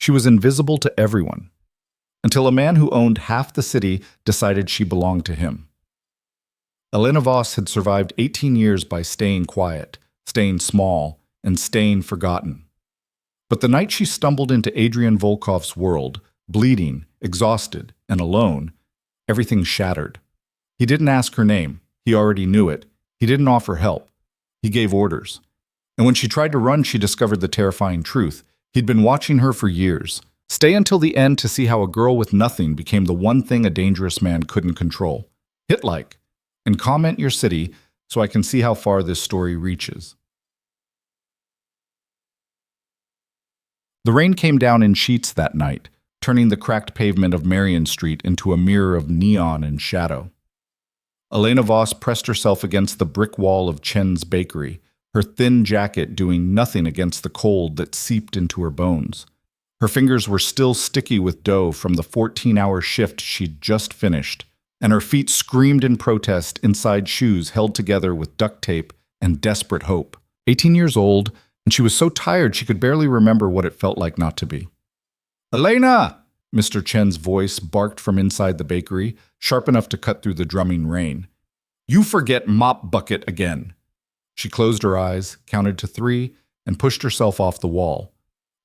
She was invisible to everyone, until a man who owned half the city decided she belonged to him. Elena Voss had survived 18 years by staying quiet, staying small, and staying forgotten. But the night she stumbled into Adrian Volkov's world, bleeding, exhausted, and alone, everything shattered. He didn't ask her name. He already knew it. He didn't offer help. He gave orders. And when she tried to run, she discovered the terrifying truth. He'd been watching her for years. Stay until the end to see how a girl with nothing became the one thing a dangerous man couldn't control. Hit like, and comment your city so I can see how far this story reaches. The rain came down in sheets that night, turning the cracked pavement of Marion Street into a mirror of neon and shadow. Elena Voss pressed herself against the brick wall of Chen's bakery, her thin jacket doing nothing against the cold that seeped into her bones. Her fingers were still sticky with dough from the 14-hour shift she'd just finished, and her feet screamed in protest inside shoes held together with duct tape and desperate hope. 18 years old, and she was so tired she could barely remember what it felt like not to be. "Elena!" Mr. Chen's voice barked from inside the bakery, sharp enough to cut through the drumming rain. "You forget mop bucket again." She closed her eyes, counted to 3, and pushed herself off the wall.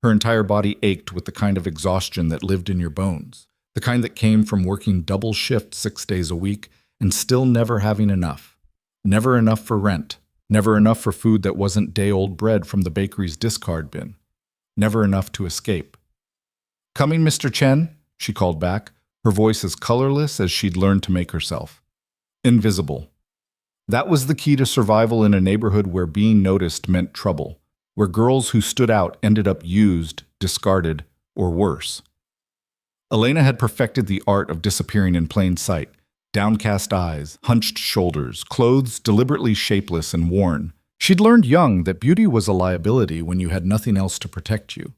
Her entire body ached with the kind of exhaustion that lived in your bones, the kind that came from working double shift 6 days a week and still never having enough. Never enough for rent, never enough for food that wasn't day-old bread from the bakery's discard bin. Never enough to escape. "Coming, Mr. Chen?" she called back, her voice as colorless as she'd learned to make herself. Invisible. That was the key to survival in a neighborhood where being noticed meant trouble, where girls who stood out ended up used, discarded, or worse. Elena had perfected the art of disappearing in plain sight. Downcast eyes, hunched shoulders, clothes deliberately shapeless and worn. She'd learned young that beauty was a liability when you had nothing else to protect you.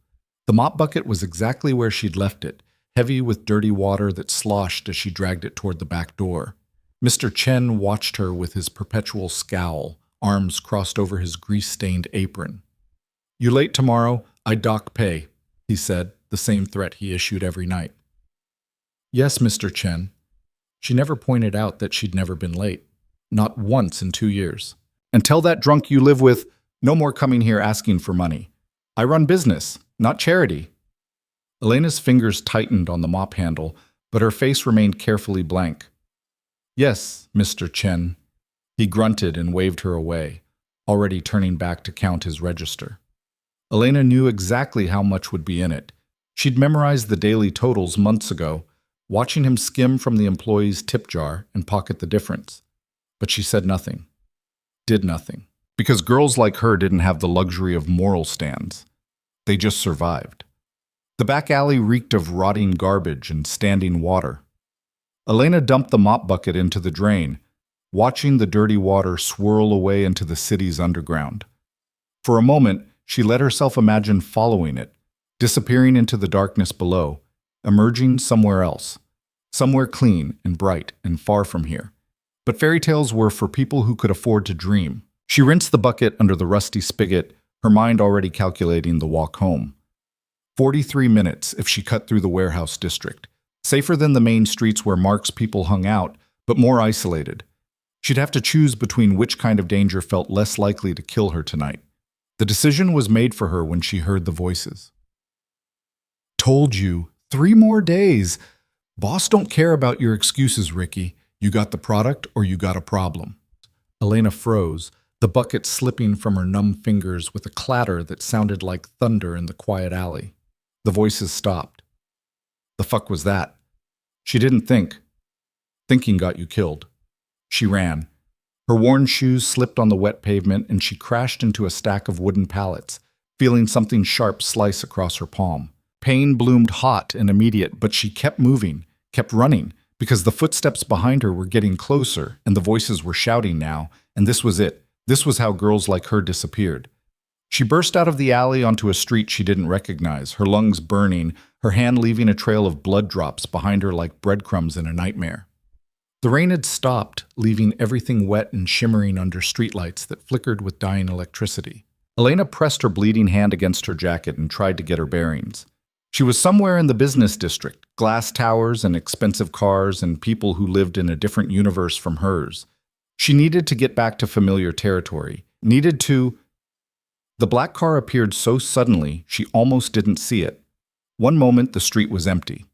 The mop bucket was exactly where she'd left it, heavy with dirty water that sloshed as she dragged it toward the back door. Mr. Chen watched her with his perpetual scowl, arms crossed over his grease-stained apron. "You late tomorrow, I dock pay," he said, the same threat he issued every night. "Yes, Mr. Chen." She never pointed out that she'd never been late. Not once in 2 years. "And tell that drunk you live with, no more coming here asking for money. I run business, not charity." Elena's fingers tightened on the mop handle, but her face remained carefully blank. "Yes, Mr. Chen." He grunted and waved her away, already turning back to count his register. Elena knew exactly how much would be in it. She'd memorized the daily totals months ago, watching him skim from the employee's tip jar and pocket the difference. But she said nothing, did nothing, because girls like her didn't have the luxury of moral stands. They just survived. The back alley reeked of rotting garbage and standing water. Elena dumped the mop bucket into the drain, watching the dirty water swirl away into the city's underground. For a moment, she let herself imagine following it, disappearing into the darkness below, emerging somewhere else, somewhere clean and bright and far from here. But fairy tales were for people who could afford to dream. She rinsed the bucket under the rusty spigot, her mind already calculating the walk home. 43 minutes if she cut through the warehouse district. Safer than the main streets where Mark's people hung out, but more isolated. She'd have to choose between which kind of danger felt less likely to kill her tonight. The decision was made for her when she heard the voices. "Told you, 3 more days. Boss don't care about your excuses, Ricky. You got the product or you got a problem." Elena froze, the bucket slipping from her numb fingers with a clatter that sounded like thunder in the quiet alley. The voices stopped. The fuck was that? She didn't think. Thinking got you killed. She ran. Her worn shoes slipped on the wet pavement and she crashed into a stack of wooden pallets, feeling something sharp slice across her palm. Pain bloomed hot and immediate, but she kept moving, kept running, because the footsteps behind her were getting closer and the voices were shouting now, and this was it. This was how girls like her disappeared. She burst out of the alley onto a street she didn't recognize, her lungs burning, her hand leaving a trail of blood drops behind her like breadcrumbs in a nightmare. The rain had stopped, leaving everything wet and shimmering under streetlights that flickered with dying electricity. Elena pressed her bleeding hand against her jacket and tried to get her bearings. She was somewhere in the business district, glass towers and expensive cars and people who lived in a different universe from hers. She needed to get back to familiar territory, needed to... The black car appeared so suddenly she almost didn't see it. One moment the street was empty.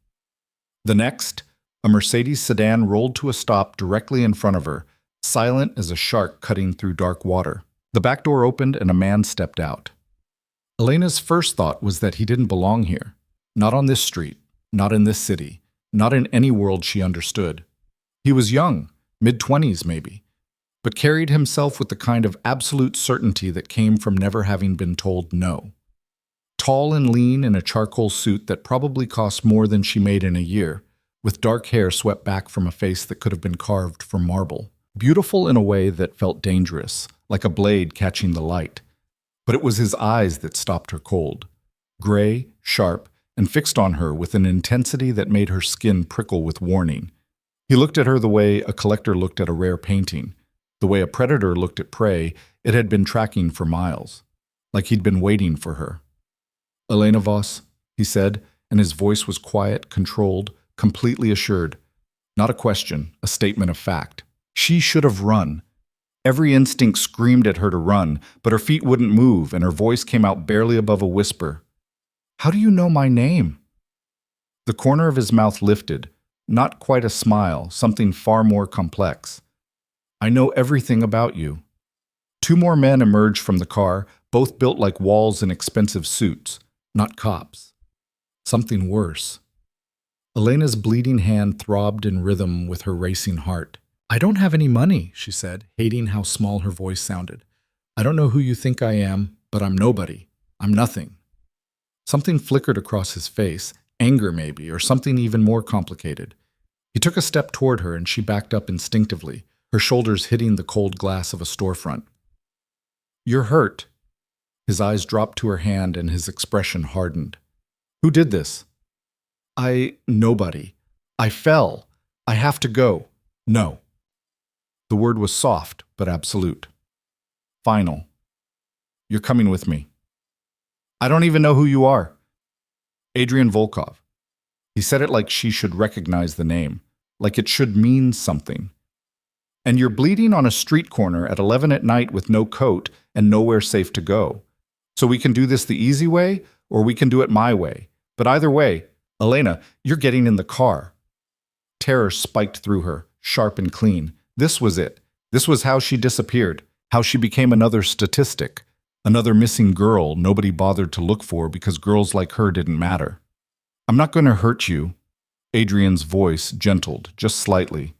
The next, a Mercedes sedan rolled to a stop directly in front of her, silent as a shark cutting through dark water. The back door opened and a man stepped out. Elena's first thought was that he didn't belong here. Not on this street, not in this city, not in any world she understood. He was young, mid-20s maybe, but carried himself with the kind of absolute certainty that came from never having been told no. Tall and lean in a charcoal suit that probably cost more than she made in a year, with dark hair swept back from a face that could have been carved from marble. Beautiful in a way that felt dangerous, like a blade catching the light. But it was his eyes that stopped her cold. Gray, sharp, and fixed on her with an intensity that made her skin prickle with warning. He looked at her the way a collector looked at a rare painting, the way a predator looked at prey it had been tracking for miles, like he'd been waiting for her. "Elena Voss," he said, and his voice was quiet, controlled, completely assured. Not a question, a statement of fact. She should have run. Every instinct screamed at her to run, but her feet wouldn't move, and her voice came out barely above a whisper. "How do you know my name?" The corner of his mouth lifted, not quite a smile, something far more complex. "I know everything about you." Two more men emerged from the car, both built like walls in expensive suits, not cops. Something worse. Elena's bleeding hand throbbed in rhythm with her racing heart. "I don't have any money," she said, hating how small her voice sounded. "I don't know who you think I am, but I'm nobody. I'm nothing." Something flickered across his face, anger maybe, or something even more complicated. He took a step toward her and she backed up instinctively, her shoulders hitting the cold glass of a storefront. "You're hurt." His eyes dropped to her hand and his expression hardened. "Who did this?" Nobody. I fell. I have to go. No." The word was soft, but absolute. Final. "You're coming with me." "I don't even know who you are." "Adrian Volkov." He said it like she should recognize the name, like it should mean something. "And you're bleeding on a street corner at 11 at night with no coat and nowhere safe to go. So we can do this the easy way, or we can do it my way. But either way, Elena, you're getting in the car." Terror spiked through her, sharp and clean. This was it. This was how she disappeared, how she became another statistic, another missing girl nobody bothered to look for because girls like her didn't matter. "I'm not going to hurt you." Adrian's voice gentled, just slightly.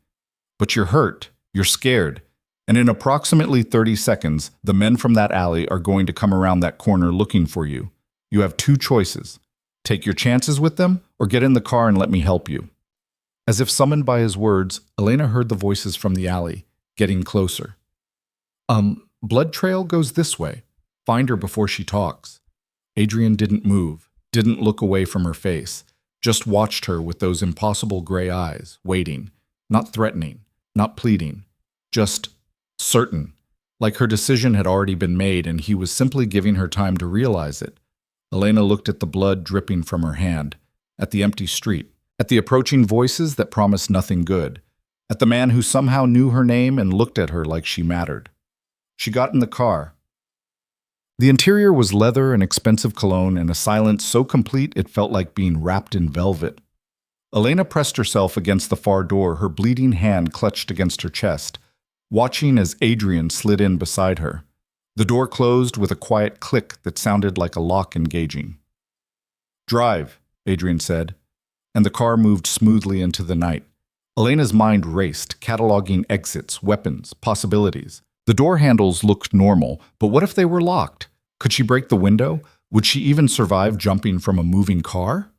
"But you're hurt. You're scared. And in approximately 30 seconds, the men from that alley are going to come around that corner looking for you. You have two choices. Take your chances with them, or get in the car and let me help you." As if summoned by his words, Elena heard the voices from the alley, getting closer. Blood trail goes this way. Find her before she talks." Adrian didn't move, didn't look away from her face, just watched her with those impossible gray eyes, waiting, not threatening, not pleading, just certain, like her decision had already been made and he was simply giving her time to realize it. Elena looked at the blood dripping from her hand, at the empty street, at the approaching voices that promised nothing good, at the man who somehow knew her name and looked at her like she mattered. She got in the car. The interior was leather and expensive cologne and a silence so complete it felt like being wrapped in velvet. Elena pressed herself against the far door, her bleeding hand clutched against her chest, watching as Adrian slid in beside her. The door closed with a quiet click that sounded like a lock engaging. "Drive," Adrian said, and the car moved smoothly into the night. Elena's mind raced, cataloging exits, weapons, possibilities. The door handles looked normal, but what if they were locked? Could she break the window? Would she even survive jumping from a moving car?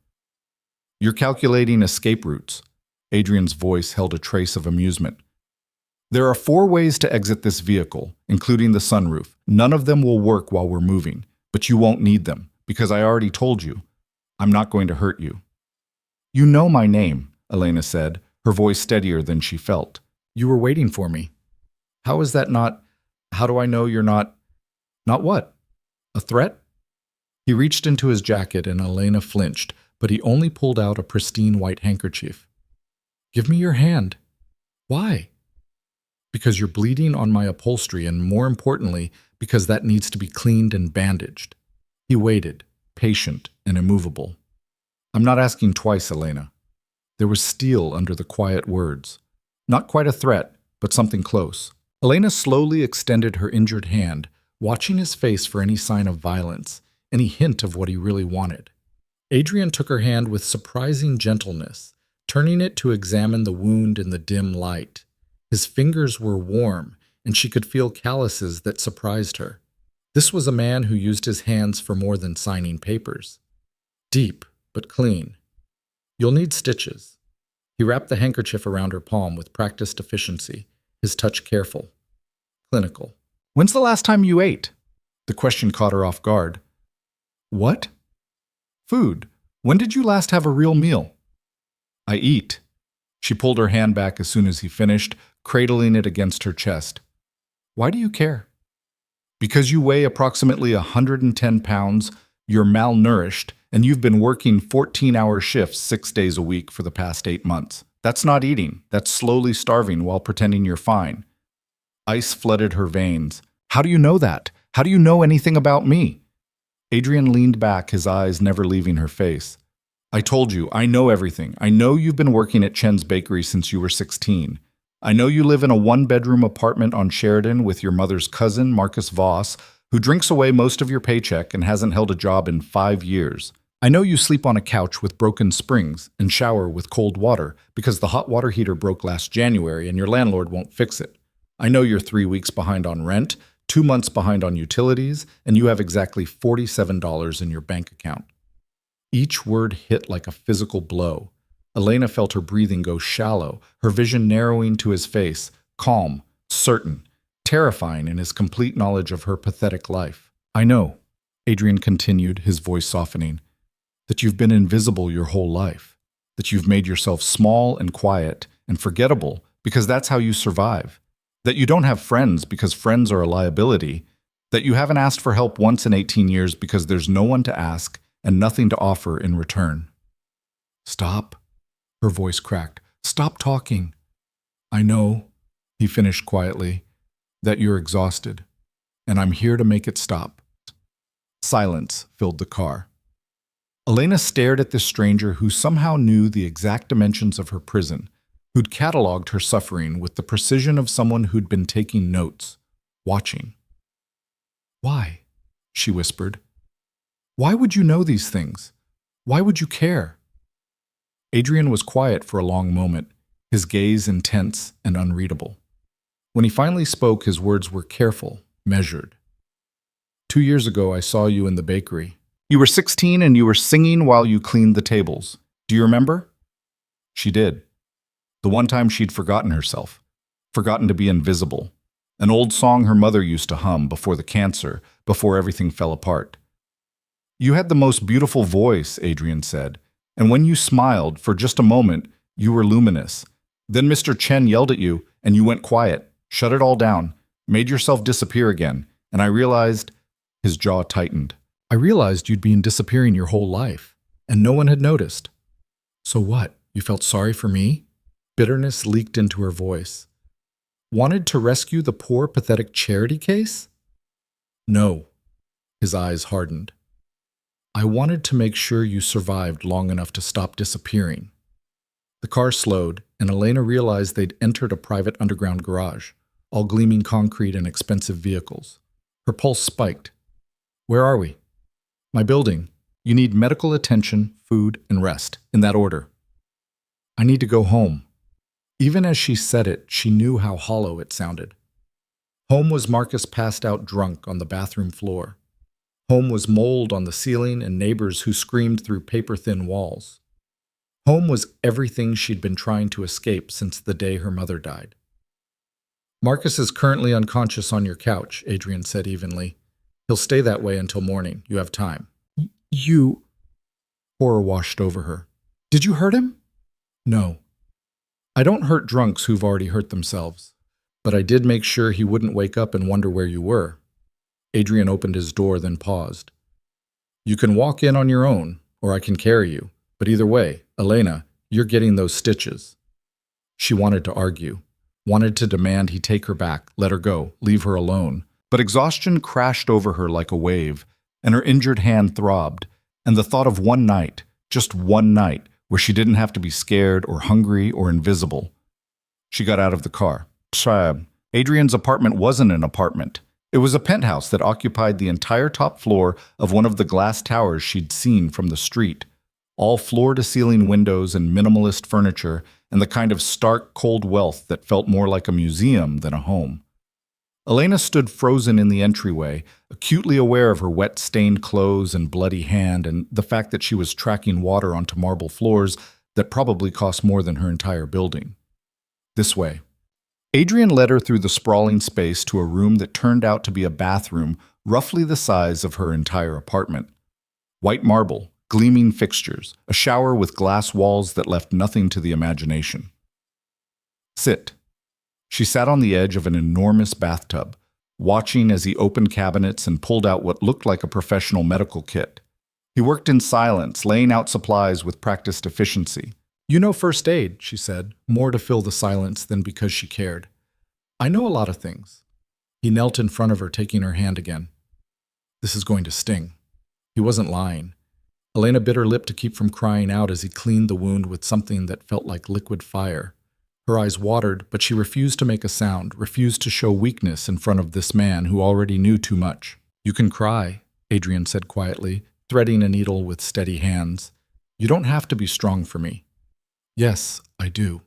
"You're calculating escape routes." Adrian's voice held a trace of amusement. "There are 4 ways to exit this vehicle, including the sunroof. None of them will work while we're moving, but you won't need them, because I already told you. I'm not going to hurt you." "You know my name," Elena said, her voice steadier than she felt. "You were waiting for me. How is that not... How do I know you're not... Not what? A threat?" He reached into his jacket and Elena flinched, but he only pulled out a pristine white handkerchief. "Give me your hand." "Why?" "Because you're bleeding on my upholstery, and more importantly, because that needs to be cleaned and bandaged." He waited, patient and immovable. "I'm not asking twice, Elena." There was steel under the quiet words. Not quite a threat, but something close. Elena slowly extended her injured hand, watching his face for any sign of violence, any hint of what he really wanted. Adrian took her hand with surprising gentleness, turning it to examine the wound in the dim light. His fingers were warm, and she could feel calluses that surprised her. This was a man who used his hands for more than signing papers. Deep, but clean. "You'll need stitches." He wrapped the handkerchief around her palm with practiced efficiency, his touch careful, clinical. "When's the last time you ate?" The question caught her off guard. "What?" "Food. When did you last have a real meal?" "I eat." She pulled her hand back as soon as he finished, cradling it against her chest. "Why do you care?" "Because you weigh approximately 110 pounds, you're malnourished, and you've been working 14-hour shifts 6 days a week for the past 8 months. That's not eating. That's slowly starving while pretending you're fine." Ice flooded her veins. "How do you know that? How do you know anything about me?" Adrian leaned back, his eyes never leaving her face. "I told you, I know everything. I know you've been working at Chen's Bakery since you were 16. I know you live in a one-bedroom apartment on Sheridan with your mother's cousin, Marcus Voss, who drinks away most of your paycheck and hasn't held a job in 5 years. I know you sleep on a couch with broken springs and shower with cold water because the hot water heater broke last January and your landlord won't fix it. I know you're 3 weeks behind on rent, 2 months behind on utilities, and you have exactly $47 in your bank account." Each word hit like a physical blow. Elena felt her breathing go shallow, her vision narrowing to his face, calm, certain, terrifying in his complete knowledge of her pathetic life. "I know," Adrian continued, his voice softening, "that you've been invisible your whole life, that you've made yourself small and quiet and forgettable because that's how you survive, that you don't have friends because friends are a liability, that you haven't asked for help once in 18 years because there's no one to ask and nothing to offer in return." "Stop," her voice cracked. "Stop talking." "I know," he finished quietly, "that you're exhausted, and I'm here to make it stop." Silence filled the car. Elena stared at this stranger who somehow knew the exact dimensions of her prison, who'd cataloged her suffering with the precision of someone who'd been taking notes, watching. "Why?" she whispered. "Why would you know these things? Why would you care?" Adrian was quiet for a long moment, his gaze intense and unreadable. When he finally spoke, his words were careful, measured. 2 years ago, I saw you in the bakery. You were 16 and you were singing while you cleaned the tables. Do you remember?" She did. The one time she'd forgotten herself, forgotten to be invisible. An old song her mother used to hum before the cancer, before everything fell apart. "You had the most beautiful voice," Adrian said, "and when you smiled, for just a moment, you were luminous. Then Mr. Chen yelled at you, and you went quiet, shut it all down, made yourself disappear again, and I realized..." His jaw tightened. "I realized you'd been disappearing your whole life, and no one had noticed." "So what? You felt sorry for me?" Bitterness leaked into her voice. "Wanted to rescue the poor, pathetic charity case?" "No." His eyes hardened. "I wanted to make sure you survived long enough to stop disappearing." The car slowed, and Elena realized they'd entered a private underground garage, all gleaming concrete and expensive vehicles. Her pulse spiked. "Where are we?" "My building. You need medical attention, food, and rest, in that order." "I need to go home." Even as she said it, she knew how hollow it sounded. Home was Marcus passed out drunk on the bathroom floor. Home was mold on the ceiling and neighbors who screamed through paper-thin walls. Home was everything she'd been trying to escape since the day her mother died. "Marcus is currently unconscious on your couch," Adrian said evenly. "He'll stay that way until morning. You have time." You... Horror washed over her. "Did you hurt him?" "No. I don't hurt drunks who've already hurt themselves. But I did make sure he wouldn't wake up and wonder where you were." Adrian opened his door, then paused. "You can walk in on your own, or I can carry you, But either way, Elena, you're getting those stitches. She wanted to argue, wanted to demand he take her back, let her go, leave her alone. But exhaustion crashed over her like a wave, and her injured hand throbbed, and the thought of one night, just one night, where she didn't have to be scared or hungry or invisible. She got out of the car. Adrian's apartment wasn't an apartment. It was a penthouse that occupied the entire top floor of one of the glass towers she'd seen from the street. All floor-to-ceiling windows and minimalist furniture, and the kind of stark, cold wealth that felt more like a museum than a home. Elena stood frozen in the entryway, acutely aware of her wet-stained clothes and bloody hand and the fact that she was tracking water onto marble floors that probably cost more than her entire building. This way. Adrian led her through the sprawling space to a room that turned out to be a bathroom roughly the size of her entire apartment. White marble, gleaming fixtures, a shower with glass walls that left nothing to the imagination. Sit. She sat on the edge of an enormous bathtub, watching as he opened cabinets and pulled out what looked like a professional medical kit. He worked in silence, laying out supplies with practiced efficiency. "You know first aid," she said, more to fill the silence than because she cared. "I know a lot of things." He knelt in front of her, taking her hand again. "This is going to sting." He wasn't lying. Elena bit her lip to keep from crying out as he cleaned the wound with something that felt like liquid fire. Her eyes watered, but she refused to make a sound, refused to show weakness in front of this man who already knew too much. "You can cry," Adrian said quietly, threading a needle with steady hands. "You don't have to be strong for me." "Yes, I do."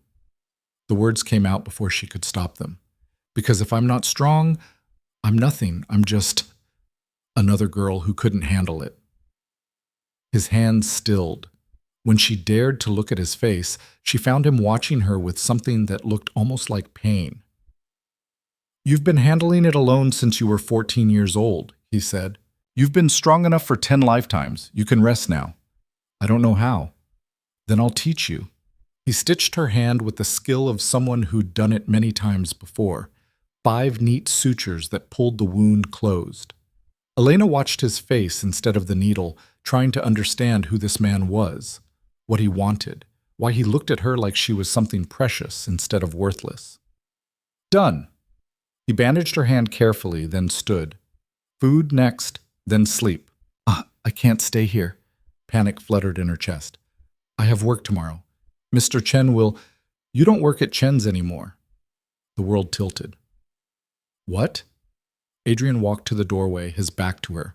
The words came out before she could stop them. "Because if I'm not strong, I'm nothing. I'm just another girl who couldn't handle it." His hands stilled. When she dared to look at his face, she found him watching her with something that looked almost like pain. "You've been handling it alone since you were 14 years old," he said. "You've been strong enough for 10 lifetimes. You can rest now." "I don't know how." "Then I'll teach you." He stitched her hand with the skill of someone who'd done it many times before. 5 neat sutures that pulled the wound closed. Elena watched his face instead of the needle, trying to understand who this man was, what he wanted, why he looked at her like she was something precious instead of worthless. "Done." He bandaged her hand carefully, then stood. "Food next, then sleep." I can't stay here." Panic fluttered in her chest. "I have work tomorrow. Mr. Chen will—" "You don't work at Chen's anymore." The world tilted. "What?" Adrian walked to the doorway, his back to her.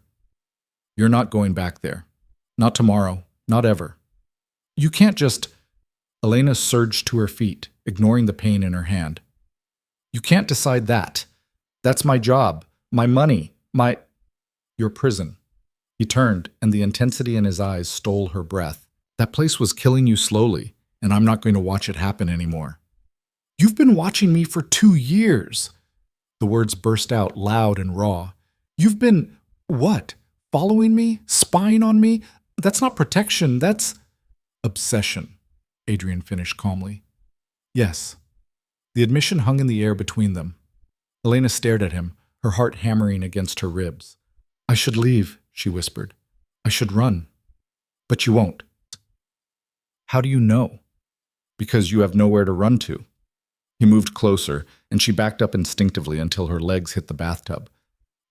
"You're not going back there. Not tomorrow. Not ever." "You can't just—" Elena surged to her feet, ignoring the pain in her hand. "You can't decide that. That's my job, my money, your prison." He turned, and the intensity in his eyes stole her breath. "That place was killing you slowly, and I'm not going to watch it happen anymore." "You've been watching me for 2 years." The words burst out loud and raw. "You've been, what? Following me? Spying on me? That's not protection, that's—" "Obsession," Adrian finished calmly. "Yes." The admission hung in the air between them. Elena stared at him, her heart hammering against her ribs. "I should leave," she whispered. "I should run." "But you won't." "How do you know?" "Because you have nowhere to run to." He moved closer, and she backed up instinctively until her legs hit the bathtub.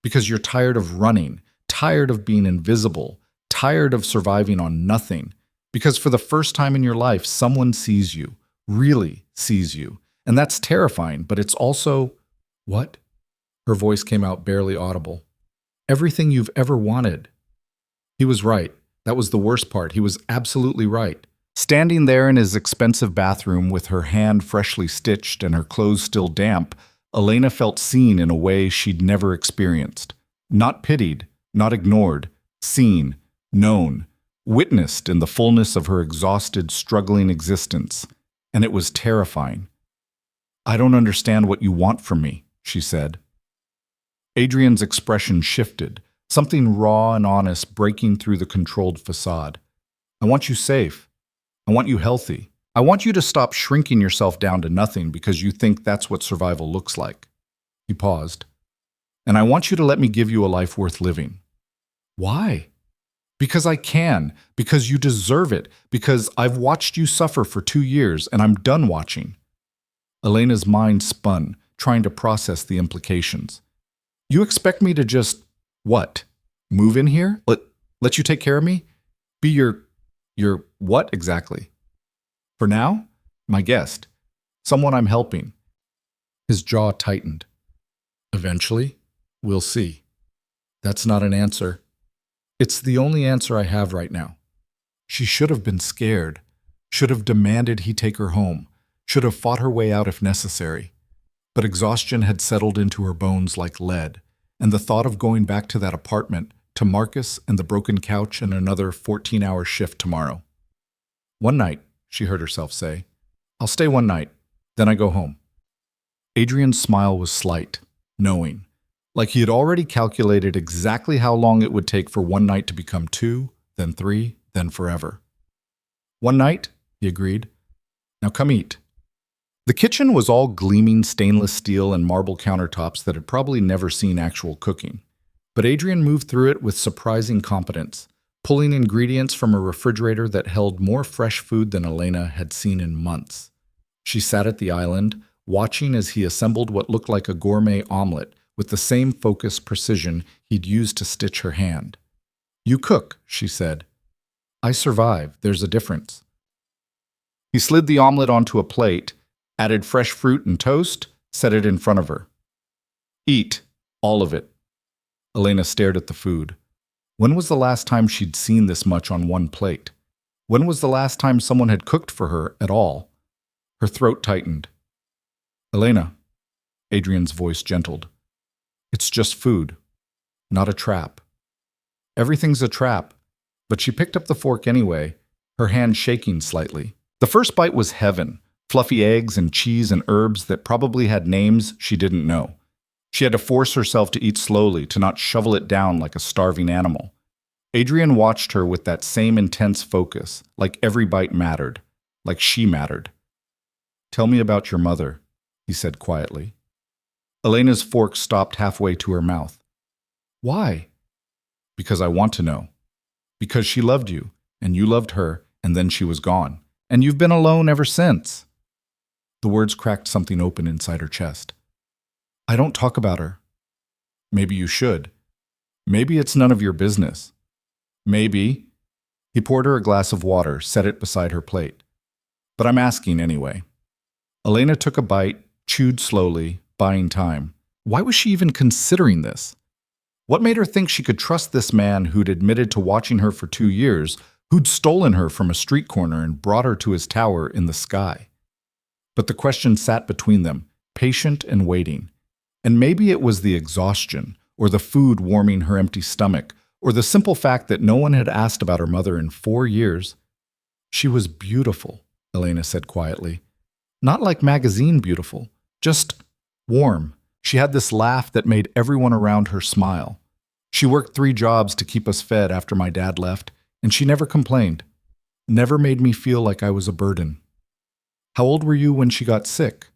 "Because you're tired of running, tired of being invisible, tired of surviving on nothing. Because for the first time in your life, someone sees you, really sees you. And that's terrifying, but it's also—" "What?" Her voice came out barely audible. "Everything you've ever wanted." He was right. That was the worst part. He was absolutely right. Standing there in his expensive bathroom with her hand freshly stitched and her clothes still damp, Elena felt seen in a way she'd never experienced. Not pitied, not ignored, seen, known, witnessed in the fullness of her exhausted, struggling existence. And it was terrifying. "I don't understand what you want from me," she said. Adrian's expression shifted, something raw and honest breaking through the controlled facade. "I want you safe. I want you healthy. I want you to stop shrinking yourself down to nothing because you think that's what survival looks like." He paused. "And I want you to let me give you a life worth living." "Why?" Because I can, because you deserve it, because I've watched you suffer for 2 years and I'm done watching. Elena's mind spun, trying to process the implications. You expect me to just, what? Move in here? Let you take care of me? Be your what exactly? For now? My guest. Someone I'm helping. His jaw tightened. Eventually, we'll see. That's not an answer. It's the only answer I have right now. She should have been scared, should have demanded he take her home, should have fought her way out if necessary. But exhaustion had settled into her bones like lead, and the thought of going back to that apartment, to Marcus and the broken couch and another 14-hour shift tomorrow. One night, she heard herself say, I'll stay one night, then I go home. Adrian's smile was slight, knowing, like he had already calculated exactly how long it would take for one night to become 2, then 3, then forever. One night, he agreed. Now come eat. The kitchen was all gleaming stainless steel and marble countertops that had probably never seen actual cooking. But Adrian moved through it with surprising competence, pulling ingredients from a refrigerator that held more fresh food than Elena had seen in months. She sat at the island, watching as he assembled what looked like a gourmet omelet with the same focused precision he'd used to stitch her hand. You cook, she said. I survive, there's a difference. He slid the omelet onto a plate, added fresh fruit and toast, set it in front of her. Eat, all of it. Elena stared at the food. When was the last time she'd seen this much on one plate? When was the last time someone had cooked for her at all? Her throat tightened. Elena, Adrian's voice gentled. It's just food, not a trap. Everything's a trap, but she picked up the fork anyway, her hand shaking slightly. The first bite was heaven, fluffy eggs and cheese and herbs that probably had names she didn't know. She had to force herself to eat slowly, to not shovel it down like a starving animal. Adrian watched her with that same intense focus, like every bite mattered, like she mattered. Tell me about your mother, he said quietly. Elena's fork stopped halfway to her mouth. Why? Because I want to know. Because she loved you, and you loved her, and then she was gone. And you've been alone ever since. The words cracked something open inside her chest. I don't talk about her. Maybe you should. Maybe it's none of your business. Maybe. He poured her a glass of water, set it beside her plate. But I'm asking anyway. Elena took a bite, chewed slowly, buying time. Why was she even considering this? What made her think she could trust this man who'd admitted to watching her for 2 years, who'd stolen her from a street corner and brought her to his tower in the sky? But the question sat between them, patient and waiting. And maybe it was the exhaustion, or the food warming her empty stomach, or the simple fact that no one had asked about her mother in 4 years. She was beautiful, Elena said quietly. Not like magazine beautiful, just warm. She had this laugh that made everyone around her smile. She worked 3 jobs to keep us fed after my dad left, and she never complained. Never made me feel like I was a burden. How old were you when she got sick?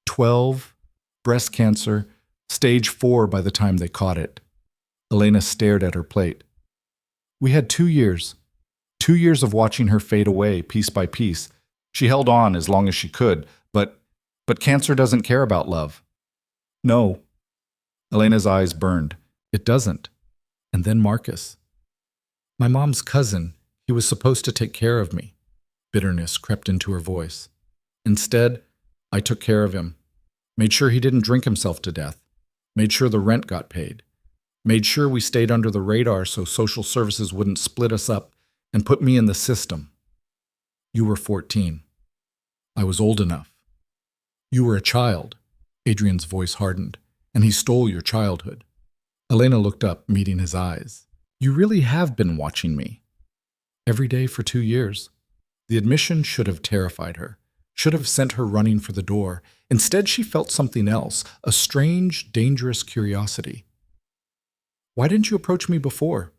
12, breast cancer, stage 4 by the time they caught it. Elena stared at her plate. We had 2 years. 2 years of watching her fade away piece by piece. She held on as long as she could, but cancer doesn't care about love. No. Elena's eyes burned. It doesn't. And then Marcus. My mom's cousin. He was supposed to take care of me. Bitterness crept into her voice. Instead, I took care of him. Made sure he didn't drink himself to death. Made sure the rent got paid. Made sure we stayed under the radar so social services wouldn't split us up and put me in the system. You were 14. I was old enough. You were a child. Adrian's voice hardened, and he stole your childhood. Elena looked up, meeting his eyes. You really have been watching me. Every day for 2 years. The admission should have terrified her, should have sent her running for the door. Instead, she felt something else, a strange, dangerous curiosity. Why didn't you approach me before?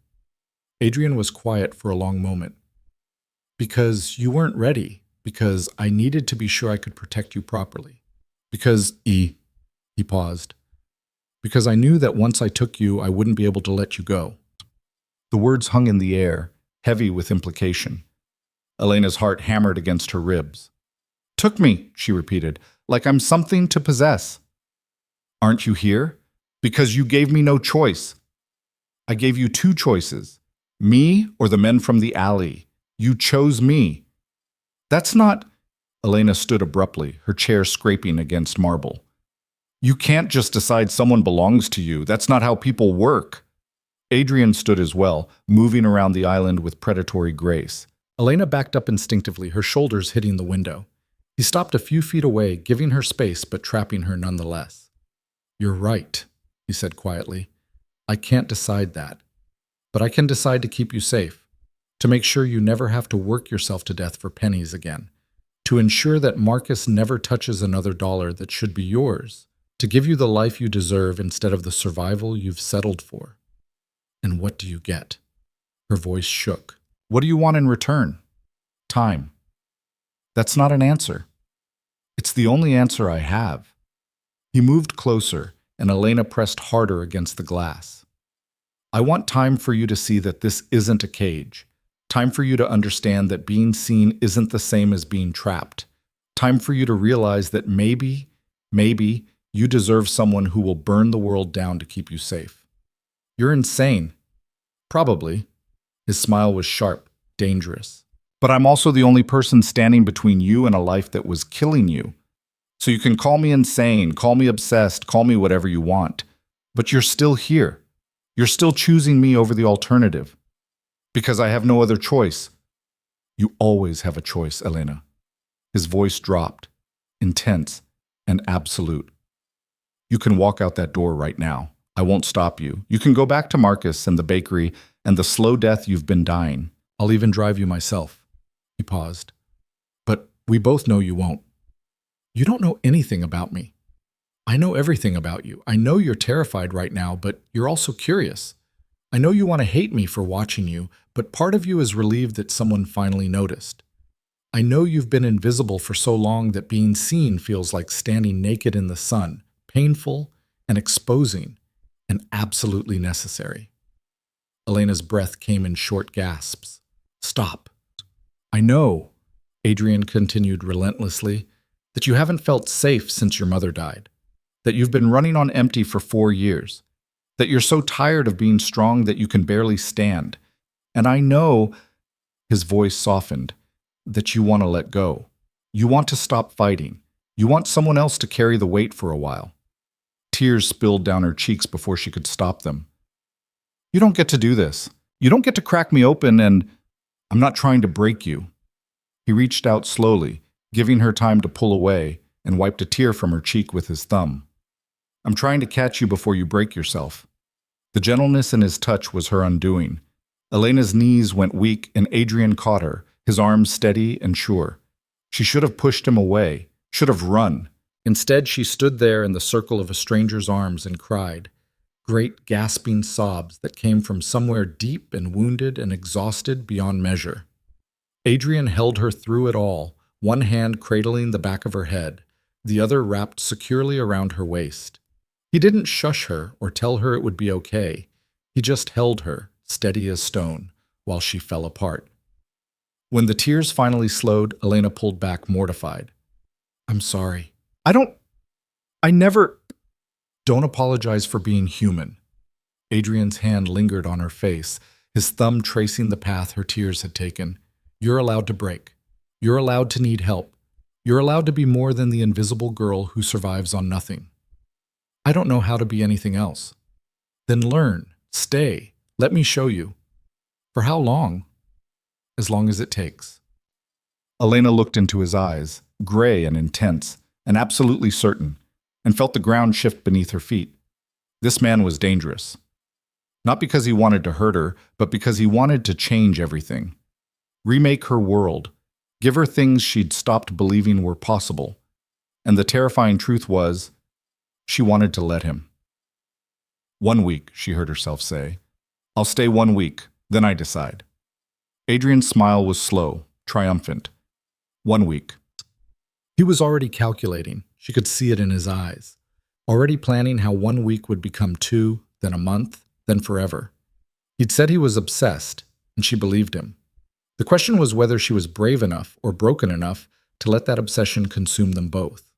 Adrian was quiet for a long moment. Because you weren't ready. Because I needed to be sure I could protect you properly. Because he paused. Because I knew that once I took you, I wouldn't be able to let you go. The words hung in the air, heavy with implication. Elena's heart hammered against her ribs. Took me, she repeated, like I'm something to possess. Aren't you here? Because you gave me no choice. I gave you two choices, me or the men from the alley. You chose me. That's not... Elena stood abruptly, her chair scraping against marble. You can't just decide someone belongs to you. That's not how people work. Adrian stood as well, moving around the island with predatory grace. Elena backed up instinctively, her shoulders hitting the window. He stopped a few feet away, giving her space but trapping her nonetheless. You're right, he said quietly. I can't decide that. But I can decide to keep you safe, to make sure you never have to work yourself to death for pennies again, to ensure that Marcus never touches another dollar that should be yours, to give you the life you deserve instead of the survival you've settled for. And what do you get? Her voice shook. What do you want in return? Time. That's not an answer. It's the only answer I have. He moved closer, and Elena pressed harder against the glass. I want time for you to see that this isn't a cage. Time for you to understand that being seen isn't the same as being trapped. Time for you to realize that maybe, you deserve someone who will burn the world down to keep you safe. You're insane. Probably. His smile was sharp, dangerous. But I'm also the only person standing between you and a life that was killing you. So you can call me insane, call me obsessed, call me whatever you want. But you're still here. You're still choosing me over the alternative. Because I have no other choice. You always have a choice, Elena. His voice dropped, intense and absolute. You can walk out that door right now. I won't stop you. You can go back to Marcus and the bakery and the slow death you've been dying. I'll even drive you myself. He paused. But we both know you won't. You don't know anything about me. I know everything about you. I know you're terrified right now, but you're also curious. I know you want to hate me for watching you, but part of you is relieved that someone finally noticed. I know you've been invisible for so long that being seen feels like standing naked in the sun, painful and exposing, and absolutely necessary. Elena's breath came in short gasps. Stop. I know, Adrian continued relentlessly, that you haven't felt safe since your mother died, that you've been running on empty for 4 years, that you're so tired of being strong that you can barely stand. And I know, his voice softened, that you want to let go. You want to stop fighting. You want someone else to carry the weight for a while. Tears spilled down her cheeks before she could stop them. You don't get to do this. You don't get to crack me open, and I'm not trying to break you. He reached out slowly, giving her time to pull away, and wiped a tear from her cheek with his thumb. I'm trying to catch you before you break yourself. The gentleness in his touch was her undoing. Elena's knees went weak, and Adrian caught her, his arms steady and sure. She should have pushed him away, should have run. Instead, she stood there in the circle of a stranger's arms and cried, great gasping sobs that came from somewhere deep and wounded and exhausted beyond measure. Adrian held her through it all, one hand cradling the back of her head, the other wrapped securely around her waist. He didn't shush her or tell her it would be okay. He just held her, steady as stone, while she fell apart. When the tears finally slowed, Elena pulled back, mortified. I'm sorry. I never... Don't apologize for being human. Adrian's hand lingered on her face, his thumb tracing the path her tears had taken. You're allowed to break. You're allowed to need help. You're allowed to be more than the invisible girl who survives on nothing. I don't know how to be anything else. Then learn. Stay. Let me show you. For how long? As long as it takes. Elena looked into his eyes, gray and intense, and absolutely certain, and felt the ground shift beneath her feet. This man was dangerous. Not because he wanted to hurt her, but because he wanted to change everything. Remake her world. Give her things she'd stopped believing were possible. And the terrifying truth was, she wanted to let him. 1 week, she heard herself say. I'll stay 1 week, then I decide. Adrian's smile was slow, triumphant. 1 week. He was already calculating. She could see it in his eyes. Already planning how 1 week would become 2, then a month, then forever. He'd said he was obsessed, and she believed him. The question was whether she was brave enough or broken enough to let that obsession consume them both.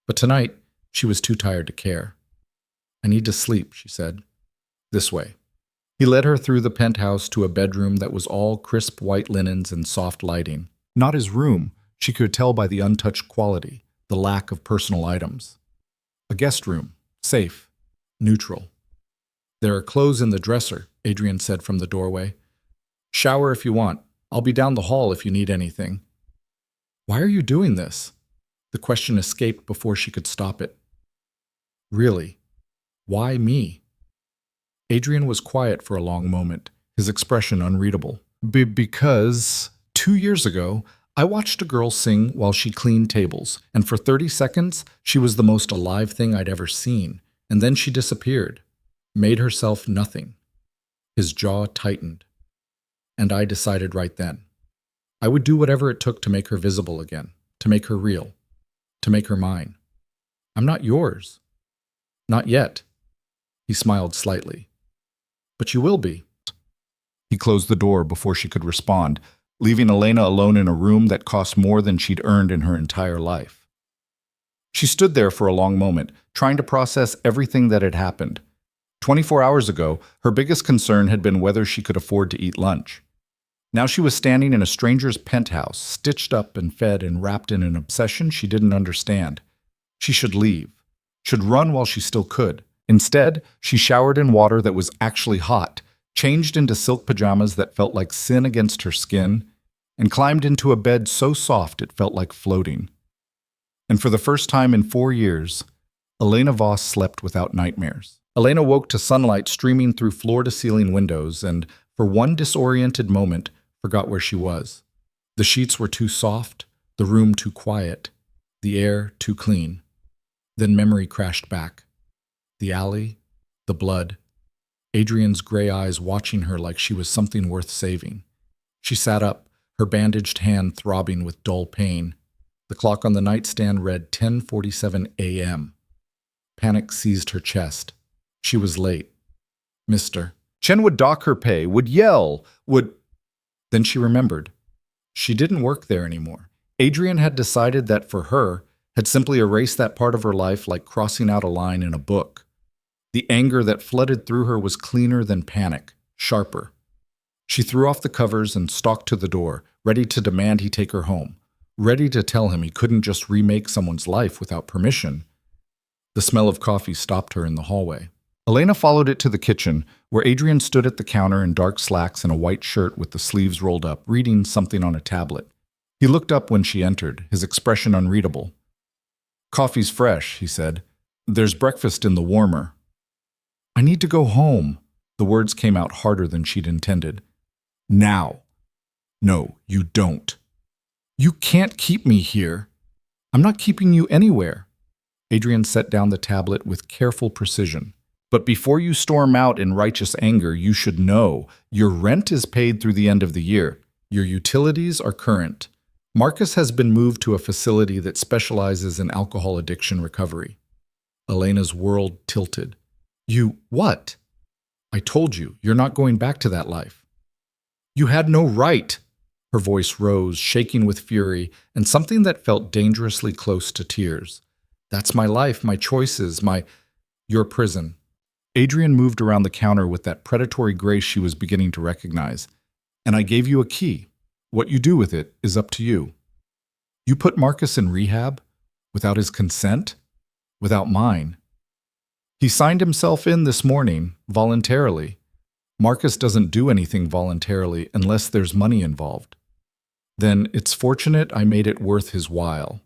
But tonight, she was too tired to care. "I need to sleep," she said. "This way." He led her through the penthouse to a bedroom that was all crisp white linens and soft lighting. Not his room, she could tell by the untouched quality, the lack of personal items. A guest room, safe, neutral. "There are clothes in the dresser," Adrian said from the doorway. "Shower if you want. I'll be down the hall if you need anything." "Why are you doing this?" The question escaped before she could stop it. "Really? Why me?" Adrian was quiet for a long moment, his expression unreadable. Because 2 years ago, I watched a girl sing while she cleaned tables, and for 30 seconds, she was the most alive thing I'd ever seen, and then she disappeared, made herself nothing." His jaw tightened. "And I decided right then. I would do whatever it took to make her visible again, to make her real, to make her mine. I'm not yours. Not yet." He smiled slightly. "But you will be." He closed the door before she could respond, leaving Elena alone in a room that cost more than she'd earned in her entire life. She stood there for a long moment, trying to process everything that had happened. 24 hours ago, her biggest concern had been whether she could afford to eat lunch. Now she was standing in a stranger's penthouse, stitched up and fed and wrapped in an obsession she didn't understand. She should leave, should run while she still could. Instead, she showered in water that was actually hot, changed into silk pajamas that felt like sin against her skin, and climbed into a bed so soft it felt like floating. And for the first time in 4 years, Elena Voss slept without nightmares. Elena woke to sunlight streaming through floor-to-ceiling windows and, for one disoriented moment, forgot where she was. The sheets were too soft, the room too quiet, the air too clean. Then memory crashed back. The alley, the blood, Adrian's gray eyes watching her like she was something worth saving. She sat up, her bandaged hand throbbing with dull pain. The clock on the nightstand read 10:47 a.m. Panic seized her chest. She was late. Mr. Chen would dock her pay, would yell, would... Then she remembered. She didn't work there anymore. Adrian had decided that for her, had simply erased that part of her life like crossing out a line in a book. The anger that flooded through her was cleaner than panic, sharper. She threw off the covers and stalked to the door, ready to demand he take her home, ready to tell him he couldn't just remake someone's life without permission. The smell of coffee stopped her in the hallway. Elena followed it to the kitchen, where Adrian stood at the counter in dark slacks and a white shirt with the sleeves rolled up, reading something on a tablet. He looked up when she entered, his expression unreadable. "Coffee's fresh," he said. "There's breakfast in the warmer." "I need to go home." The words came out harder than she'd intended. "Now." "No, you don't." "You can't keep me here." "I'm not keeping you anywhere." Adrian set down the tablet with careful precision. "But before you storm out in righteous anger, you should know your rent is paid through the end of the year. Your utilities are current. Marcus has been moved to a facility that specializes in alcohol addiction recovery." Elena's world tilted. "You what?" "I told you, you're not going back to that life." "You had no right." Her voice rose, shaking with fury, and something that felt dangerously close to tears. "That's my life, my choices, your prison." Adrian moved around the counter with that predatory grace she was beginning to recognize. "And I gave you a key. What you do with it is up to you. You put Marcus in rehab? Without his consent? Without mine. He signed himself in this morning, voluntarily. Marcus doesn't do anything voluntarily unless there's money involved. Then it's fortunate I made it worth his while."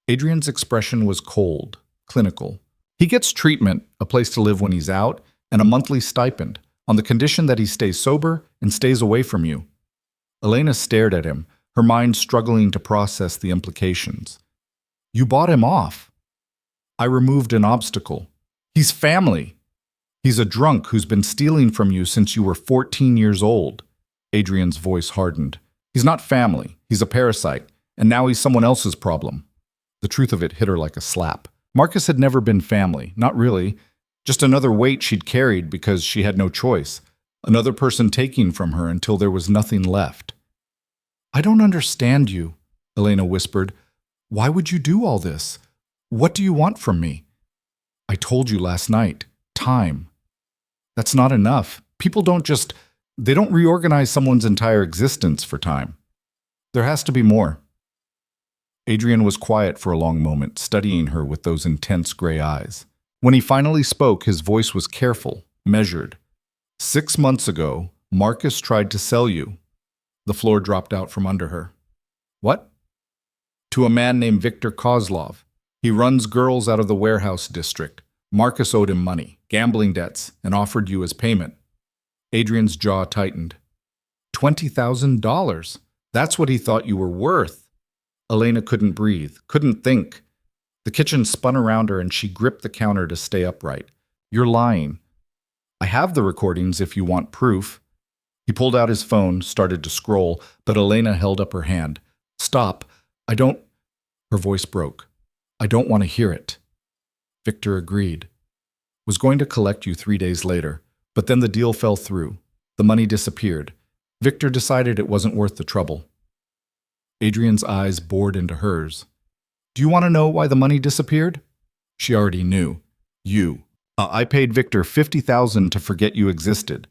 Adrian's expression was cold, clinical. "He gets treatment, a place to live when he's out, and a monthly stipend, on the condition that he stays sober and stays away from you." Elena stared at him, her mind struggling to process the implications. "You bought him off." "I removed an obstacle. He's family. He's a drunk who's been stealing from you since you were 14 years old." Adrian's voice hardened. "He's not family. He's a parasite, and now he's someone else's problem." The truth of it hit her like a slap. Marcus had never been family, not really, just another weight she'd carried because she had no choice. Another person taking from her until there was nothing left. I don't understand you, Elena whispered. Why would you do all this? What do you want from me? I told you last night. Time. That's not enough. People they don't reorganize someone's entire existence for time. There has to be more. Adrian was quiet for a long moment, studying her with those intense gray eyes. When he finally spoke, his voice was careful, measured. 6 months ago, Marcus tried to sell you. The floor dropped out from under her. What? To a man named Viktor Kozlov. He runs girls out of the warehouse district. Marcus owed him money, gambling debts, and offered you as payment. Adrian's jaw tightened. $20,000. That's what he thought you were worth. Elena couldn't breathe, couldn't think. The kitchen spun around her and she gripped the counter to stay upright. You're lying. I have the recordings if you want proof. He pulled out his phone, started to scroll, but Elena held up her hand. Stop. I don't... Her voice broke. I don't want to hear it. Victor agreed. Was going to collect you 3 days later, but then the deal fell through. The money disappeared. Victor decided it wasn't worth the trouble. Adrian's eyes bored into hers. Do you want to know why the money disappeared? She already knew. You. I paid Victor $50,000 to forget you existed.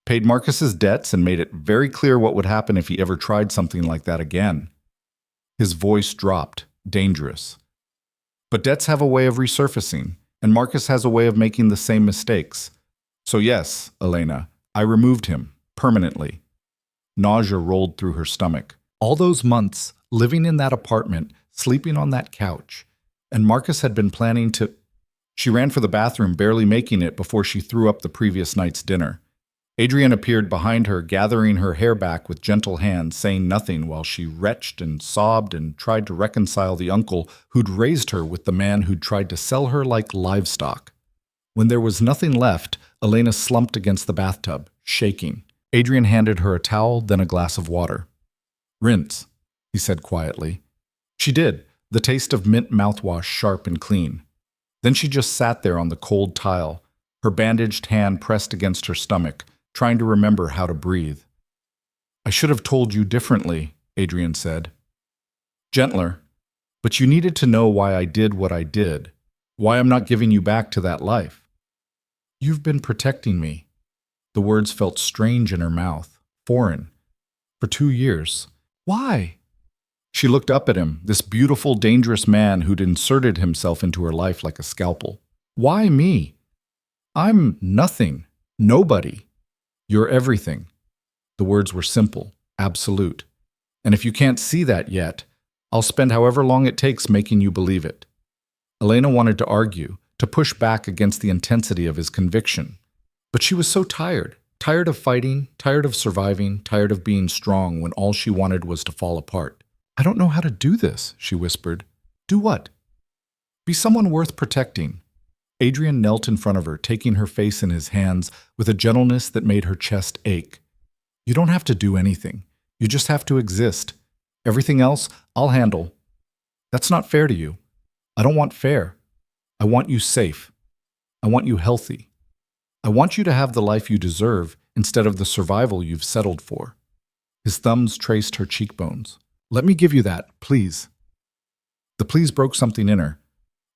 Paid Marcus's debts and made it very clear what would happen if he ever tried something like that again. His voice dropped, dangerous. But debts have a way of resurfacing, and Marcus has a way of making the same mistakes. So yes, Elena, I removed him, permanently. Nausea rolled through her stomach. All those months, living in that apartment, sleeping on that couch, and Marcus had been planning to... She ran for the bathroom, barely making it before she threw up the previous night's dinner. Adrian appeared behind her, gathering her hair back with gentle hands, saying nothing while she retched and sobbed and tried to reconcile the uncle who'd raised her with the man who'd tried to sell her like livestock. When there was nothing left, Elena slumped against the bathtub, shaking. Adrian handed her a towel, then a glass of water. Rinse, he said quietly. She did, the taste of mint mouthwash sharp and clean. Then she just sat there on the cold tile, her bandaged hand pressed against her stomach, trying to remember how to breathe. I should have told you differently, Adrian said. Gentler, but you needed to know why I did what I did, why I'm not giving you back to that life. You've been protecting me. The words felt strange in her mouth, foreign. For 2 years. Why? She looked up at him, this beautiful, dangerous man who'd inserted himself into her life like a scalpel. Why me? I'm nothing. Nobody. You're everything. The words were simple, absolute. And if you can't see that yet, I'll spend however long it takes making you believe it. Elena wanted to argue, to push back against the intensity of his conviction. But she was so tired. Tired of fighting, tired of surviving, tired of being strong when all she wanted was to fall apart. I don't know how to do this, she whispered. Do what? Be someone worth protecting. Adrian knelt in front of her, taking her face in his hands with a gentleness that made her chest ache. You don't have to do anything. You just have to exist. Everything else, I'll handle. That's not fair to you. I don't want fair. I want you safe. I want you healthy. I want you to have the life you deserve instead of the survival you've settled for. His thumbs traced her cheekbones. Let me give you that, please. The please broke something in her.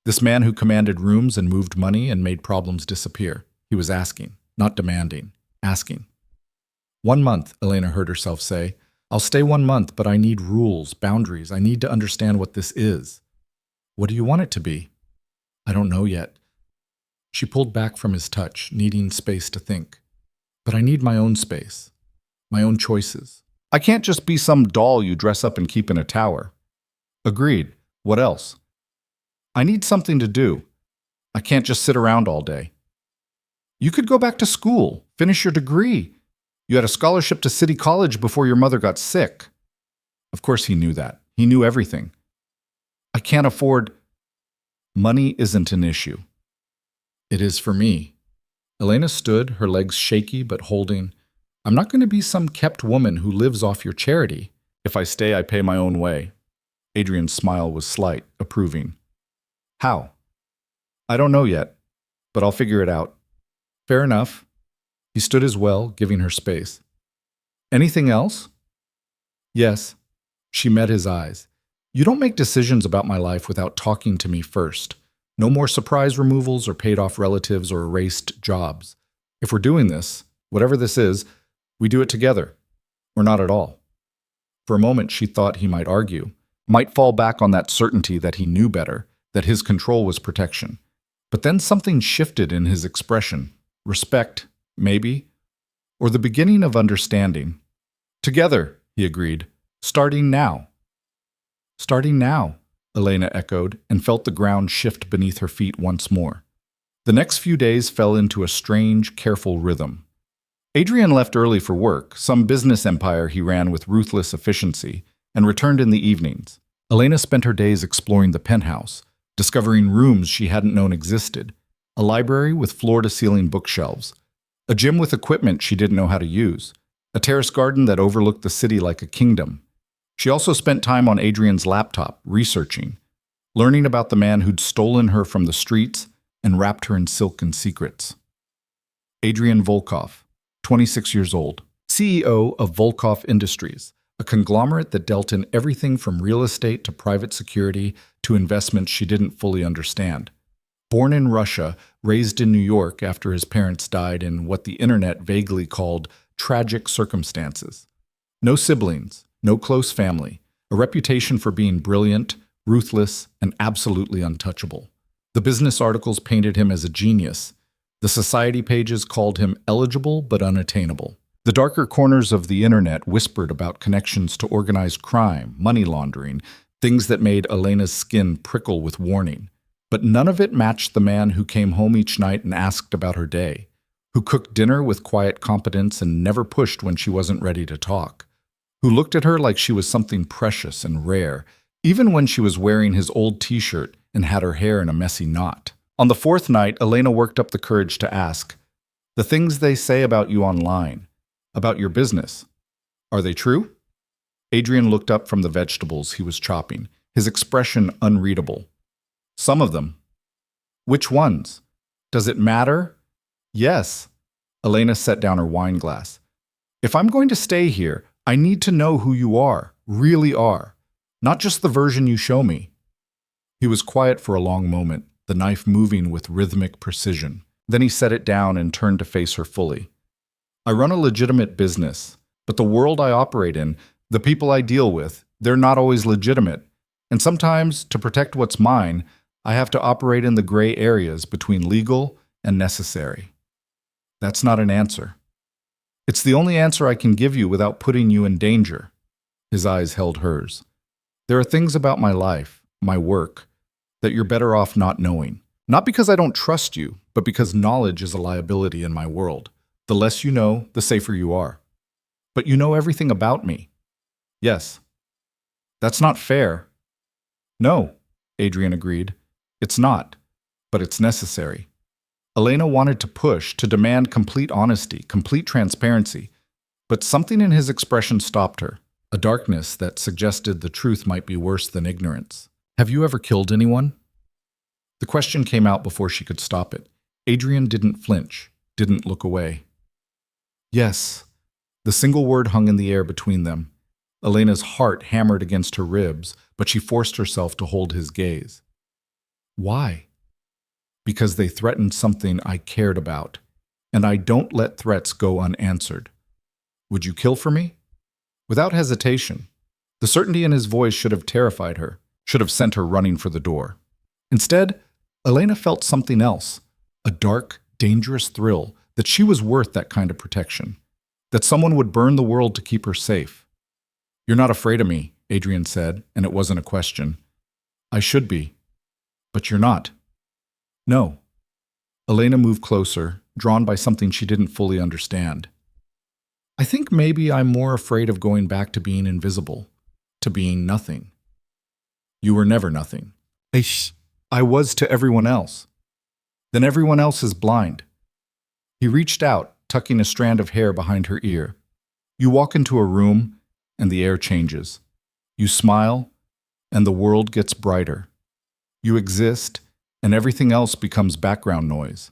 This man who commanded rooms and moved money and made problems disappear. He was asking, not demanding, asking. 1 month, Elena heard herself say. I'll stay 1 month, but I need rules, boundaries. I need to understand what this is. What do you want it to be? I don't know yet. She pulled back from his touch, needing space to think. But I need my own space, my own choices. I can't just be some doll you dress up and keep in a tower. Agreed. What else? I need something to do. I can't just sit around all day. You could go back to school, finish your degree. You had a scholarship to City College before your mother got sick. Of course he knew that. He knew everything. I can't afford... Money isn't an issue. It is for me. Elena stood, her legs shaky but holding. I'm not going to be some kept woman who lives off your charity. If I stay, I pay my own way. Adrian's smile was slight, approving. How? I don't know yet, but I'll figure it out. Fair enough. He stood as well, giving her space. Anything else? Yes. She met his eyes. You don't make decisions about my life without talking to me first. No more surprise removals or paid-off relatives or erased jobs. If we're doing this, whatever this is, we do it together, or not at all. For a moment, she thought he might argue, might fall back on that certainty that he knew better, that his control was protection. But then something shifted in his expression. Respect, maybe, or the beginning of understanding. Together, he agreed. Starting now. Starting now, Elena echoed, and felt the ground shift beneath her feet once more. The next few days fell into a strange, careful rhythm. Adrian left early for work, some business empire he ran with ruthless efficiency, and returned in the evenings. Elena spent her days exploring the penthouse, discovering rooms she hadn't known existed, a library with floor-to-ceiling bookshelves, a gym with equipment she didn't know how to use, a terrace garden that overlooked the city like a kingdom. She also spent time on Adrian's laptop, researching, learning about the man who'd stolen her from the streets and wrapped her in silken secrets. Adrian Volkov, 26 years old, CEO of Volkov Industries, a conglomerate that dealt in everything from real estate to private security to investments she didn't fully understand. Born in Russia, raised in New York after his parents died in what the internet vaguely called tragic circumstances. No siblings, no close family, a reputation for being brilliant, ruthless, and absolutely untouchable. The business articles painted him as a genius. The society pages called him eligible but unattainable. The darker corners of the internet whispered about connections to organized crime, money laundering, things that made Elena's skin prickle with warning. But none of it matched the man who came home each night and asked about her day, who cooked dinner with quiet competence and never pushed when she wasn't ready to talk, who looked at her like she was something precious and rare, even when she was wearing his old t-shirt and had her hair in a messy knot. On the fourth night, Elena worked up the courage to ask, "The things they say about you online, about your business, are they true?" Adrian looked up from the vegetables he was chopping, his expression unreadable. "Some of them." "Which ones? Does it matter?" "Yes." Elena set down her wine glass. "If I'm going to stay here, I need to know who you are, really are, not just the version you show me." He was quiet for a long moment, the knife moving with rhythmic precision. Then he set it down and turned to face her fully. "I run a legitimate business, but the world I operate in, the people I deal with, they're not always legitimate. And sometimes, to protect what's mine, I have to operate in the gray areas between legal and necessary." "That's not an answer." "It's the only answer I can give you without putting you in danger." His eyes held hers. "There are things about my life, my work, that you're better off not knowing. Not because I don't trust you, but because knowledge is a liability in my world. The less you know, the safer you are." "But you know everything about me." "Yes." "That's not fair." "No," Adrian agreed. "It's not, but it's necessary." Elena wanted to push, to demand complete honesty, complete transparency, but something in his expression stopped her, a darkness that suggested the truth might be worse than ignorance. "Have you ever killed anyone?" The question came out before she could stop it. Adrian didn't flinch, didn't look away. "Yes." The single word hung in the air between them. Elena's heart hammered against her ribs, but she forced herself to hold his gaze. "Why?" "Because they threatened something I cared about, and I don't let threats go unanswered." "Would you kill for me?" Without hesitation. The certainty in his voice should have terrified her, should have sent her running for the door. Instead, Elena felt something else, a dark, dangerous thrill that she was worth that kind of protection, that someone would burn the world to keep her safe. "You're not afraid of me," Adrian said, and it wasn't a question. "I should be. But you're not." "No." Elena moved closer, drawn by something she didn't fully understand. "I think maybe I'm more afraid of going back to being invisible, to being nothing." "You were never nothing." I was to everyone else." "Then everyone else is blind." He reached out, tucking a strand of hair behind her ear. "You walk into a room, and the air changes. You smile, and the world gets brighter. You exist, and everything else becomes background noise."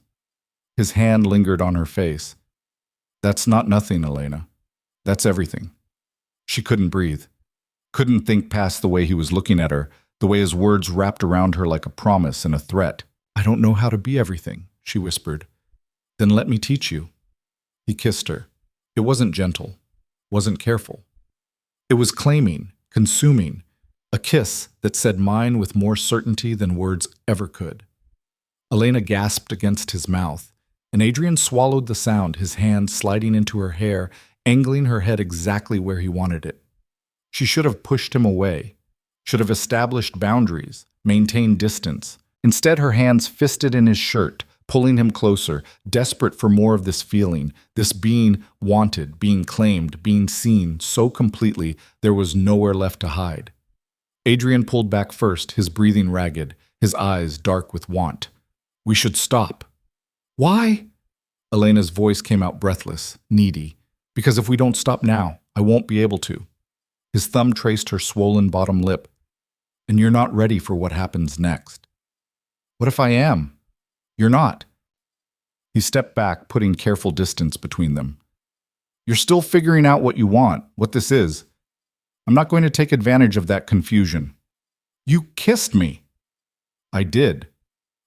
His hand lingered on her face. That's not nothing, Elena. That's everything. She couldn't breathe, couldn't think past the way he was looking at her, the way his words wrapped around her like a promise and a threat. I don't know how to be everything, she whispered. Then let me teach you. He kissed her. It wasn't gentle, wasn't careful. It was claiming, consuming, a kiss that said mine with more certainty than words ever could. Elena gasped against his mouth, and Adrian swallowed the sound, his hand sliding into her hair, angling her head exactly where he wanted it. She should have pushed him away, should have established boundaries, maintained distance. Instead, her hands fisted in his shirt, pulling him closer, desperate for more of this feeling, this being wanted, being claimed, being seen so completely there was nowhere left to hide. Adrian pulled back first, his breathing ragged, his eyes dark with want. We should stop. Why? Elena's voice came out breathless, needy. Because if we don't stop now, I won't be able to. His thumb traced her swollen bottom lip. And you're not ready for what happens next. What if I am? You're not. He stepped back, putting careful distance between them. You're still figuring out what you want, what this is. I'm not going to take advantage of that confusion. You kissed me. I did.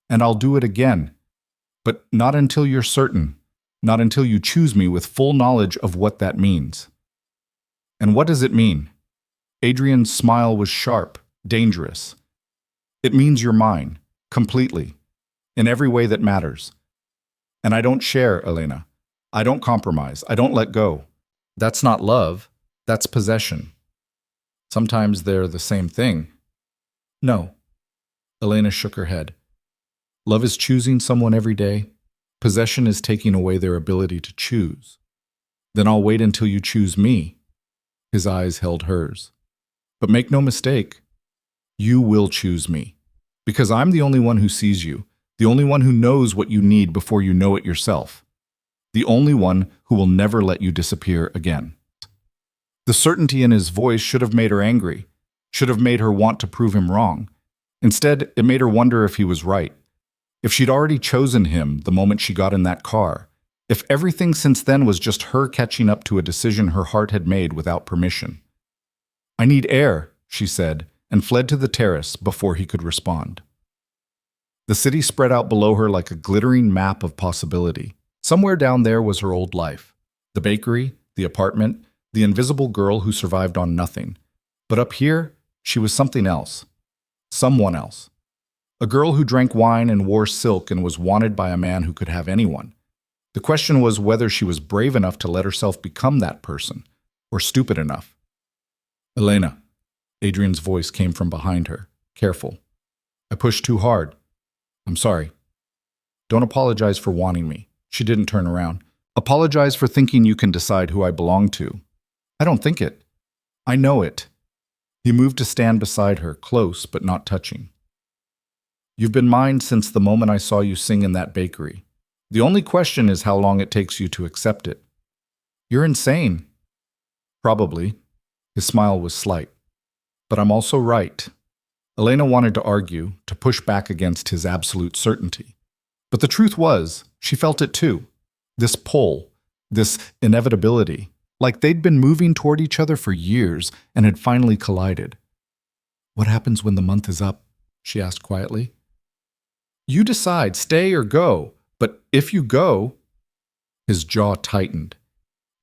And I'll do it again. But not until you're certain. Not until you choose me with full knowledge of what that means. And what does it mean? Adrian's smile was sharp, dangerous. It means you're mine, completely, in every way that matters. And I don't share, Elena. I don't compromise. I don't let go. That's not love. That's possession. Sometimes they're the same thing. No. Elena shook her head. Love is choosing someone every day. Possession is taking away their ability to choose. Then I'll wait until you choose me. His eyes held hers. But make no mistake, you will choose me. Because I'm the only one who sees you, the only one who knows what you need before you know it yourself, the only one who will never let you disappear again. The certainty in his voice should have made her angry, should have made her want to prove him wrong. Instead, it made her wonder if he was right. If she'd already chosen him the moment she got in that car, if everything since then was just her catching up to a decision her heart had made without permission. I need air, she said, and fled to the terrace before he could respond. The city spread out below her like a glittering map of possibility. Somewhere down there was her old life. The bakery, the apartment, the invisible girl who survived on nothing. But up here, she was something else. Someone else. A girl who drank wine and wore silk and was wanted by a man who could have anyone. The question was whether she was brave enough to let herself become that person, or stupid enough. Elena, Adrian's voice came from behind her, careful. I pushed too hard. I'm sorry. Don't apologize for wanting me. She didn't turn around. Apologize for thinking you can decide who I belong to. I don't think it. I know it. He moved to stand beside her, close but not touching. You've been mine since the moment I saw you sing in that bakery. The only question is how long it takes you to accept it. You're insane. Probably. His smile was slight. But I'm also right. Elena wanted to argue, to push back against his absolute certainty. But the truth was, she felt it too. This pull, this inevitability, like they'd been moving toward each other for years and had finally collided. What happens when the month is up? She asked quietly. You decide, stay or go, but if you go... His jaw tightened.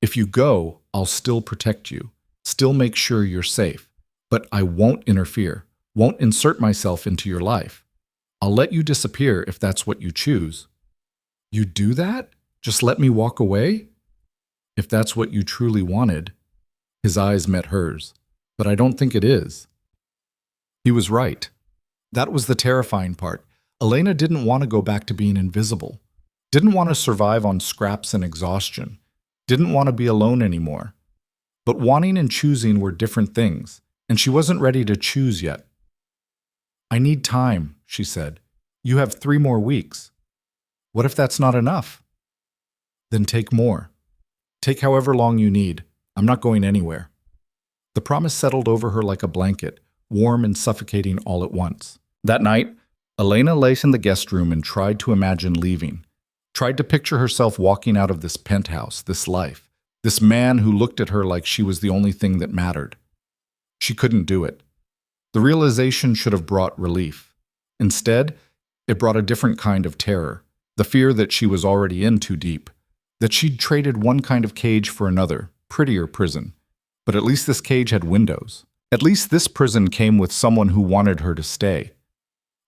If you go, I'll still protect you, still make sure you're safe, but I won't interfere, won't insert myself into your life. I'll let you disappear if that's what you choose. You do that? Just let me walk away? If that's what you truly wanted. His eyes met hers, but I don't think it is. He was right. That was the terrifying part. Elena didn't want to go back to being invisible, didn't want to survive on scraps and exhaustion, didn't want to be alone anymore. But wanting and choosing were different things, and she wasn't ready to choose yet. I need time, she said. You have 3 more weeks. What if that's not enough? Then take more. Take however long you need. I'm not going anywhere. The promise settled over her like a blanket, warm and suffocating all at once. That night, Elena lay in the guest room and tried to imagine leaving. Tried to picture herself walking out of this penthouse, this life, this man who looked at her like she was the only thing that mattered. She couldn't do it. The realization should have brought relief. Instead, it brought a different kind of terror, the fear that she was already in too deep, that she'd traded one kind of cage for another, prettier prison. But at least this cage had windows. At least this prison came with someone who wanted her to stay.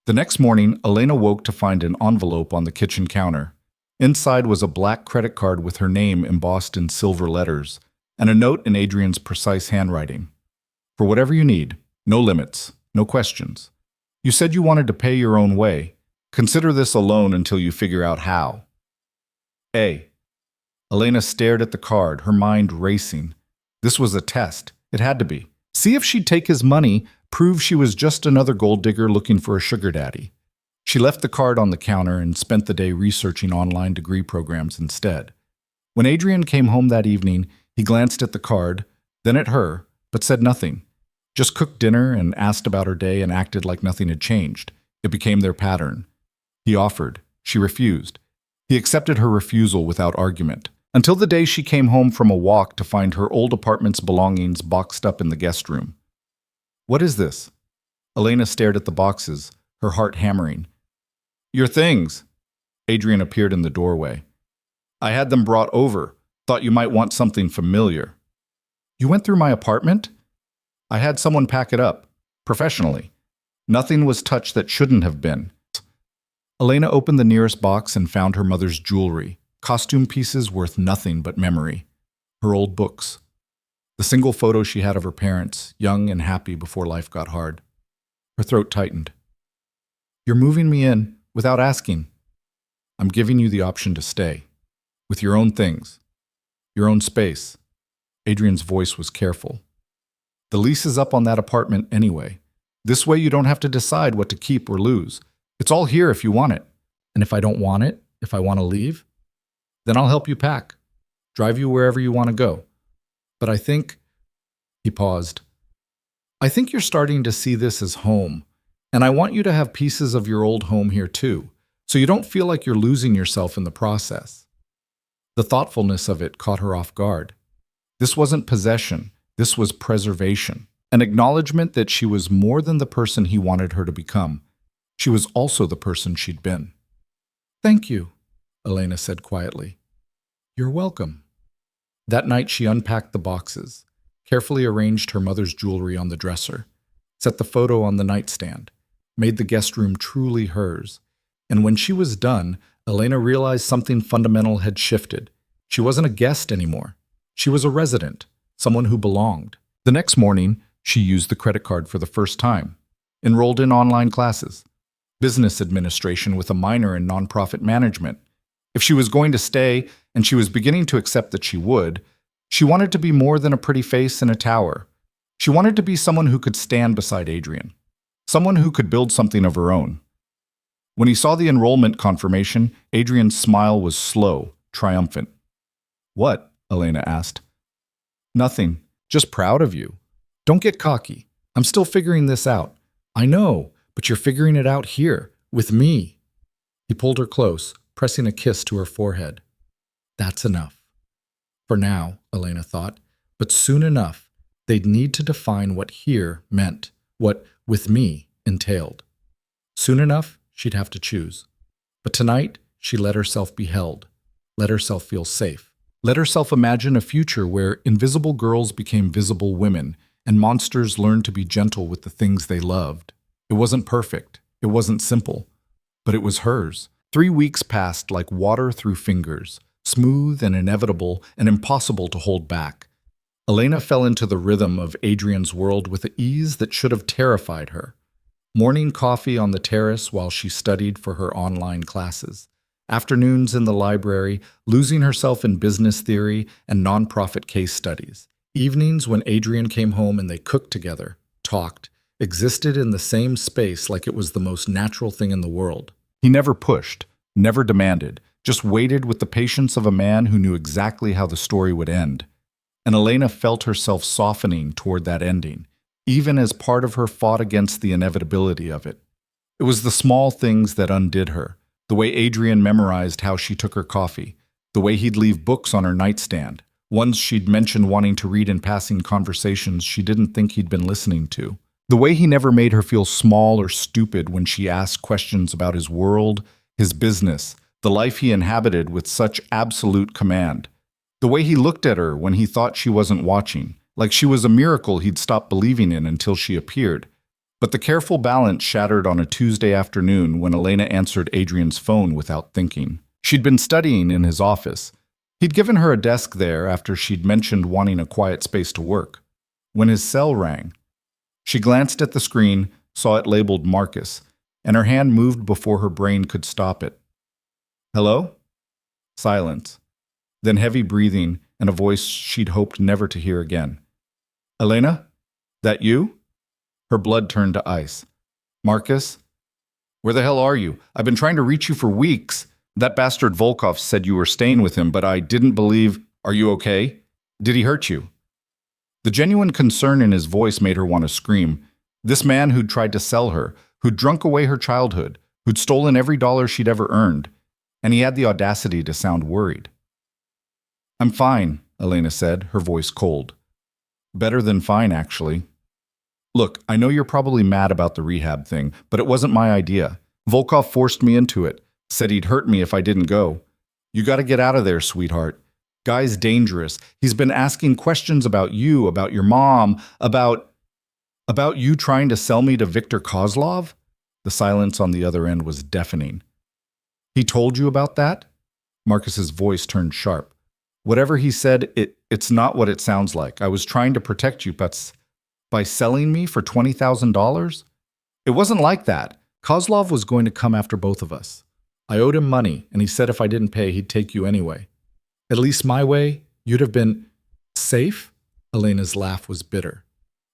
The next morning, Elena woke to find an envelope on the kitchen counter. Inside was a black credit card with her name embossed in silver letters, and a note in Adrian's precise handwriting. For whatever you need, no limits, no questions. You said you wanted to pay your own way. Consider this a loan until you figure out how. A. Elena stared at the card, her mind racing. This was a test. It had to be. See if she'd take his money, prove she was just another gold digger looking for a sugar daddy. She left the card on the counter and spent the day researching online degree programs instead. When Adrian came home that evening, he glanced at the card, then at her, but said nothing. Just cooked dinner and asked about her day and acted like nothing had changed. It became their pattern. He offered. She refused. He accepted her refusal without argument, until the day she came home from a walk to find her old apartment's belongings boxed up in the guest room. What is this? Elena stared at the boxes, her heart hammering. Your things. Adrian appeared in the doorway. I had them brought over. Thought you might want something familiar. You went through my apartment? I had someone pack it up, professionally. Nothing was touched that shouldn't have been. Elena opened the nearest box and found her mother's jewelry, costume pieces worth nothing but memory, her old books, the single photo she had of her parents, young and happy before life got hard. Her throat tightened. You're moving me in without asking. I'm giving you the option to stay, with your own things, your own space. Adrian's voice was careful. The lease is up on that apartment anyway. This way you don't have to decide what to keep or lose. It's all here if you want it. And if I don't want it, if I want to leave, then I'll help you pack, drive you wherever you want to go. But I think, he paused, I think you're starting to see this as home, and I want you to have pieces of your old home here too, so you don't feel like you're losing yourself in the process. The thoughtfulness of it caught her off guard. This wasn't possession, this was preservation, an acknowledgement that she was more than the person he wanted her to become. She was also the person she'd been. Thank you, Elena said quietly. You're welcome. That night she unpacked the boxes, carefully arranged her mother's jewelry on the dresser, set the photo on the nightstand, made the guest room truly hers. And when she was done, Elena realized something fundamental had shifted. She wasn't a guest anymore. She was a resident, someone who belonged. The next morning, she used the credit card for the first time, enrolled in online classes, business administration with a minor in nonprofit management. If she was going to stay, and she was beginning to accept that she would, she wanted to be more than a pretty face in a tower. She wanted to be someone who could stand beside Adrian, someone who could build something of her own. When he saw the enrollment confirmation, Adrian's smile was slow, triumphant. What? Elena asked. Nothing. Just proud of you. Don't get cocky. I'm still figuring this out. I know, but you're figuring it out here, with me. He pulled her close, pressing a kiss to her forehead. That's enough. For now, Elena thought, but soon enough, they'd need to define what here meant, what with me entailed. Soon enough, she'd have to choose. But tonight, she let herself be held, let herself feel safe, let herself imagine a future where invisible girls became visible women and monsters learned to be gentle with the things they loved. It wasn't perfect, it wasn't simple, but it was hers. 3 weeks passed like water through fingers, smooth and inevitable and impossible to hold back. Elena fell into the rhythm of Adrian's world with an ease that should have terrified her. Morning coffee on the terrace while she studied for her online classes. Afternoons in the library, losing herself in business theory and nonprofit case studies. Evenings when Adrian came home and they cooked together, talked, existed in the same space like it was the most natural thing in the world. He never pushed, never demanded, just waited with the patience of a man who knew exactly how the story would end. And Elena felt herself softening toward that ending, even as part of her fought against the inevitability of it. It was the small things that undid her, The way Adrian memorized how she took her coffee. The way he'd leave books on her nightstand. Ones she'd mentioned wanting to read in passing conversations she didn't think he'd been listening to. The way he never made her feel small or stupid when she asked questions about his world, his business, the life he inhabited with such absolute command. The way he looked at her when he thought she wasn't watching, like she was a miracle he'd stopped believing in until she appeared. But the careful balance shattered on a Tuesday afternoon when Elena answered Adrian's phone without thinking. She'd been studying in his office. He'd given her a desk there after she'd mentioned wanting a quiet space to work. When his cell rang, she glanced at the screen, saw it labeled Marcus, and her hand moved before her brain could stop it. Hello? Silence. Then heavy breathing and a voice she'd hoped never to hear again. Elena? That you? Her blood turned to ice. Marcus? Where the hell are you? I've been trying to reach you for weeks. That bastard Volkov said you were staying with him, but I didn't believe. Are you okay? Did he hurt you? The genuine concern in his voice made her want to scream. This man who'd tried to sell her, who'd drunk away her childhood, who'd stolen every dollar she'd ever earned, and he had the audacity to sound worried. I'm fine, Elena said, her voice cold. Better than fine, actually. Look, I know you're probably mad about the rehab thing, but it wasn't my idea. Volkov forced me into it, said he'd hurt me if I didn't go. You gotta get out of there, sweetheart. Guy's dangerous. He's been asking questions about you, about your mom, about you trying to sell me to Viktor Kozlov? The silence on the other end was deafening. He told you about that? Marcus's voice turned sharp. Whatever he said, it's not what it sounds like. I was trying to protect you, but by selling me for $20,000? It wasn't like that. Kozlov was going to come after both of us. I owed him money, and he said if I didn't pay, he'd take you anyway. At least my way, you'd have been safe? Elena's laugh was bitter.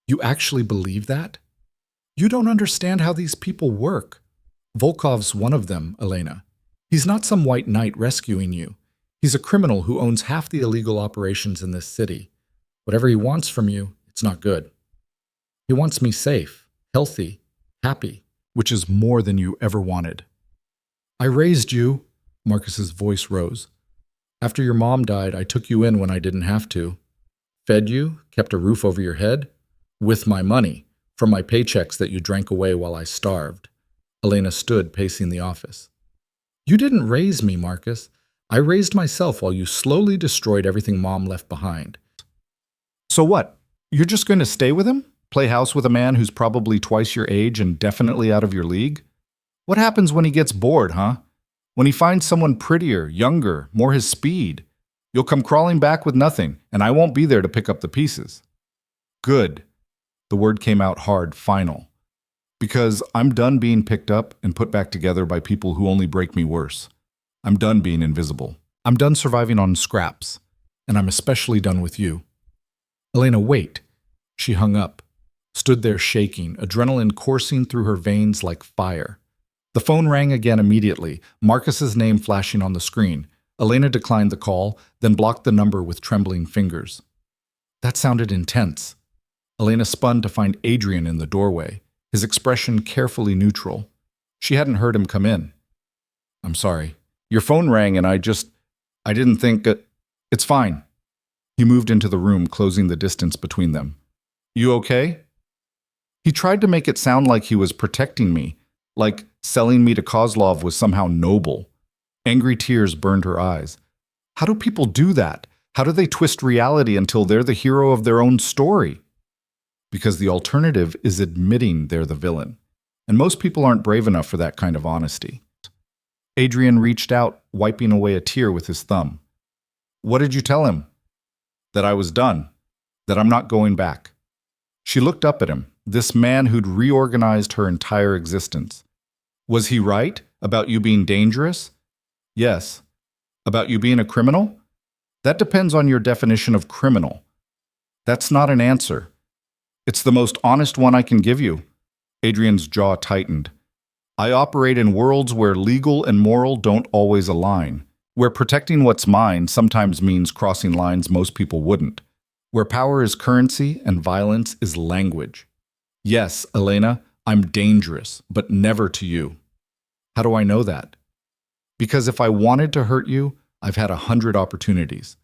You actually believe that? You don't understand how these people work. Volkov's one of them, Elena. He's not some white knight rescuing you. He's a criminal who owns half the illegal operations in this city. Whatever he wants from you, it's not good. He wants me safe, healthy, happy, which is more than you ever wanted. I raised you, Marcus's voice rose. After your mom died, I took you in when I didn't have to. Fed you, kept a roof over your head, with my money, from my paychecks that you drank away while I starved. Elena stood pacing the office. You didn't raise me, Marcus. I raised myself while you slowly destroyed everything Mom left behind. So what? You're just going to stay with him? Play house with a man who's probably twice your age and definitely out of your league? What happens when he gets bored, huh? When he finds someone prettier, younger, more his speed? You'll come crawling back with nothing, and I won't be there to pick up the pieces. Good. The word came out hard, final. Because I'm done being picked up and put back together by people who only break me worse. I'm done being invisible. I'm done surviving on scraps. And I'm especially done with you. Elena, wait. She hung up, stood there shaking, adrenaline coursing through her veins like fire. The phone rang again immediately, Marcus's name flashing on the screen. Elena declined the call, then blocked the number with trembling fingers. That sounded intense. Elena spun to find Adrian in the doorway, his expression carefully neutral. She hadn't heard him come in. I'm sorry. Your phone rang and I didn't think it's fine. He moved into the room, closing the distance between them. You okay? He tried to make it sound like he was protecting me, like selling me to Kozlov was somehow noble. Angry tears burned her eyes. How do people do that? How do they twist reality until they're the hero of their own story? Because the alternative is admitting they're the villain. And most people aren't brave enough for that kind of honesty. Adrian reached out, wiping away a tear with his thumb. What did you tell him? That I was done. That I'm not going back. She looked up at him, this man who'd reorganized her entire existence. Was he right about you being dangerous? Yes. About you being a criminal? That depends on your definition of criminal. That's not an answer. It's the most honest one I can give you. Adrian's jaw tightened. I operate in worlds where legal and moral don't always align, where protecting what's mine sometimes means crossing lines most people wouldn't, where power is currency and violence is language. Yes, Elena, I'm dangerous, but never to you. How do I know that? Because if I wanted to hurt you, I've had 100 opportunities.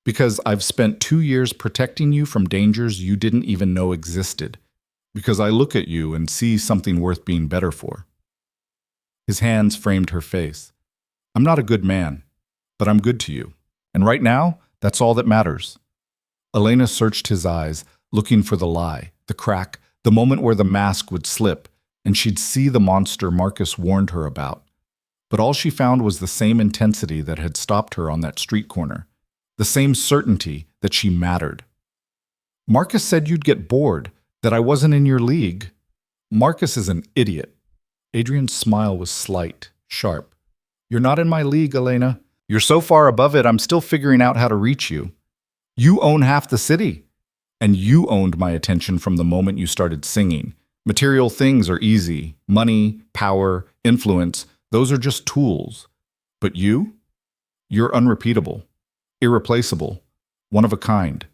Because I've spent 2 years protecting you from dangers you didn't even know existed. Because I look at you and see something worth being better for. His hands framed her face. I'm not a good man, but I'm good to you. And right now, that's all that matters. Elena searched his eyes, looking for the lie, the crack, the moment where the mask would slip, and she'd see the monster Marcus warned her about. But all she found was the same intensity that had stopped her on that street corner, the same certainty that she mattered. Marcus said you'd get bored, that I wasn't in your league. Marcus is an idiot. Adrian's smile was slight, sharp. You're not in my league, Elena. You're so far above it, I'm still figuring out how to reach you. You own half the city. And you owned my attention from the moment you started singing. Material things are easy. Money, power, influence, those are just tools. But you? You're unrepeatable, irreplaceable, one of a kind.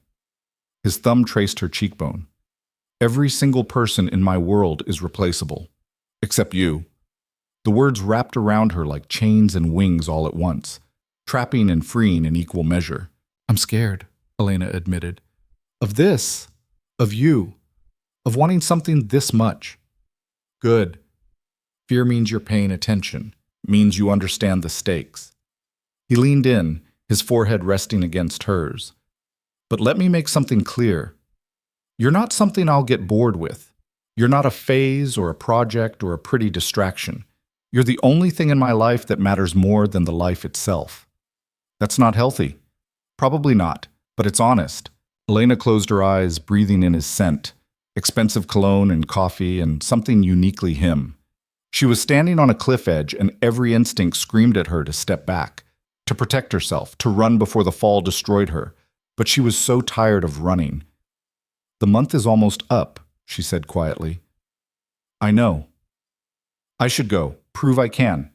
His thumb traced her cheekbone. Every single person in my world is replaceable. Except you. The words wrapped around her like chains and wings all at once, trapping and freeing in equal measure. I'm scared, Elena admitted. Of this, of you, of wanting something this much. Good. Fear means you're paying attention, means you understand the stakes. He leaned in, his forehead resting against hers. But let me make something clear. You're not something I'll get bored with. You're not a phase or a project or a pretty distraction. You're the only thing in my life that matters more than the life itself. That's not healthy. Probably not, but it's honest. Elena closed her eyes, breathing in his scent, expensive cologne and coffee and something uniquely him. She was standing on a cliff edge and every instinct screamed at her to step back, to protect herself, to run before the fall destroyed her. But she was so tired of running. The month is almost up, she said quietly. I know. I should go. Prove I can.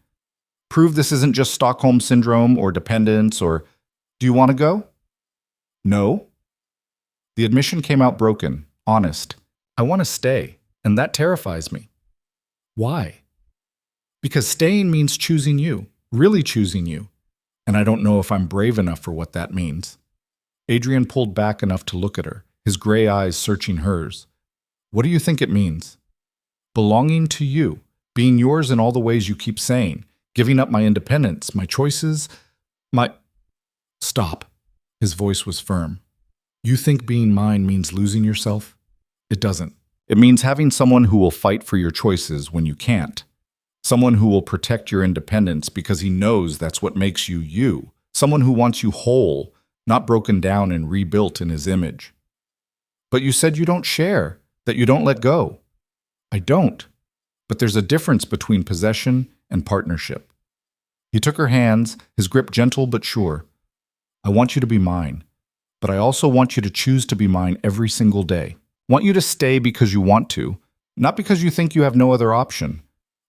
Prove this isn't just Stockholm Syndrome or dependence or... Do you want to go? No. The admission came out broken, honest. I want to stay, and that terrifies me. Why? Because staying means choosing you, really choosing you, and I don't know if I'm brave enough for what that means. Adrian pulled back enough to look at her, his gray eyes searching hers. What do you think it means? Belonging to you, being yours in all the ways you keep saying, giving up my independence, my choices, my... Stop. His voice was firm. You think being mine means losing yourself? It doesn't. It means having someone who will fight for your choices when you can't. Someone who will protect your independence because he knows that's what makes you you. Someone who wants you whole, not broken down and rebuilt in his image. But you said you don't share, that you don't let go. I don't. But there's a difference between possession and partnership. He took her hands, his grip gentle but sure. I want you to be mine. But I also want you to choose to be mine every single day. Want you to stay because you want to, not because you think you have no other option.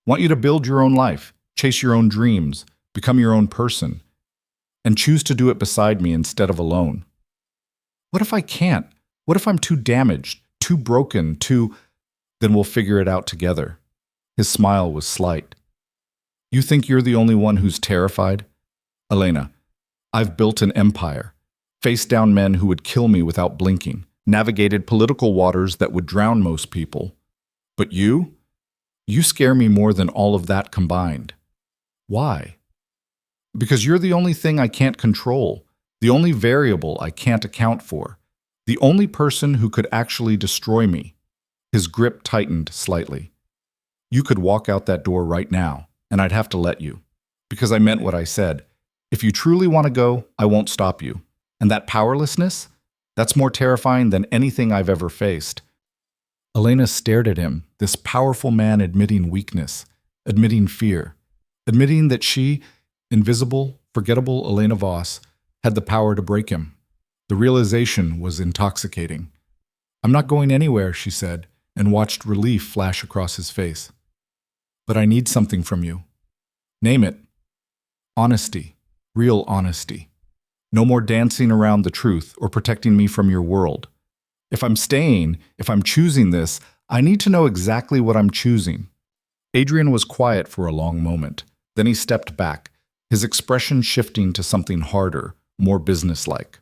Want you to build your own life, chase your own dreams, become your own person, and choose to do it beside me instead of alone. What if I can't? What if I'm too damaged, too broken, too... Then we'll figure it out together. His smile was slight. You think you're the only one who's terrified? Elena, I've built an empire. Faced down men who would kill me without blinking, navigated political waters that would drown most people. But you? You scare me more than all of that combined. Why? Because you're the only thing I can't control, the only variable I can't account for, the only person who could actually destroy me. His grip tightened slightly. You could walk out that door right now, and I'd have to let you. Because I meant what I said. If you truly want to go, I won't stop you. And that powerlessness? That's more terrifying than anything I've ever faced. Elena stared at him, this powerful man admitting weakness, admitting fear, admitting that she, invisible, forgettable Elena Voss, had the power to break him. The realization was intoxicating. I'm not going anywhere, she said, and watched relief flash across his face. But I need something from you. Name it. Honesty. Real honesty. No more dancing around the truth or protecting me from your world. If I'm staying, if I'm choosing this, I need to know exactly what I'm choosing. Adrian was quiet for a long moment. Then he stepped back, his expression shifting to something harder, more businesslike.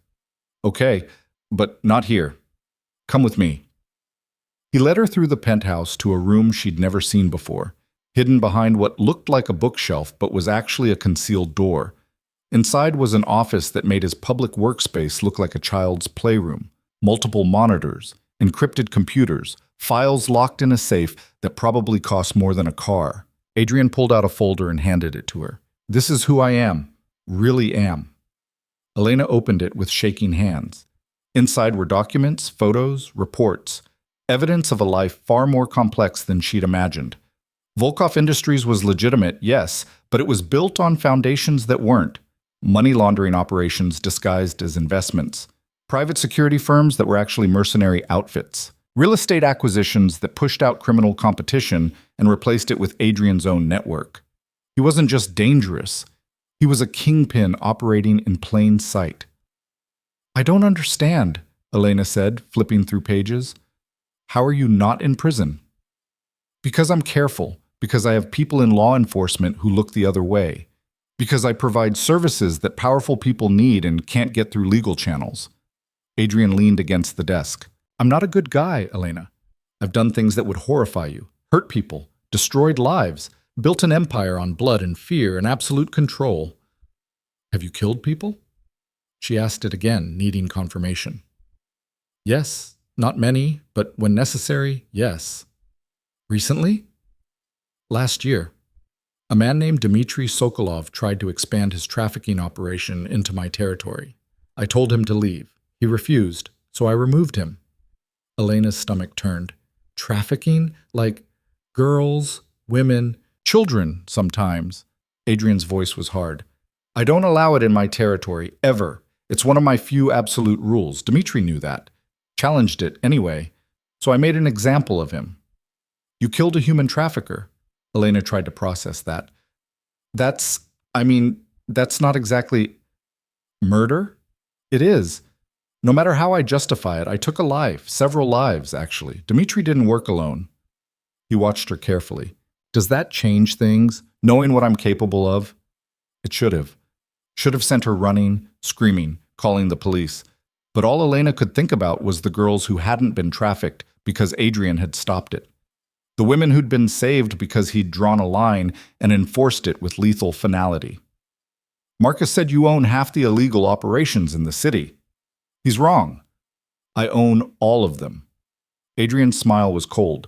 Okay, but not here. Come with me. He led her through the penthouse to a room she'd never seen before, hidden behind what looked like a bookshelf but was actually a concealed door. Inside was an office that made his public workspace look like a child's playroom. Multiple monitors, encrypted computers, files locked in a safe that probably cost more than a car. Adrian pulled out a folder and handed it to her. This is who I am. Really am. Elena opened it with shaking hands. Inside were documents, photos, reports, evidence of a life far more complex than she'd imagined. Volkov Industries was legitimate, yes, but it was built on foundations that weren't. Money laundering operations disguised as investments. Private security firms that were actually mercenary outfits. Real estate acquisitions that pushed out criminal competition and replaced it with Adrian's own network. He wasn't just dangerous. He was a kingpin operating in plain sight. I don't understand, Elena said, flipping through pages. How are you not in prison? Because I'm careful, because I have people in law enforcement who look the other way, because I provide services that powerful people need and can't get through legal channels. Adrian leaned against the desk. I'm not a good guy, Elena. I've done things that would horrify you, hurt people, destroyed lives, built an empire on blood and fear and absolute control. Have you killed people? She asked it again, needing confirmation. Yes, not many, but when necessary, yes. Recently? Last year. A man named Dmitry Sokolov tried to expand his trafficking operation into my territory. I told him to leave. He refused, so I removed him. Elena's stomach turned. Trafficking? Like girls, women, children sometimes. Adrian's voice was hard. I don't allow it in my territory, ever. It's one of my few absolute rules. Dmitry knew that. Challenged it anyway, so I made an example of him. You killed a human trafficker. Elena tried to process that. That's not exactly murder? It is. No matter how I justify it, I took a life, several lives, actually. Dmitry didn't work alone. He watched her carefully. Does that change things, knowing what I'm capable of? It should have. Should have sent her running, screaming, calling the police. But all Elena could think about was the girls who hadn't been trafficked because Adrian had stopped it. The women who'd been saved because he'd drawn a line and enforced it with lethal finality. Marcus said you own half the illegal operations in the city. He's wrong. I own all of them. Adrian's smile was cold.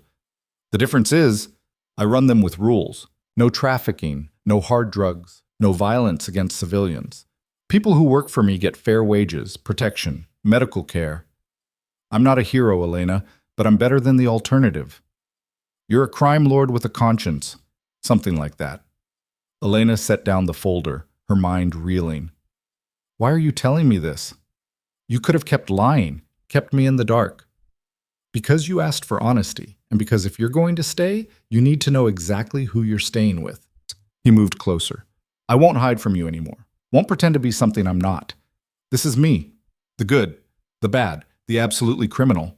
The difference is, I run them with rules. No trafficking, no hard drugs, no violence against civilians. People who work for me get fair wages, protection, medical care. I'm not a hero, Elena, but I'm better than the alternative. You're a crime lord with a conscience. Something like that. Elena set down the folder, her mind reeling. Why are you telling me this? You could have kept lying, kept me in the dark. Because you asked for honesty, and because if you're going to stay, you need to know exactly who you're staying with. He moved closer. I won't hide from you anymore. Won't pretend to be something I'm not. This is me. The good, the bad, the absolutely criminal.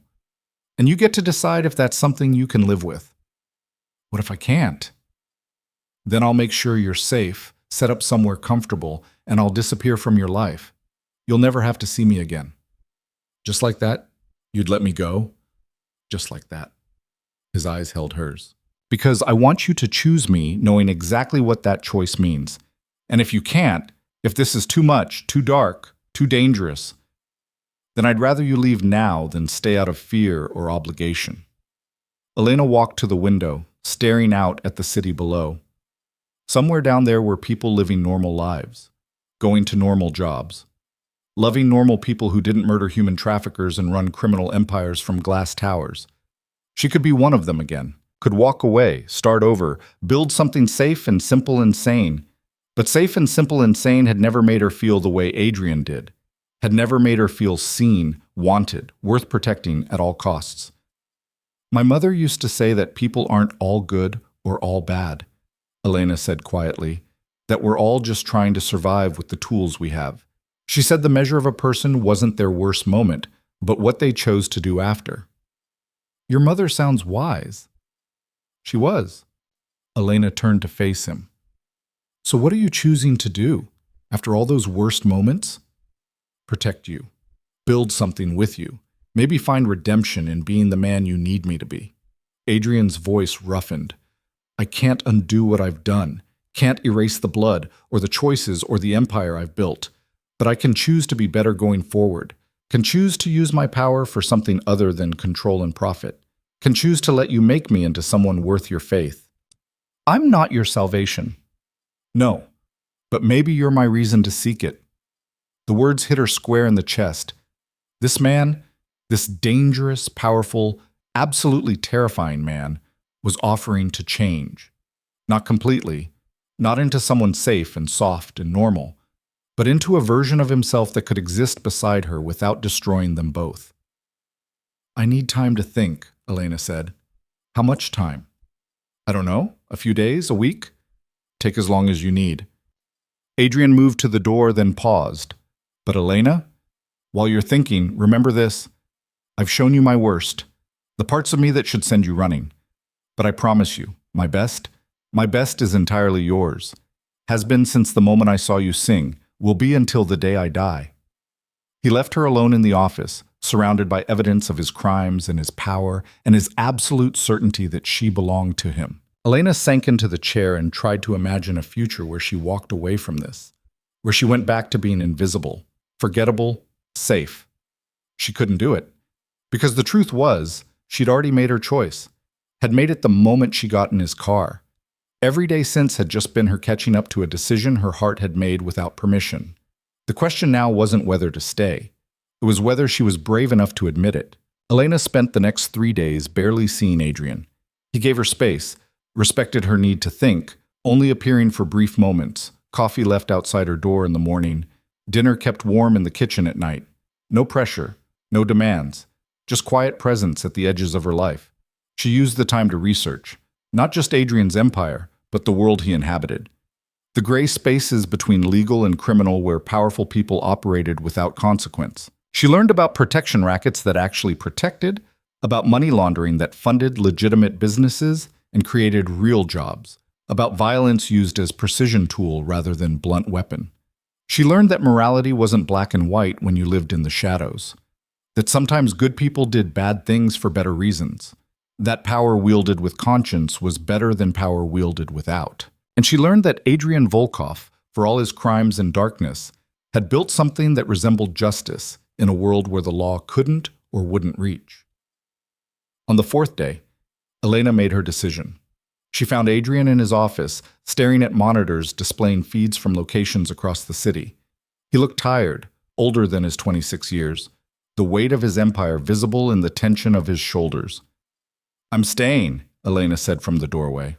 And you get to decide if that's something you can live with. What if I can't? Then I'll make sure you're safe, set up somewhere comfortable, and I'll disappear from your life. You'll never have to see me again. Just like that, you'd let me go? Just like that. His eyes held hers. Because I want you to choose me knowing exactly what that choice means. And if you can't, if this is too much, too dark, too dangerous, then I'd rather you leave now than stay out of fear or obligation. Elena walked to the window, staring out at the city below. Somewhere down there were people living normal lives, going to normal jobs, loving normal people who didn't murder human traffickers and run criminal empires from glass towers. She could be one of them again, could walk away, start over, build something safe and simple and sane. But safe and simple and sane had never made her feel the way Adrian did, had never made her feel seen, wanted, worth protecting at all costs. My mother used to say that people aren't all good or all bad, Elena said quietly, that we're all just trying to survive with the tools we have. She said the measure of a person wasn't their worst moment, but what they chose to do after. Your mother sounds wise. She was. Elena turned to face him. So what are you choosing to do? After all those worst moments? Protect you. Build something with you. Maybe find redemption in being the man you need me to be. Adrian's voice roughened. I can't undo what I've done, can't erase the blood or the choices or the empire I've built, but I can choose to be better going forward, can choose to use my power for something other than control and profit, can choose to let you make me into someone worth your faith. I'm not your salvation. No, but maybe you're my reason to seek it. The words hit her square in the chest. This man, this dangerous, powerful, absolutely terrifying man, was offering to change. Not completely, not into someone safe and soft and normal, but into a version of himself that could exist beside her without destroying them both. I need time to think, Elena said. How much time? I don't know, a few days, a week? Take as long as you need. Adrian moved to the door, then paused. But Elena, while you're thinking, remember this. I've shown you my worst, the parts of me that should send you running. But I promise you, my best is entirely yours. Has been since the moment I saw you sing, will be until the day I die. He left her alone in the office, surrounded by evidence of his crimes and his power and his absolute certainty that she belonged to him. Elena sank into the chair and tried to imagine a future where she walked away from this, where she went back to being invisible, forgettable, safe. She couldn't do it, because the truth was, she'd already made her choice, had made it the moment she got in his car. Every day since had just been her catching up to a decision her heart had made without permission. The question now wasn't whether to stay. It was whether she was brave enough to admit it. Elena spent the next 3 days barely seeing Adrian. He gave her space, respected her need to think, only appearing for brief moments, coffee left outside her door in the morning, dinner kept warm in the kitchen at night. No pressure, no demands, just quiet presence at the edges of her life. She used the time to research, not just Adrian's empire, but the world he inhabited. The gray spaces between legal and criminal where powerful people operated without consequence. She learned about protection rackets that actually protected, about money laundering that funded legitimate businesses and created real jobs, about violence used as precision tool rather than blunt weapon. She learned that morality wasn't black and white when you lived in the shadows, that sometimes good people did bad things for better reasons, that power wielded with conscience was better than power wielded without. And she learned that Adrian Volkov, for all his crimes and darkness, had built something that resembled justice in a world where the law couldn't or wouldn't reach. On the 4th day, Elena made her decision. She found Adrian in his office, staring at monitors displaying feeds from locations across the city. He looked tired, older than his 26 years, the weight of his empire visible in the tension of his shoulders. I'm staying, Elena said from the doorway.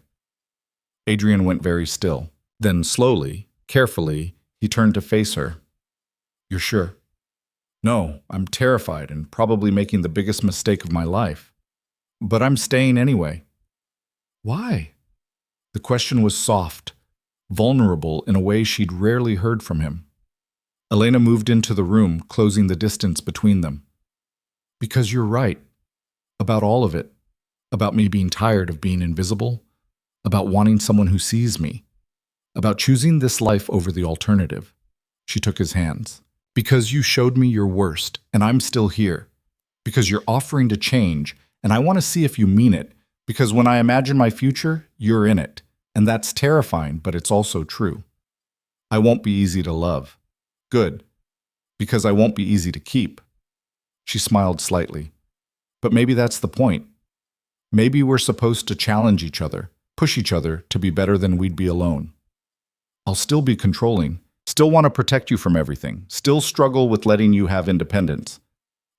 Adrian went very still. Then slowly, carefully, he turned to face her. You're sure? No, I'm terrified and probably making the biggest mistake of my life. But I'm staying anyway. Why? The question was soft, vulnerable in a way she'd rarely heard from him. Elena moved into the room, closing the distance between them. Because you're right. About all of it. About me being tired of being invisible. About wanting someone who sees me. About choosing this life over the alternative. She took his hands. Because you showed me your worst, and I'm still here. Because you're offering to change, and I want to see if you mean it. Because when I imagine my future, you're in it. And that's terrifying, but it's also true. I won't be easy to love. Good. Because I won't be easy to keep. She smiled slightly. But maybe that's the point. Maybe we're supposed to challenge each other, push each other to be better than we'd be alone. I'll still be controlling, still want to protect you from everything, still struggle with letting you have independence.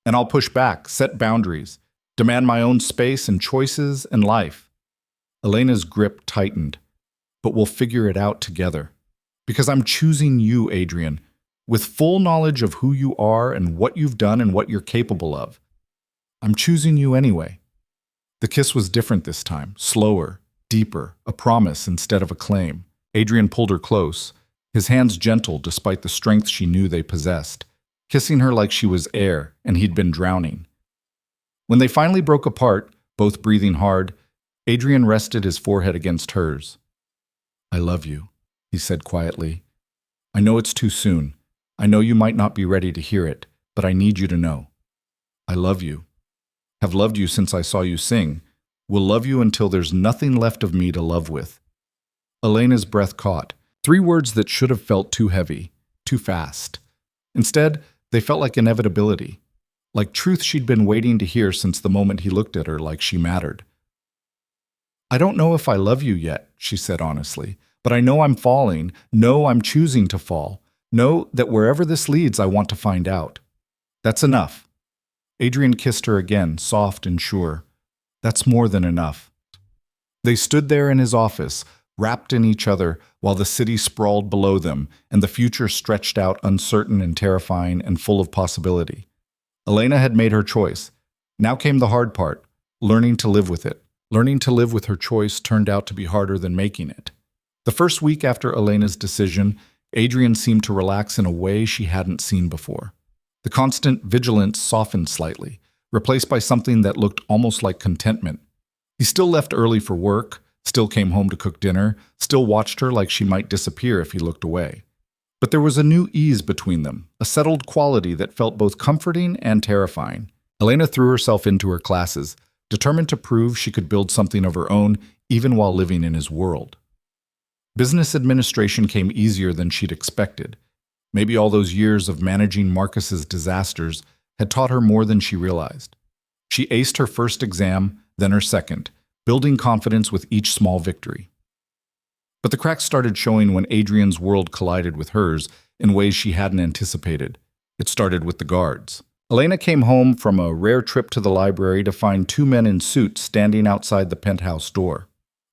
And I'll push back, set boundaries, demand my own space and choices and life. Elena's grip tightened. But we'll figure it out together. Because I'm choosing you, Adrian, with full knowledge of who you are and what you've done and what you're capable of. I'm choosing you anyway. The kiss was different this time, slower, deeper, a promise instead of a claim. Adrian pulled her close, his hands gentle despite the strength she knew they possessed, kissing her like she was air and he'd been drowning. When they finally broke apart, both breathing hard, Adrian rested his forehead against hers. I love you, he said quietly. I know it's too soon. I know you might not be ready to hear it, but I need you to know. I love you. Have loved you since I saw you sing. Will love you until there's nothing left of me to love with. Elena's breath caught. 3 words that should have felt too heavy, too fast. Instead, they felt like inevitability, like truth she'd been waiting to hear since the moment he looked at her like she mattered. I don't know if I love you yet, she said honestly, but I know I'm falling, know I'm choosing to fall, know that wherever this leads, I want to find out. That's enough. Adrian kissed her again, soft and sure. That's more than enough. They stood there in his office, wrapped in each other, while the city sprawled below them, and the future stretched out uncertain and terrifying and full of possibility. Elena had made her choice. Now came the hard part, learning to live with it. Learning to live with her choice turned out to be harder than making it. The first week after Elena's decision, Adrian seemed to relax in a way she hadn't seen before. The constant vigilance softened slightly, replaced by something that looked almost like contentment. He still left early for work, still came home to cook dinner, still watched her like she might disappear if he looked away. But there was a new ease between them, a settled quality that felt both comforting and terrifying. Elena threw herself into her classes, determined to prove she could build something of her own even while living in his world. Business administration came easier than she'd expected. Maybe all those years of managing Marcus's disasters had taught her more than she realized. She aced her first exam, then her second, building confidence with each small victory. But the cracks started showing when Adrian's world collided with hers in ways she hadn't anticipated. It started with the guards. Elena came home from a rare trip to the library to find 2 men in suits standing outside the penthouse door.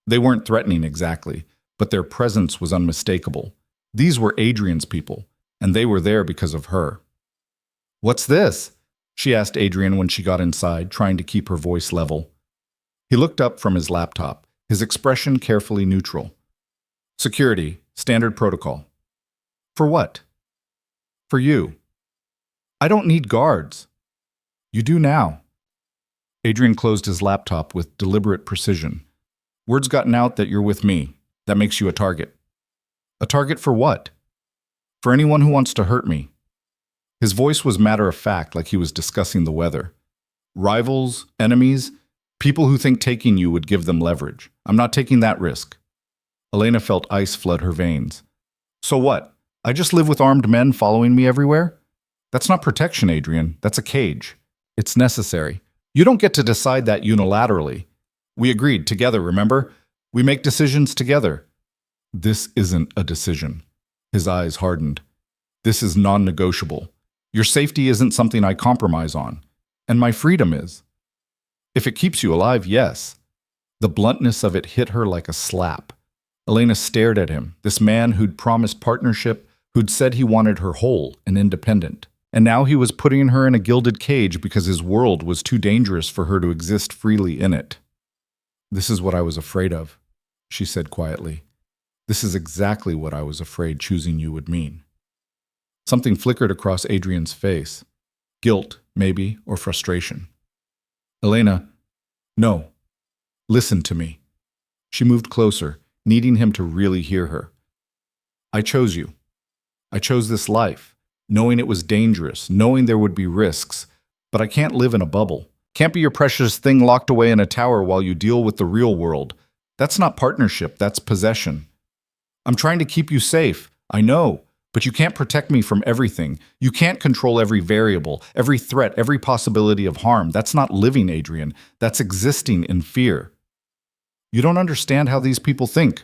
They weren't threatening exactly, but their presence was unmistakable. These were Adrian's people, and they were there because of her. "What's this?" she asked Adrian when she got inside, trying to keep her voice level. He looked up from his laptop, his expression carefully neutral. "Security, standard protocol." "For what?" "For you." "I don't need guards." "You do now." Adrian closed his laptop with deliberate precision. "Word's gotten out that you're with me. That makes you a target." "A target for what?" "For anyone who wants to hurt me." His voice was matter-of-fact, like he was discussing the weather. "Rivals, enemies, people who think taking you would give them leverage. I'm not taking that risk." Elena felt ice flood her veins. "So what? I just live with armed men following me everywhere?" "That's not protection, Adrian. That's a cage. It's necessary. You don't get to decide that unilaterally. We agreed together, remember? We make decisions together." "This isn't a decision." His eyes hardened. "This is non-negotiable. Your safety isn't something I compromise on. And my freedom is." "If it keeps you alive, yes." The bluntness of it hit her like a slap. Elena stared at him, this man who'd promised partnership, who'd said he wanted her whole and independent. And now he was putting her in a gilded cage because his world was too dangerous for her to exist freely in it. "This is what I was afraid of," she said quietly. "This is exactly what I was afraid choosing you would mean." Something flickered across Adrian's face. Guilt, maybe, or frustration. "Elena, no. Listen to me." She moved closer, needing him to really hear her. "I chose you. I chose this life, knowing it was dangerous, knowing there would be risks, but I can't live in a bubble. Can't be your precious thing locked away in a tower while you deal with the real world. That's not partnership, that's possession. I'm trying to keep you safe, I know, but you can't protect me from everything. You can't control every variable, every threat, every possibility of harm. That's not living, Adrian. That's existing in fear. You don't understand how these people think."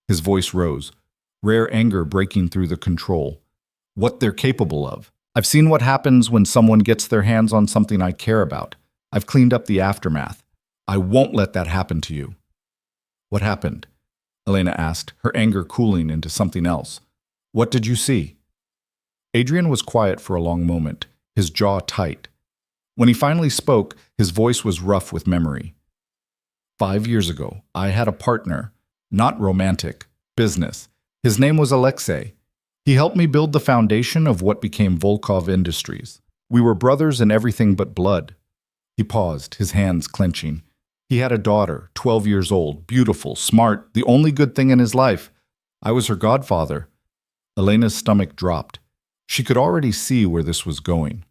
His voice rose, rare anger breaking through the control. "What they're capable of. I've seen what happens when someone gets their hands on something I care about. I've cleaned up the aftermath. I won't let that happen to you." "What happened?" Elena asked, her anger cooling into something else. "What did you see?" Adrian was quiet for a long moment, his jaw tight. When he finally spoke, his voice was rough with memory. 5 years ago, I had a partner, not romantic, business. His name was Alexei. He helped me build the foundation of what became Volkov Industries. We were brothers in everything but blood." He paused, his hands clenching. He had a daughter, 12 years old, beautiful, smart, the only good thing in his life. I was her godfather. Elena's stomach dropped. She could already see where this was going.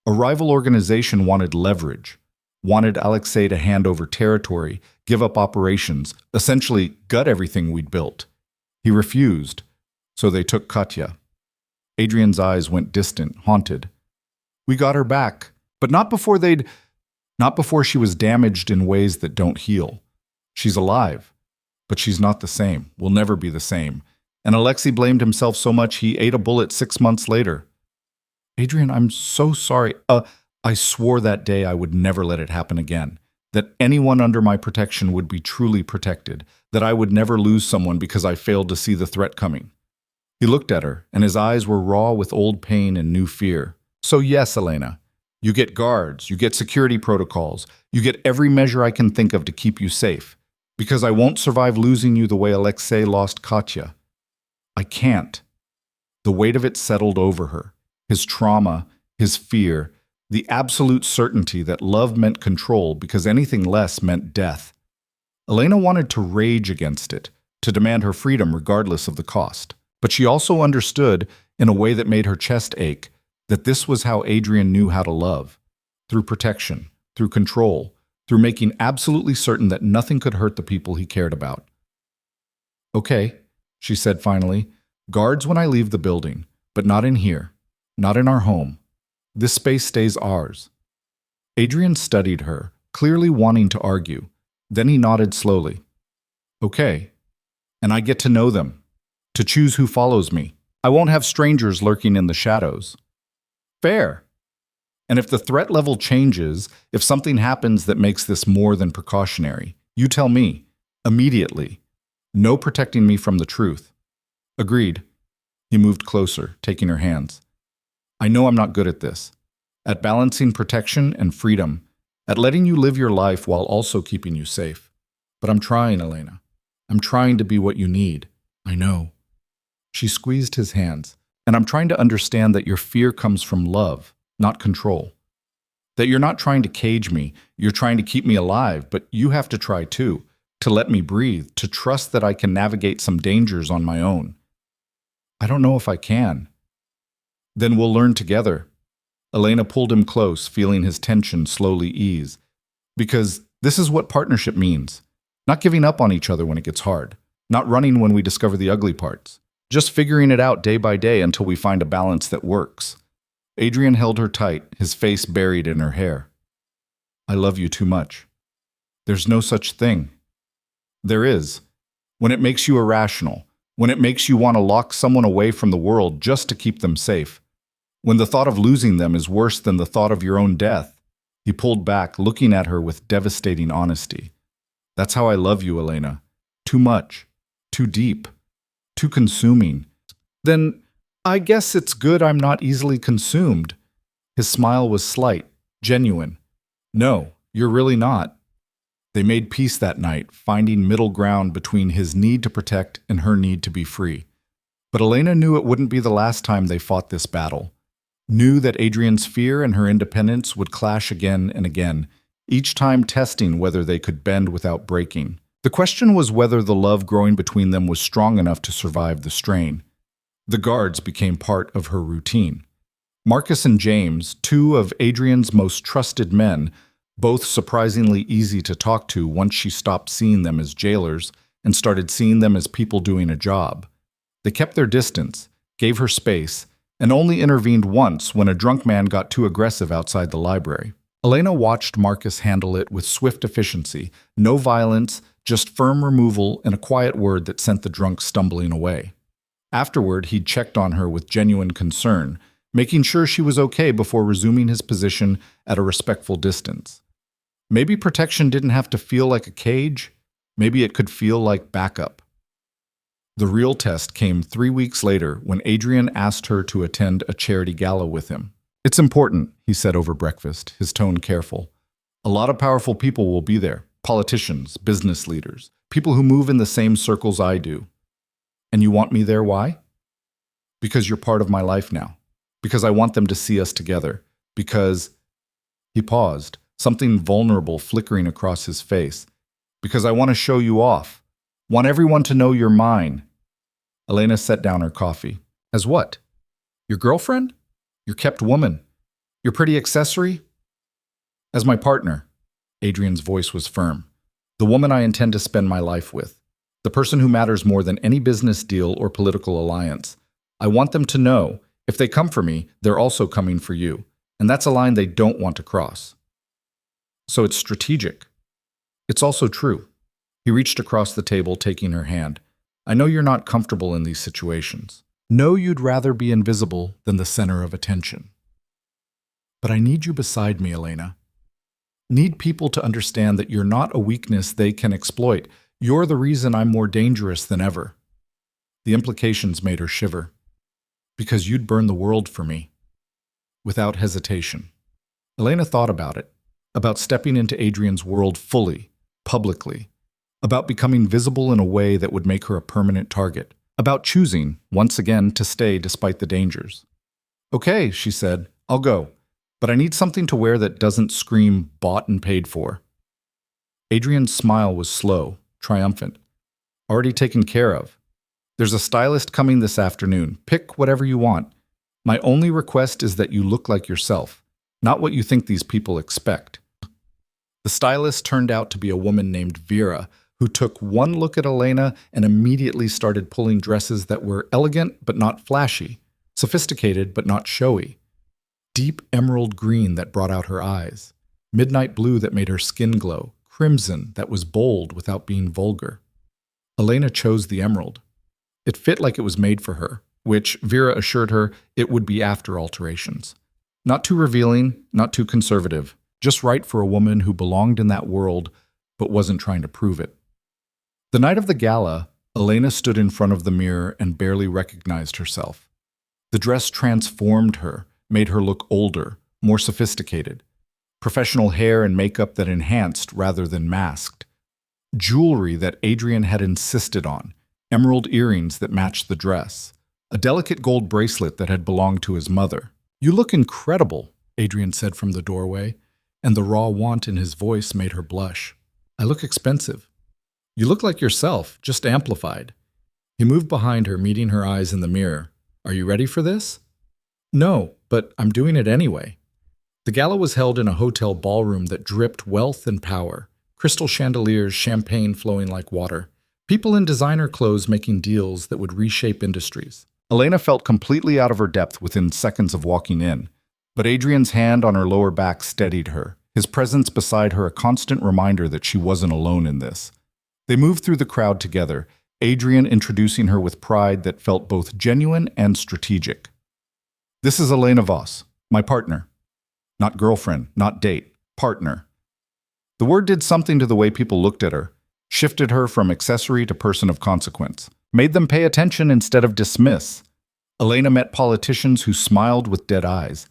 A rival organization wanted leverage, wanted Alexei to hand over territory, give up operations, essentially gut everything we'd built. He refused, so they took Katya. Adrian's eyes went distant, haunted. We got her back, but not before she was damaged in ways that don't heal. She's alive, but she's not the same, will never be the same. And Alexei blamed himself so much he ate a bullet 6 months later. Adrian, I'm so sorry. I swore that day I would never let it happen again, that anyone under my protection would be truly protected, that I would never lose someone because I failed to see the threat coming. He looked at her, and his eyes were raw with old pain and new fear. So yes, Elena, you get guards, you get security protocols, you get every measure I can think of to keep you safe, because I won't survive losing you the way Alexei lost Katya. I can't. The weight of it settled over her. His trauma, his fear, the absolute certainty that love meant control because anything less meant death. Elena wanted to rage against it, to demand her freedom regardless of the cost. But she also understood, in a way that made her chest ache, that this was how Adrian knew how to love. Through protection, through control, through making absolutely certain that nothing could hurt the people he cared about. Okay, she said finally, guards when I leave the building, but not in here, not in our home. This space stays ours. Adrian studied her, clearly wanting to argue. Then he nodded slowly. Okay, and I get to know them. To choose who follows me. I won't have strangers lurking in the shadows. Fair. And if the threat level changes, if something happens that makes this more than precautionary, you tell me, immediately. No protecting me from the truth. Agreed. He moved closer, taking her hands. I know I'm not good at this. At balancing protection and freedom, at letting you live your life while also keeping you safe. But I'm trying, Elena. I'm trying to be what you need. I know. She squeezed his hands. And I'm trying to understand that your fear comes from love, not control. That you're not trying to cage me, you're trying to keep me alive, but you have to try too, to let me breathe, to trust that I can navigate some dangers on my own. I don't know if I can. Then we'll learn together. Elena pulled him close, feeling his tension slowly ease. Because this is what partnership means. Not giving up on each other when it gets hard. Not running when we discover the ugly parts. Just figuring it out day by day until we find a balance that works. Adrian held her tight, his face buried in her hair. I love you too much. There's no such thing. There is. When it makes you irrational. When it makes you want to lock someone away from the world just to keep them safe. When the thought of losing them is worse than the thought of your own death. He pulled back, looking at her with devastating honesty. That's how I love you, Elena. Too much. Too deep. Too consuming. Then I guess it's good I'm not easily consumed. His smile was slight, genuine. No, you're really not. They made peace that night, finding middle ground between his need to protect and her need to be free. But Elena knew it wouldn't be the last time they fought this battle. Knew that Adrian's fear and her independence would clash again and again, each time testing whether they could bend without breaking. The question was whether the love growing between them was strong enough to survive the strain. The guards became part of her routine. Marcus and James, two of Adrian's most trusted men, both surprisingly easy to talk to once she stopped seeing them as jailers and started seeing them as people doing a job. They kept their distance, gave her space, and only intervened once when a drunk man got too aggressive outside the library. Elena watched Marcus handle it with swift efficiency, no violence, just firm removal and a quiet word that sent the drunk stumbling away. Afterward, he'd checked on her with genuine concern, making sure she was okay before resuming his position at a respectful distance. Maybe protection didn't have to feel like a cage. Maybe it could feel like backup. The real test came 3 weeks later when Adrian asked her to attend a charity gala with him. It's important, he said over breakfast, his tone careful. A lot of powerful people will be there. Politicians, business leaders, people who move in the same circles I do. And you want me there, why? Because you're part of my life now. Because I want them to see us together. Because... He paused, something vulnerable flickering across his face. Because I want to show you off. Want everyone to know you're mine. Elena set down her coffee. As what? Your girlfriend? Your kept woman? Your pretty accessory? As my partner. Adrian's voice was firm. The woman I intend to spend my life with. The person who matters more than any business deal or political alliance. I want them to know, if they come for me, they're also coming for you. And that's a line they don't want to cross. So it's strategic. It's also true. He reached across the table, taking her hand. I know you're not comfortable in these situations. Know you'd rather be invisible than the center of attention. But I need you beside me, Elena. Need people to understand that you're not a weakness they can exploit. You're the reason I'm more dangerous than ever. The implications made her shiver. Because you'd burn the world for me. Without hesitation. Elena thought about it. About stepping into Adrian's world fully, publicly. About becoming visible in a way that would make her a permanent target. About choosing, once again, to stay despite the dangers. Okay, she said, I'll go. But I need something to wear that doesn't scream bought and paid for. Adrian's smile was slow, triumphant. Already taken care of. There's a stylist coming this afternoon. Pick whatever you want. My only request is that you look like yourself, not what you think these people expect. The stylist turned out to be a woman named Vera, who took one look at Elena and immediately started pulling dresses that were elegant but not flashy, sophisticated but not showy. Deep emerald green that brought out her eyes, midnight blue that made her skin glow, crimson that was bold without being vulgar. Elena chose the emerald. It fit like it was made for her, which Vera assured her it would be after alterations. Not too revealing, not too conservative, just right for a woman who belonged in that world but wasn't trying to prove it. The night of the gala, Elena stood in front of the mirror and barely recognized herself. The dress transformed her, made her look older, more sophisticated. Professional hair and makeup that enhanced rather than masked. Jewelry that Adrian had insisted on, emerald earrings that matched the dress, a delicate gold bracelet that had belonged to his mother. You look incredible, Adrian said from the doorway, and the raw want in his voice made her blush. I look expensive. You look like yourself, just amplified. He moved behind her, meeting her eyes in the mirror. Are you ready for this? No, but I'm doing it anyway. The gala was held in a hotel ballroom that dripped wealth and power, crystal chandeliers, champagne flowing like water, people in designer clothes making deals that would reshape industries. Elena felt completely out of her depth within seconds of walking in, but Adrian's hand on her lower back steadied her, his presence beside her a constant reminder that she wasn't alone in this. They moved through the crowd together, Adrian introducing her with pride that felt both genuine and strategic. This is Elena Voss, my partner. Not girlfriend, not date, partner. The word did something to the way people looked at her, shifted her from accessory to person of consequence, made them pay attention instead of dismiss. Elena met politicians who smiled with dead eyes,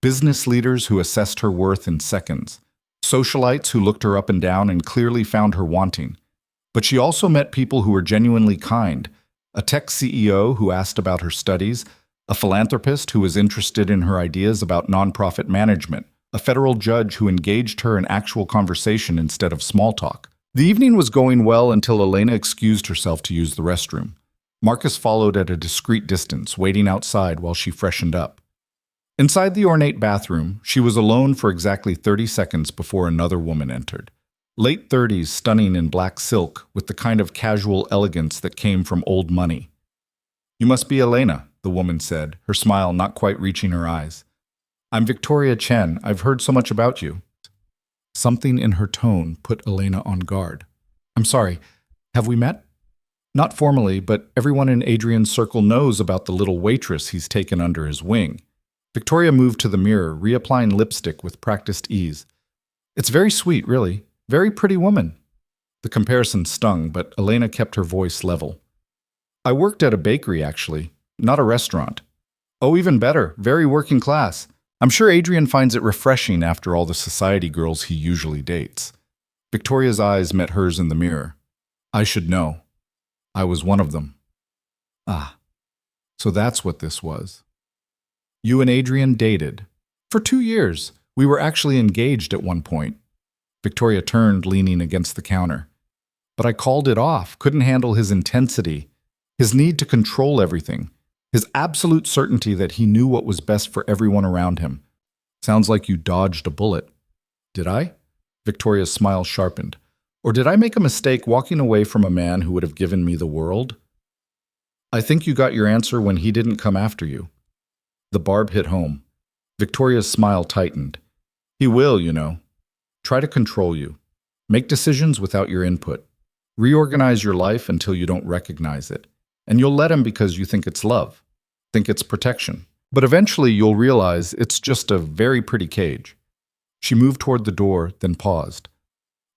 business leaders who assessed her worth in seconds, socialites who looked her up and down and clearly found her wanting. But she also met people who were genuinely kind, a tech CEO who asked about her studies, a philanthropist who was interested in her ideas about nonprofit management, a federal judge who engaged her in actual conversation instead of small talk. The evening was going well until Elena excused herself to use the restroom. Marcus followed at a discreet distance, waiting outside while she freshened up. Inside the ornate bathroom, she was alone for exactly 30 seconds before another woman entered. Late 30s, stunning in black silk, with the kind of casual elegance that came from old money. You must be Elena, the woman said, her smile not quite reaching her eyes. I'm Victoria Chen. I've heard so much about you. Something in her tone put Elena on guard. I'm sorry, have we met? Not formally, but everyone in Adrian's circle knows about the little waitress he's taken under his wing. Victoria moved to the mirror, reapplying lipstick with practiced ease. It's very sweet, really. Very pretty woman. The comparison stung, but Elena kept her voice level. I worked at a bakery, actually, not a restaurant. Oh, even better, very working class. I'm sure Adrian finds it refreshing after all the society girls he usually dates. Victoria's eyes met hers in the mirror. I should know. I was one of them. Ah, so that's what this was. You and Adrian dated. For 2 years. We were actually engaged at one point. Victoria turned, leaning against the counter. But I called it off, couldn't handle his intensity. his need to control everything, his absolute certainty that he knew what was best for everyone around him. Sounds like you dodged a bullet. Did I? Victoria's smile sharpened. Or did I make a mistake walking away from a man who would have given me the world? I think you got your answer when he didn't come after you. The barb hit home. Victoria's smile tightened. He will, you know. Try to control you. Make decisions without your input. Reorganize your life until you don't recognize it. And you'll let him because you think it's love, think it's protection. But eventually you'll realize it's just a very pretty cage. She moved toward the door, then paused.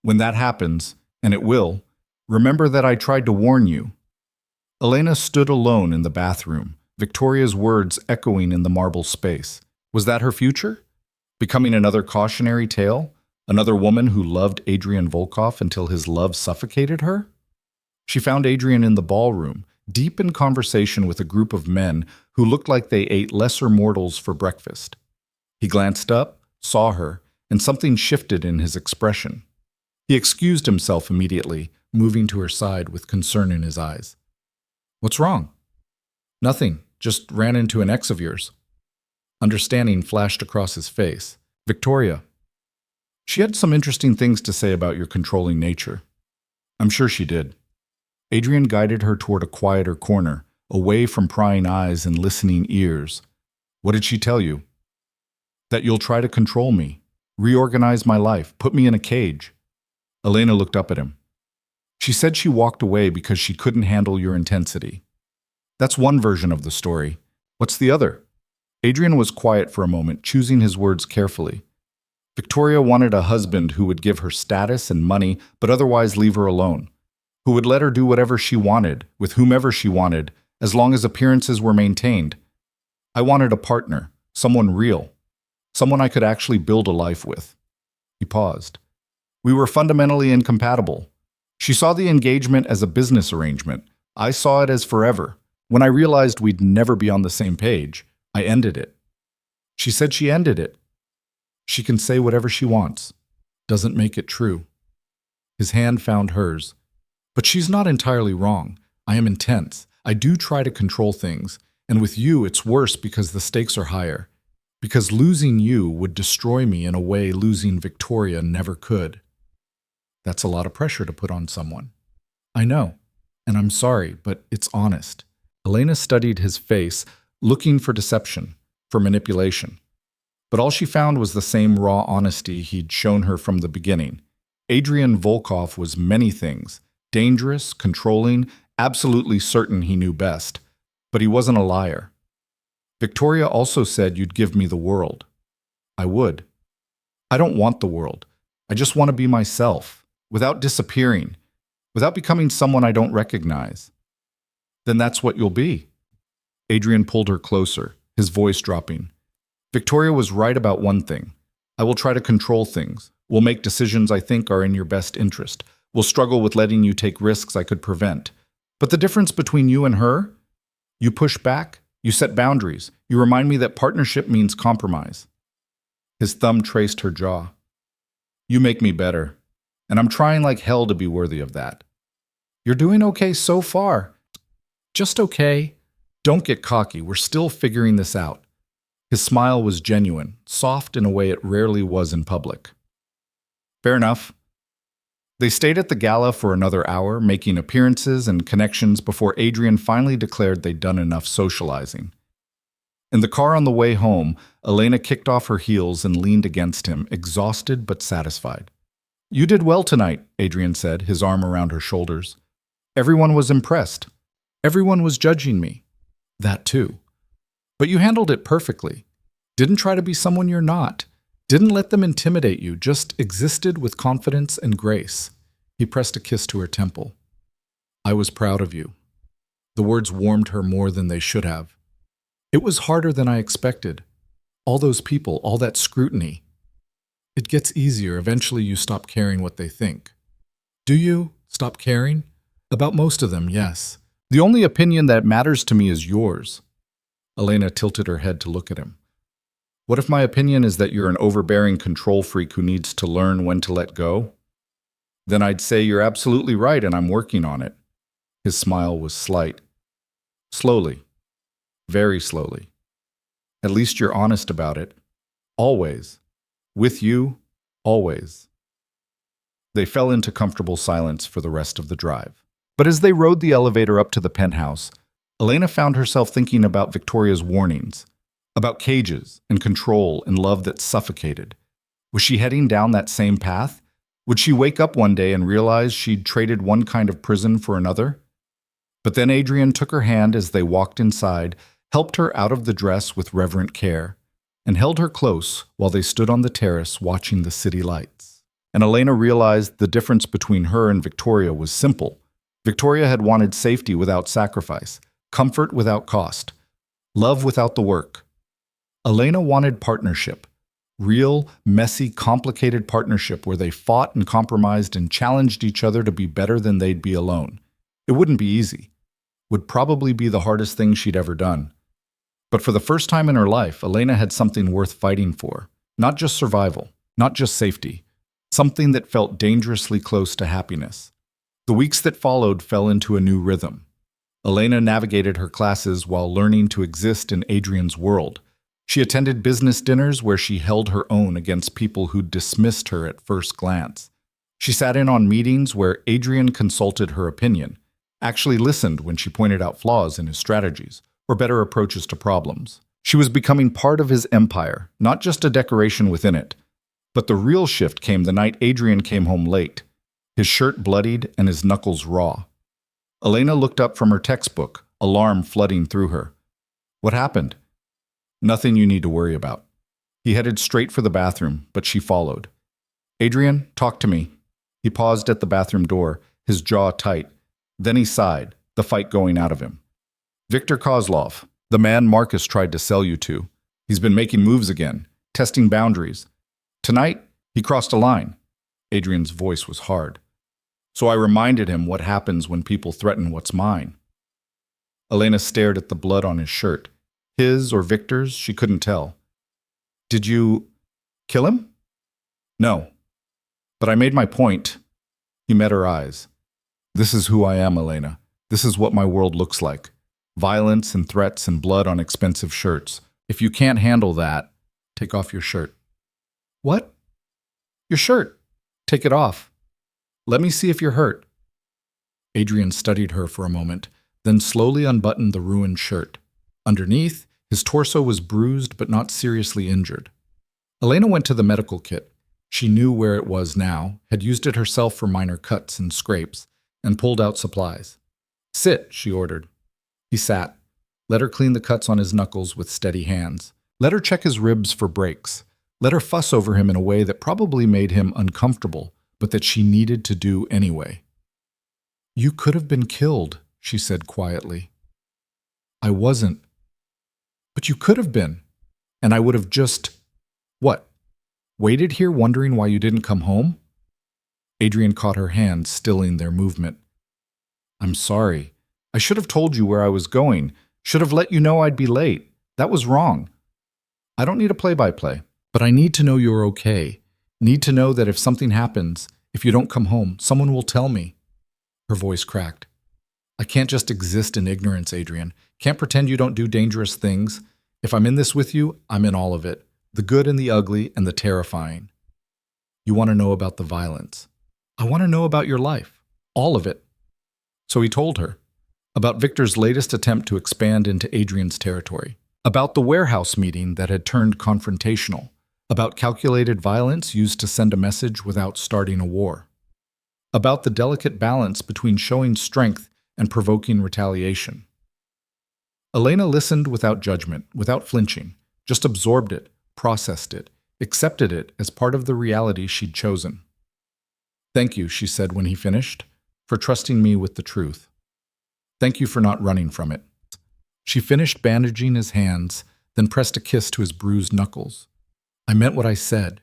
When that happens, and it will, remember that I tried to warn you. Elena stood alone in the bathroom, Victoria's words echoing in the marble space. Was that her future? Becoming another cautionary tale? Another woman who loved Adrian Volkov until his love suffocated her? She found Adrian in the ballroom, deep in conversation with a group of men who looked like they ate lesser mortals for breakfast. He glanced up, saw her, and something shifted in his expression. He excused himself immediately, moving to her side with concern in his eyes. What's wrong? Nothing, just ran into an ex of yours. Understanding flashed across his face. Victoria. She had some interesting things to say about your controlling nature. I'm sure she did. Adrian guided her toward a quieter corner, away from prying eyes and listening ears. What did she tell you? That you'll try to control me, reorganize my life, put me in a cage. Elena looked up at him. She said she walked away because she couldn't handle your intensity. That's one version of the story. What's the other? Adrian was quiet for a moment, choosing his words carefully. Victoria wanted a husband who would give her status and money, but otherwise leave her alone, who would let her do whatever she wanted, with whomever she wanted, as long as appearances were maintained. I wanted a partner, someone real, someone I could actually build a life with. He paused. We were fundamentally incompatible. She saw the engagement as a business arrangement. I saw it as forever. When I realized we'd never be on the same page, I ended it. She said she ended it. She can say whatever she wants. Doesn't make it true. His hand found hers. But she's not entirely wrong. I am intense. I do try to control things. And with you, it's worse because the stakes are higher. Because losing you would destroy me in a way losing Victoria never could. That's a lot of pressure to put on someone. I know. And I'm sorry, but it's honest. Elena studied his face, looking for deception, for manipulation. But all she found was the same raw honesty he'd shown her from the beginning. Adrian Volkov was many things. Dangerous, controlling, absolutely certain he knew best. But he wasn't a liar. Victoria also said you'd give me the world. I would. I don't want the world. I just want to be myself, without disappearing, without becoming someone I don't recognize. Then that's what you'll be. Adrian pulled her closer, his voice dropping. Victoria was right about one thing. I will try to control things. We'll make decisions I think are in your best interest. We'll struggle with letting you take risks I could prevent. But the difference between you and her? You push back, you set boundaries, you remind me that partnership means compromise. His thumb traced her jaw. You make me better, and I'm trying like hell to be worthy of that. You're doing okay so far. Just okay. Don't get cocky, we're still figuring this out. His smile was genuine, soft in a way it rarely was in public. Fair enough. They stayed at the gala for another hour, making appearances and connections before Adrian finally declared they'd done enough socializing. In the car on the way home, Elena kicked off her heels and leaned against him, exhausted but satisfied. You did well tonight, Adrian said, his arm around her shoulders. Everyone was impressed. Everyone was judging me. That too. But you handled it perfectly. Didn't try to be someone you're not. Didn't let them intimidate you, just existed with confidence and grace. He pressed a kiss to her temple. I was proud of you. The words warmed her more than they should have. It was harder than I expected. All those people, all that scrutiny. It gets easier. Eventually you stop caring what they think. Do you stop caring? About most of them, yes. The only opinion that matters to me is yours. Elena tilted her head to look at him. What if my opinion is that you're an overbearing control freak who needs to learn when to let go? Then I'd say you're absolutely right and I'm working on it. His smile was slight. Slowly, very slowly. At least you're honest about it. Always. With you, always. They fell into comfortable silence for the rest of the drive. But as they rode the elevator up to the penthouse, Elena found herself thinking about Victoria's warnings, about cages and control and love that suffocated. Was she heading down that same path? Would she wake up one day and realize she'd traded one kind of prison for another? But then Adrian took her hand as they walked inside, helped her out of the dress with reverent care, and held her close while they stood on the terrace watching the city lights. And Elena realized the difference between her and Victoria was simple. Victoria had wanted safety without sacrifice, comfort without cost, love without the work. Elena wanted partnership, real, messy, complicated partnership where they fought and compromised and challenged each other to be better than they'd be alone. It wouldn't be easy. Would probably be the hardest thing she'd ever done. But for the first time in her life, Elena had something worth fighting for. Not just survival, not just safety. Something that felt dangerously close to happiness. The weeks that followed fell into a new rhythm. Elena navigated her classes while learning to exist in Adrian's world. She attended business dinners where she held her own against people who dismissed her at first glance. She sat in on meetings where Adrian consulted her opinion, actually listened when she pointed out flaws in his strategies, or better approaches to problems. She was becoming part of his empire, not just a decoration within it. But the real shift came the night Adrian came home late, his shirt bloodied and his knuckles raw. Elena looked up from her textbook, alarm flooding through her. What happened? Nothing you need to worry about. He headed straight for the bathroom, but she followed. Adrian, talk to me. He paused at the bathroom door, his jaw tight. Then he sighed, the fight going out of him. Viktor Kozlov, the man Marcus tried to sell you to. He's been making moves again, testing boundaries. Tonight, he crossed a line. Adrian's voice was hard. So I reminded him what happens when people threaten what's mine. Elena stared at the blood on his shirt. His or Victor's, she couldn't tell. Did you kill him? No. But I made my point. He met her eyes. This is who I am, Elena. This is what my world looks like. Violence and threats and blood on expensive shirts. If you can't handle that, take off your shirt. What? Your shirt. Take it off. Let me see if you're hurt. Adrian studied her for a moment, then slowly unbuttoned the ruined shirt. Underneath, his torso was bruised but not seriously injured. Elena went to the medical kit. She knew where it was now, had used it herself for minor cuts and scrapes, and pulled out supplies. Sit, she ordered. He sat. Let her clean the cuts on his knuckles with steady hands. Let her check his ribs for breaks. Let her fuss over him in a way that probably made him uncomfortable, but that she needed to do anyway. You could have been killed, she said quietly. I wasn't. But you could have been. And I would have just... What? Waited here wondering why you didn't come home? Adrian caught her hand, stilling their movement. I'm sorry. I should have told you where I was going. Should have let you know I'd be late. That was wrong. I don't need a play-by-play. But I need to know you're okay. Need to know that if something happens, if you don't come home, someone will tell me. Her voice cracked. I can't just exist in ignorance, Adrian. Can't pretend you don't do dangerous things. If I'm in this with you, I'm in all of it. The good and the ugly and the terrifying. You want to know about the violence. I want to know about your life. All of it. So he told her. About Victor's latest attempt to expand into Adrian's territory. About the warehouse meeting that had turned confrontational. About calculated violence used to send a message without starting a war. About the delicate balance between showing strength and provoking retaliation. Elena listened without judgment, without flinching, just absorbed it, processed it, accepted it as part of the reality she'd chosen. Thank you, she said when he finished, for trusting me with the truth. Thank you for not running from it. She finished bandaging his hands, then pressed a kiss to his bruised knuckles. I meant what I said.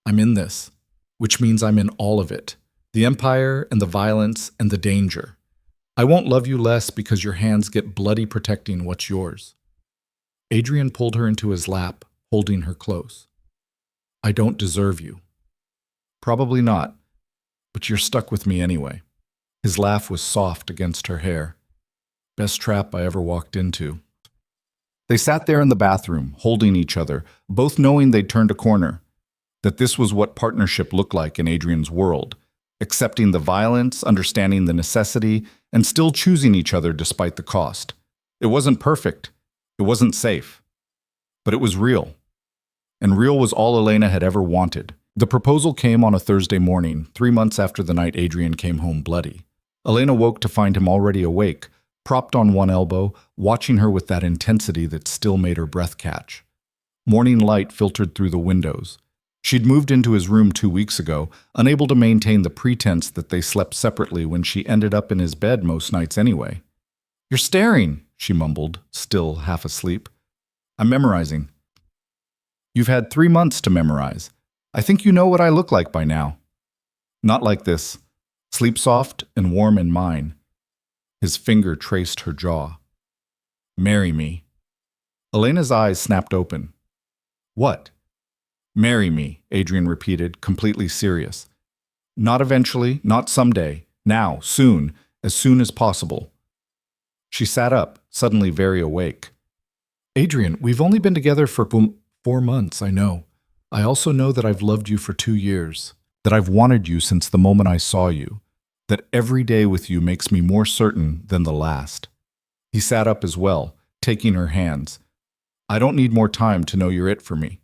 I'm in this, which means I'm in all of it. The empire and the violence and the danger. I won't love you less because your hands get bloody protecting what's yours. Adrian pulled her into his lap, holding her close. I don't deserve you. Probably not, but you're stuck with me anyway. His laugh was soft against her hair. Best trap I ever walked into. They sat there in the bathroom, holding each other, both knowing they'd turned a corner, that this was what partnership looked like in Adrian's world, accepting the violence, understanding the necessity, and still choosing each other despite the cost. It wasn't perfect. It wasn't safe. But it was real. And real was all Elena had ever wanted. The proposal came on a Thursday morning, 3 months after the night Adrian came home bloody. Elena woke to find him already awake, propped on one elbow, watching her with that intensity that still made her breath catch. Morning light filtered through the windows. She'd moved into his room 2 weeks ago, unable to maintain the pretense that they slept separately when she ended up in his bed most nights anyway. "You're staring," she mumbled, still half asleep. "I'm memorizing." "You've had 3 months to memorize. I think you know what I look like by now." "Not like this. Sleep soft and warm in mine." His finger traced her jaw. "Marry me." Elena's eyes snapped open. "What?" "Marry me," Adrian repeated, completely serious. "Not eventually, not someday. Now, soon as possible." She sat up, suddenly very awake. "Adrian, we've only been together for 4 months, I know. I also know that I've loved you for 2 years, that I've wanted you since the moment I saw you, that every day with you makes me more certain than the last." He sat up as well, taking her hands. "I don't need more time to know you're it for me.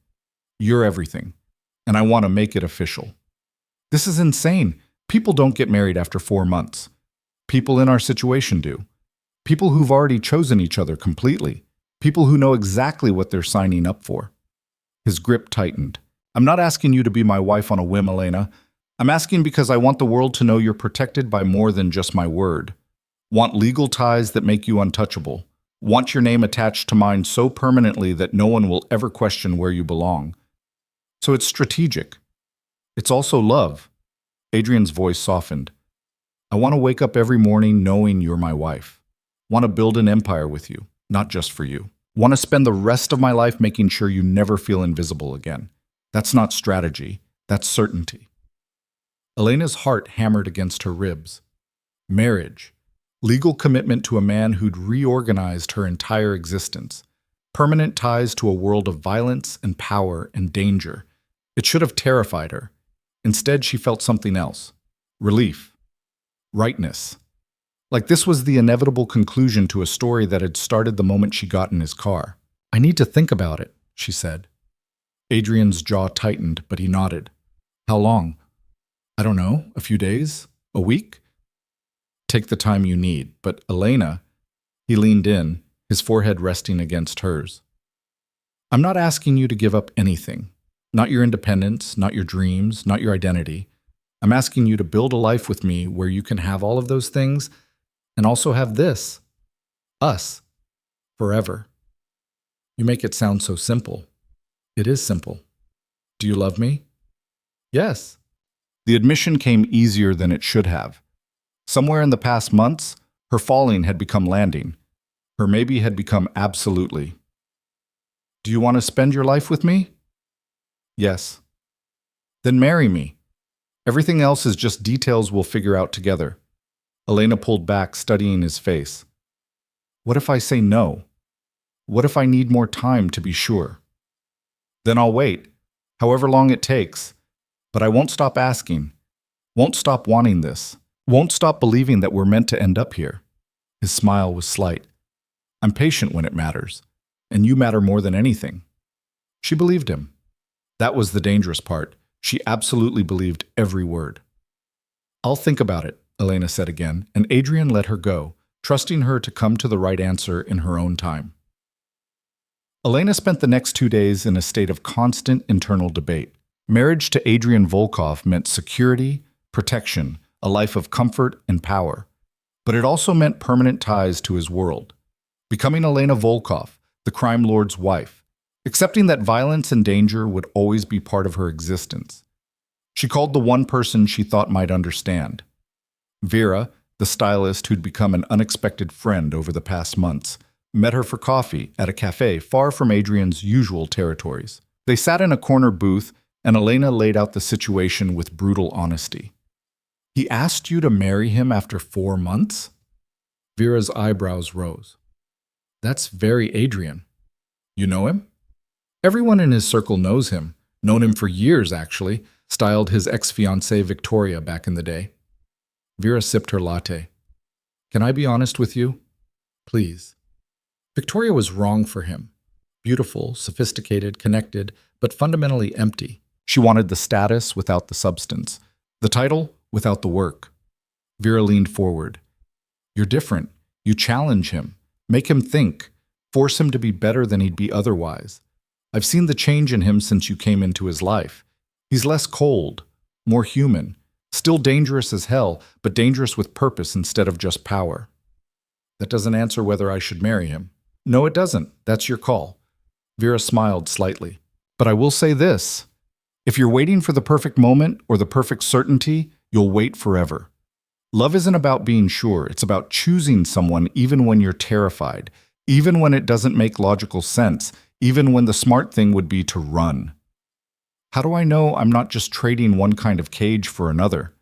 You're everything, and I want to make it official." "This is insane. People don't get married after 4 months. People in our situation do. People who've already chosen each other completely. People who know exactly what they're signing up for." His grip tightened. "I'm not asking you to be my wife on a whim, Elena. I'm asking because I want the world to know you're protected by more than just my word. Want legal ties that make you untouchable. Want your name attached to mine so permanently that no one will ever question where you belong. So it's strategic. It's also love." Adrian's voice softened. "I want to wake up every morning knowing you're my wife. Want to build an empire with you, not just for you. Want to spend the rest of my life making sure you never feel invisible again. That's not strategy. That's certainty." Elena's heart hammered against her ribs. Marriage. Legal commitment to a man who'd reorganized her entire existence. Permanent ties to a world of violence and power and danger. It should have terrified her. Instead, she felt something else. Relief. Rightness. Like this was the inevitable conclusion to a story that had started the moment she got in his car. "I need to think about it," she said. Adrian's jaw tightened, but he nodded. "How long?" "I don't know, a few days? A week?" "Take the time you need, but Elena..." He leaned in, his forehead resting against hers. "I'm not asking you to give up anything. Not your independence, not your dreams, not your identity. I'm asking you to build a life with me where you can have all of those things and also have this. Us. Forever." "You make it sound so simple." "It is simple." "Do you love me?" "Yes." The admission came easier than it should have. Somewhere in the past months, her falling had become landing. Her maybe had become absolutely. "Do you want to spend your life with me?" "Yes." "Then marry me. Everything else is just details we'll figure out together." Elena pulled back, studying his face. "What if I say no? What if I need more time to be sure?" "Then I'll wait, however long it takes. But I won't stop asking. Won't stop wanting this. Won't stop believing that we're meant to end up here." His smile was slight. "I'm patient when it matters, and you matter more than anything." She believed him. That was the dangerous part. She absolutely believed every word. "I'll think about it," Elena said again, and Adrian let her go, trusting her to come to the right answer in her own time. Elena spent the next 2 days in a state of constant internal debate. Marriage to Adrian Volkov meant security, protection, a life of comfort and power. But it also meant permanent ties to his world. Becoming Elena Volkov, the crime lord's wife, accepting that violence and danger would always be part of her existence. She called the one person she thought might understand. Vera, the stylist who'd become an unexpected friend over the past months, met her for coffee at a cafe far from Adrian's usual territories. They sat in a corner booth, and Elena laid out the situation with brutal honesty. "He asked you to marry him after 4 months?" Vera's eyebrows rose. That's very Adrian. You know him? Everyone in his circle knows him. Known him for years, actually. Styled his ex-fiancée Victoria back in the day. Vera sipped her latte. Can I be honest with you? Please. Victoria was wrong for him. Beautiful, sophisticated, connected, but fundamentally empty. She wanted the status without the substance, the title without the work. Vera leaned forward. You're different. You challenge him. Make him think. Force him to be better than he'd be otherwise. I've seen the change in him since you came into his life. He's less cold, more human, still dangerous as hell, but dangerous with purpose instead of just power. That doesn't answer whether I should marry him. No, it doesn't. That's your call. Vera smiled slightly. But I will say this. If you're waiting for the perfect moment or the perfect certainty, you'll wait forever. Love isn't about being sure. It's about choosing someone even when you're terrified, even when it doesn't make logical sense, even when the smart thing would be to run. How do I know I'm not just trading one kind of cage for another?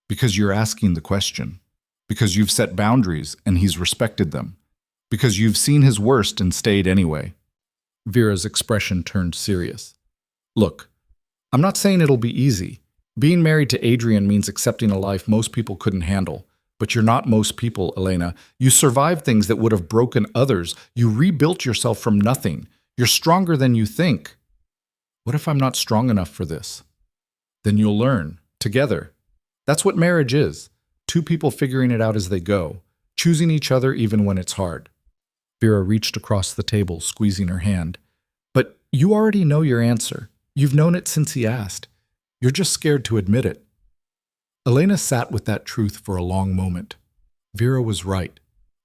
Because you're asking the question. Because you've set boundaries and he's respected them. Because you've seen his worst and stayed anyway. Vera's expression turned serious. Look, I'm not saying it'll be easy. Being married to Adrian means accepting a life most people couldn't handle. But you're not most people, Elena. You survived things that would have broken others. You rebuilt yourself from nothing. You're stronger than you think. What if I'm not strong enough for this? Then you'll learn, together. That's what marriage is. Two people figuring it out as they go, choosing each other even when it's hard. Vera reached across the table, squeezing her hand. But you already know your answer. You've known it since he asked. You're just scared to admit it. Elena sat with that truth for a long moment. Vera was right.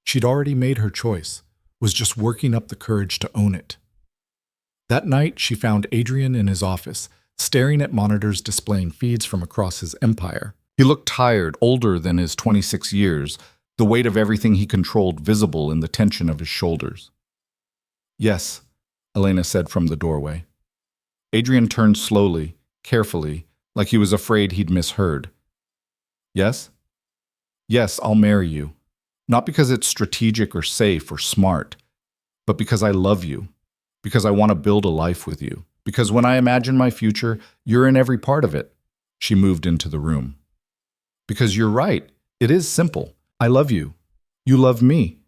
She'd already made her choice, was just working up the courage to own it. That night, she found Adrian in his office, staring at monitors displaying feeds from across his empire. He looked tired, older than his 26 years, the weight of everything he controlled visible in the tension of his shoulders. Yes, Elena said from the doorway. Adrian turned slowly, carefully, like he was afraid he'd misheard. Yes? Yes, I'll marry you. Not because it's strategic or safe or smart, but because I love you. Because I want to build a life with you. Because when I imagine my future, you're in every part of it. She moved into the room. Because you're right. It is simple. I love you. You love me.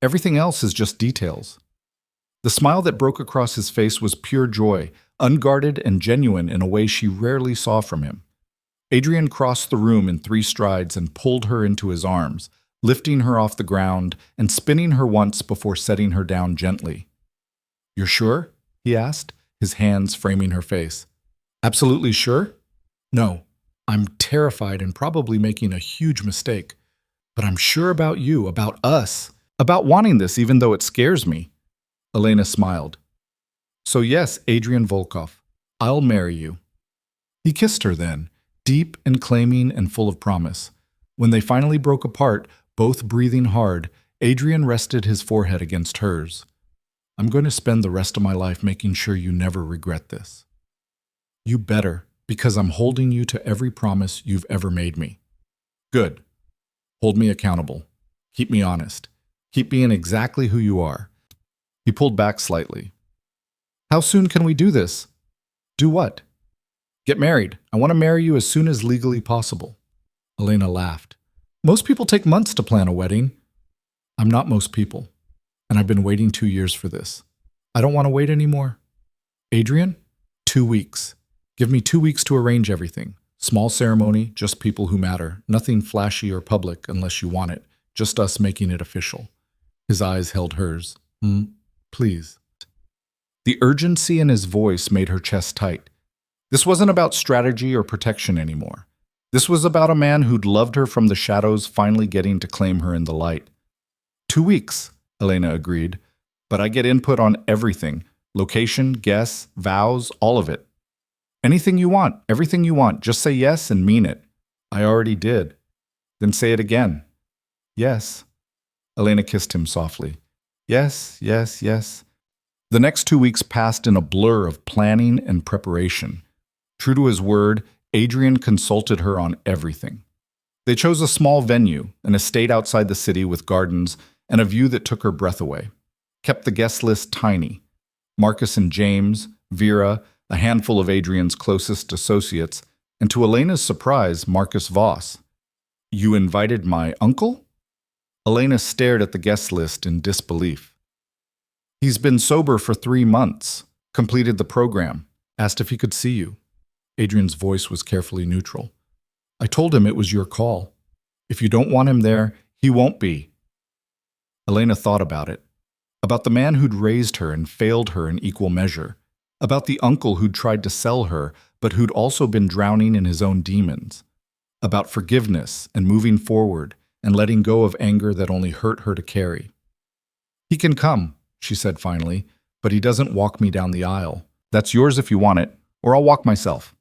Everything else is just details. The smile that broke across his face was pure joy, unguarded and genuine in a way she rarely saw from him. Adrian crossed the room in 3 strides and pulled her into his arms, lifting her off the ground and spinning her once before setting her down gently. You're sure? He asked, his hands framing her face. Absolutely sure? No, I'm terrified and probably making a huge mistake. But I'm sure about you, about us, about wanting this even though it scares me. Elena smiled. So yes, Adrian Volkov, I'll marry you. He kissed her then, deep and claiming and full of promise. When they finally broke apart, both breathing hard, Adrian rested his forehead against hers. I'm going to spend the rest of my life making sure you never regret this. You better, because I'm holding you to every promise you've ever made me. Good. Hold me accountable. Keep me honest. Keep being exactly who you are. He pulled back slightly. How soon can we do this? Do what? Get married. I want to marry you as soon as legally possible. Elena laughed. Most people take months to plan a wedding. I'm not most people. And I've been waiting 2 years for this. I don't want to wait anymore. Adrian, 2 weeks. Give me 2 weeks to arrange everything. Small ceremony, just people who matter. Nothing flashy or public unless you want it. Just us making it official. His eyes held hers. Please. The urgency in his voice made her chest tight. This wasn't about strategy or protection anymore. This was about a man who'd loved her from the shadows finally getting to claim her in the light. 2 weeks. Elena agreed. But I get input on everything. Location, guests, vows, all of it. Anything you want, everything you want. Just say yes and mean it. I already did. Then say it again. Yes. Elena kissed him softly. Yes, yes, yes. The next 2 weeks passed in a blur of planning and preparation. True to his word, Adrian consulted her on everything. They chose a small venue, an estate outside the city with gardens and a view that took her breath away. Kept the guest list tiny. Marcus and James, Vera, a handful of Adrian's closest associates, and to Elena's surprise, Marcus Voss. You invited my uncle? Elena stared at the guest list in disbelief. He's been sober for 3 months, completed the program, asked if he could see you. Adrian's voice was carefully neutral. I told him it was your call. If you don't want him there, he won't be. Elena thought about it. About the man who'd raised her and failed her in equal measure. About the uncle who'd tried to sell her, but who'd also been drowning in his own demons. About forgiveness and moving forward and letting go of anger that only hurt her to carry. He can come, she said finally, but he doesn't walk me down the aisle. That's yours if you want it, or I'll walk myself.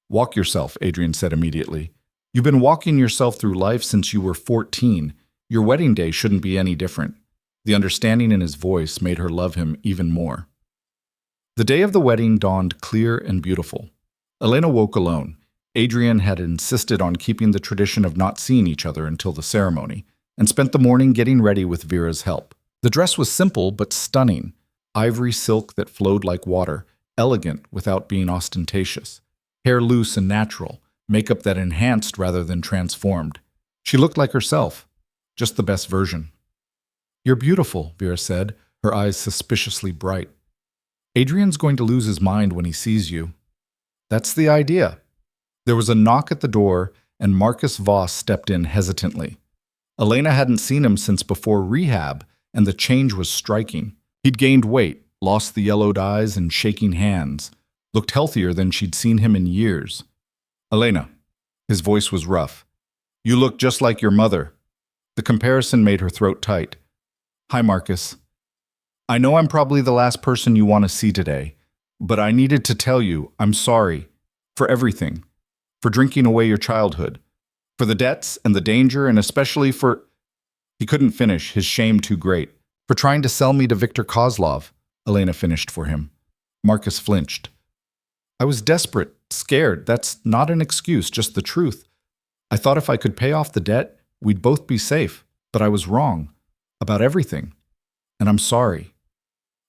Walk yourself, Adrian said immediately. You've been walking yourself through life since you were 14. Your wedding day shouldn't be any different. The understanding in his voice made her love him even more. The day of the wedding dawned clear and beautiful. Elena woke alone. Adrian had insisted on keeping the tradition of not seeing each other until the ceremony, and spent the morning getting ready with Vera's help. The dress was simple but stunning, ivory silk that flowed like water, elegant without being ostentatious, hair loose and natural, makeup that enhanced rather than transformed. She looked like herself, just the best version. You're beautiful, Vera said, her eyes suspiciously bright. Adrian's going to lose his mind when he sees you. That's the idea. There was a knock at the door, and Marcus Voss stepped in hesitantly. Elena hadn't seen him since before rehab, and the change was striking. He'd gained weight, lost the yellowed eyes and shaking hands, looked healthier than she'd seen him in years. Elena. His voice was rough. You look just like your mother. The comparison made her throat tight. Hi, Marcus. I know I'm probably the last person you want to see today, but I needed to tell you I'm sorry for everything. For drinking away your childhood, for the debts and the danger, and especially for... He couldn't finish, his shame too great. For trying to sell me to Viktor Kozlov, Elena finished for him. Marcus flinched. I was desperate, scared. That's not an excuse, just the truth. I thought if I could pay off the debt, we'd both be safe, but I was wrong. About everything. And I'm sorry.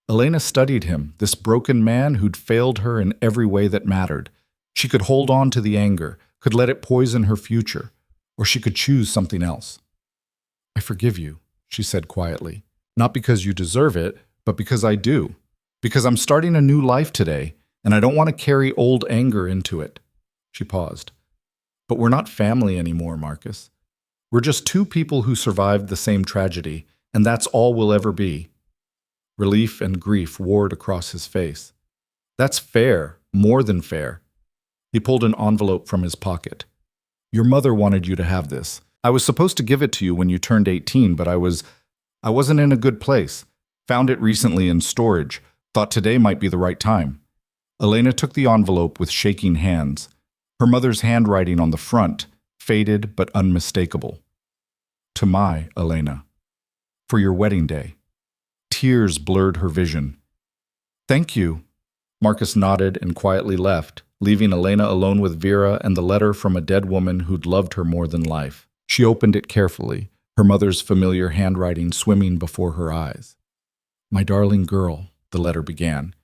Elena studied him, this broken man who'd failed her in every way that mattered. She could hold on to the anger, could let it poison her future, or she could choose something else. I forgive you, she said quietly. Not because you deserve it, but because I do. Because I'm starting a new life today, and I don't want to carry old anger into it. She paused. But we're not family anymore, Marcus. We're just two people who survived the same tragedy, and that's all we'll ever be. Relief and grief warred across his face. That's fair, more than fair. He pulled an envelope from his pocket. Your mother wanted you to have this. I was supposed to give it to you when you turned 18, but I wasn't in a good place. Found it recently in storage. Thought today might be the right time. Elena took the envelope with shaking hands. Her mother's handwriting on the front, faded but unmistakable. To my Elena. For your wedding day. Tears blurred her vision. Thank you. Marcus nodded and quietly left, leaving Elena alone with Vera and the letter from a dead woman who'd loved her more than life. She opened it carefully, her mother's familiar handwriting swimming before her eyes. My darling girl, the letter began.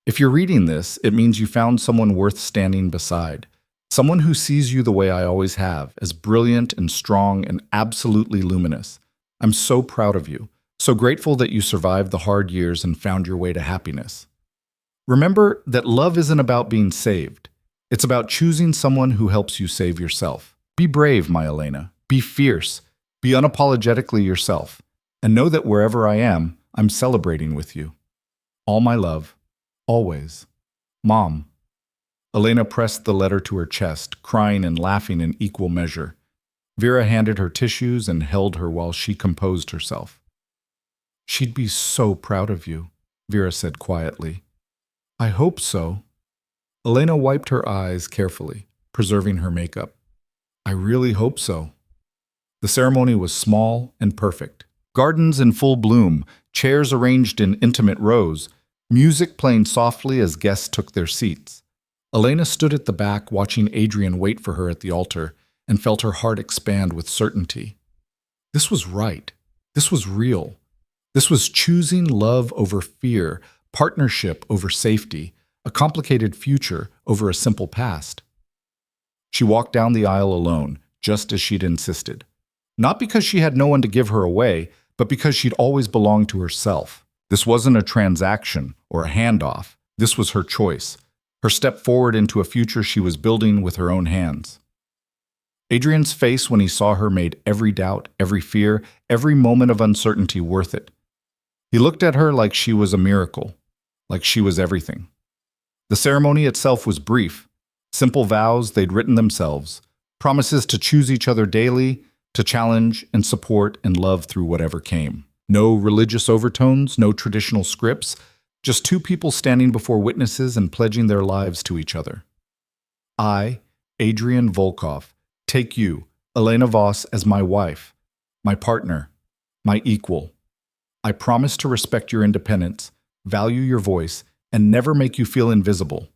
If you're reading this, it means you found someone worth standing beside. Someone who sees you the way I always have, as brilliant and strong and absolutely luminous. I'm so proud of you, so grateful that you survived the hard years and found your way to happiness. Remember that love isn't about being saved. It's about choosing someone who helps you save yourself. Be brave, my Elena. Be fierce. Be unapologetically yourself. And know that wherever I am, I'm celebrating with you. All my love. Always. Mom. Elena pressed the letter to her chest, crying and laughing in equal measure. Vera handed her tissues and held her while she composed herself. She'd be so proud of you, Vera said quietly. I hope so. Elena wiped her eyes carefully, preserving her makeup. I really hope so. The ceremony was small and perfect. Gardens in full bloom, chairs arranged in intimate rows, music playing softly as guests took their seats. Elena stood at the back watching Adrian wait for her at the altar, and felt her heart expand with certainty. This was right. This was real. This was choosing love over fear, partnership over safety, a complicated future over a simple past. She walked down the aisle alone, just as she'd insisted. Not because she had no one to give her away, but because she'd always belonged to herself. This wasn't a transaction or a handoff. This was her choice, her step forward into a future she was building with her own hands. Adrian's face when he saw her made every doubt, every fear, every moment of uncertainty worth it. He looked at her like she was a miracle, like she was everything. The ceremony itself was brief. Simple vows they'd written themselves, promises to choose each other daily, to challenge and support and love through whatever came. No religious overtones, no traditional scripts, just two people standing before witnesses and pledging their lives to each other. I, Adrian Volkov, take you, Elena Voss, as my wife, my partner, my equal. I promise to respect your independence, value your voice, and never make you feel invisible.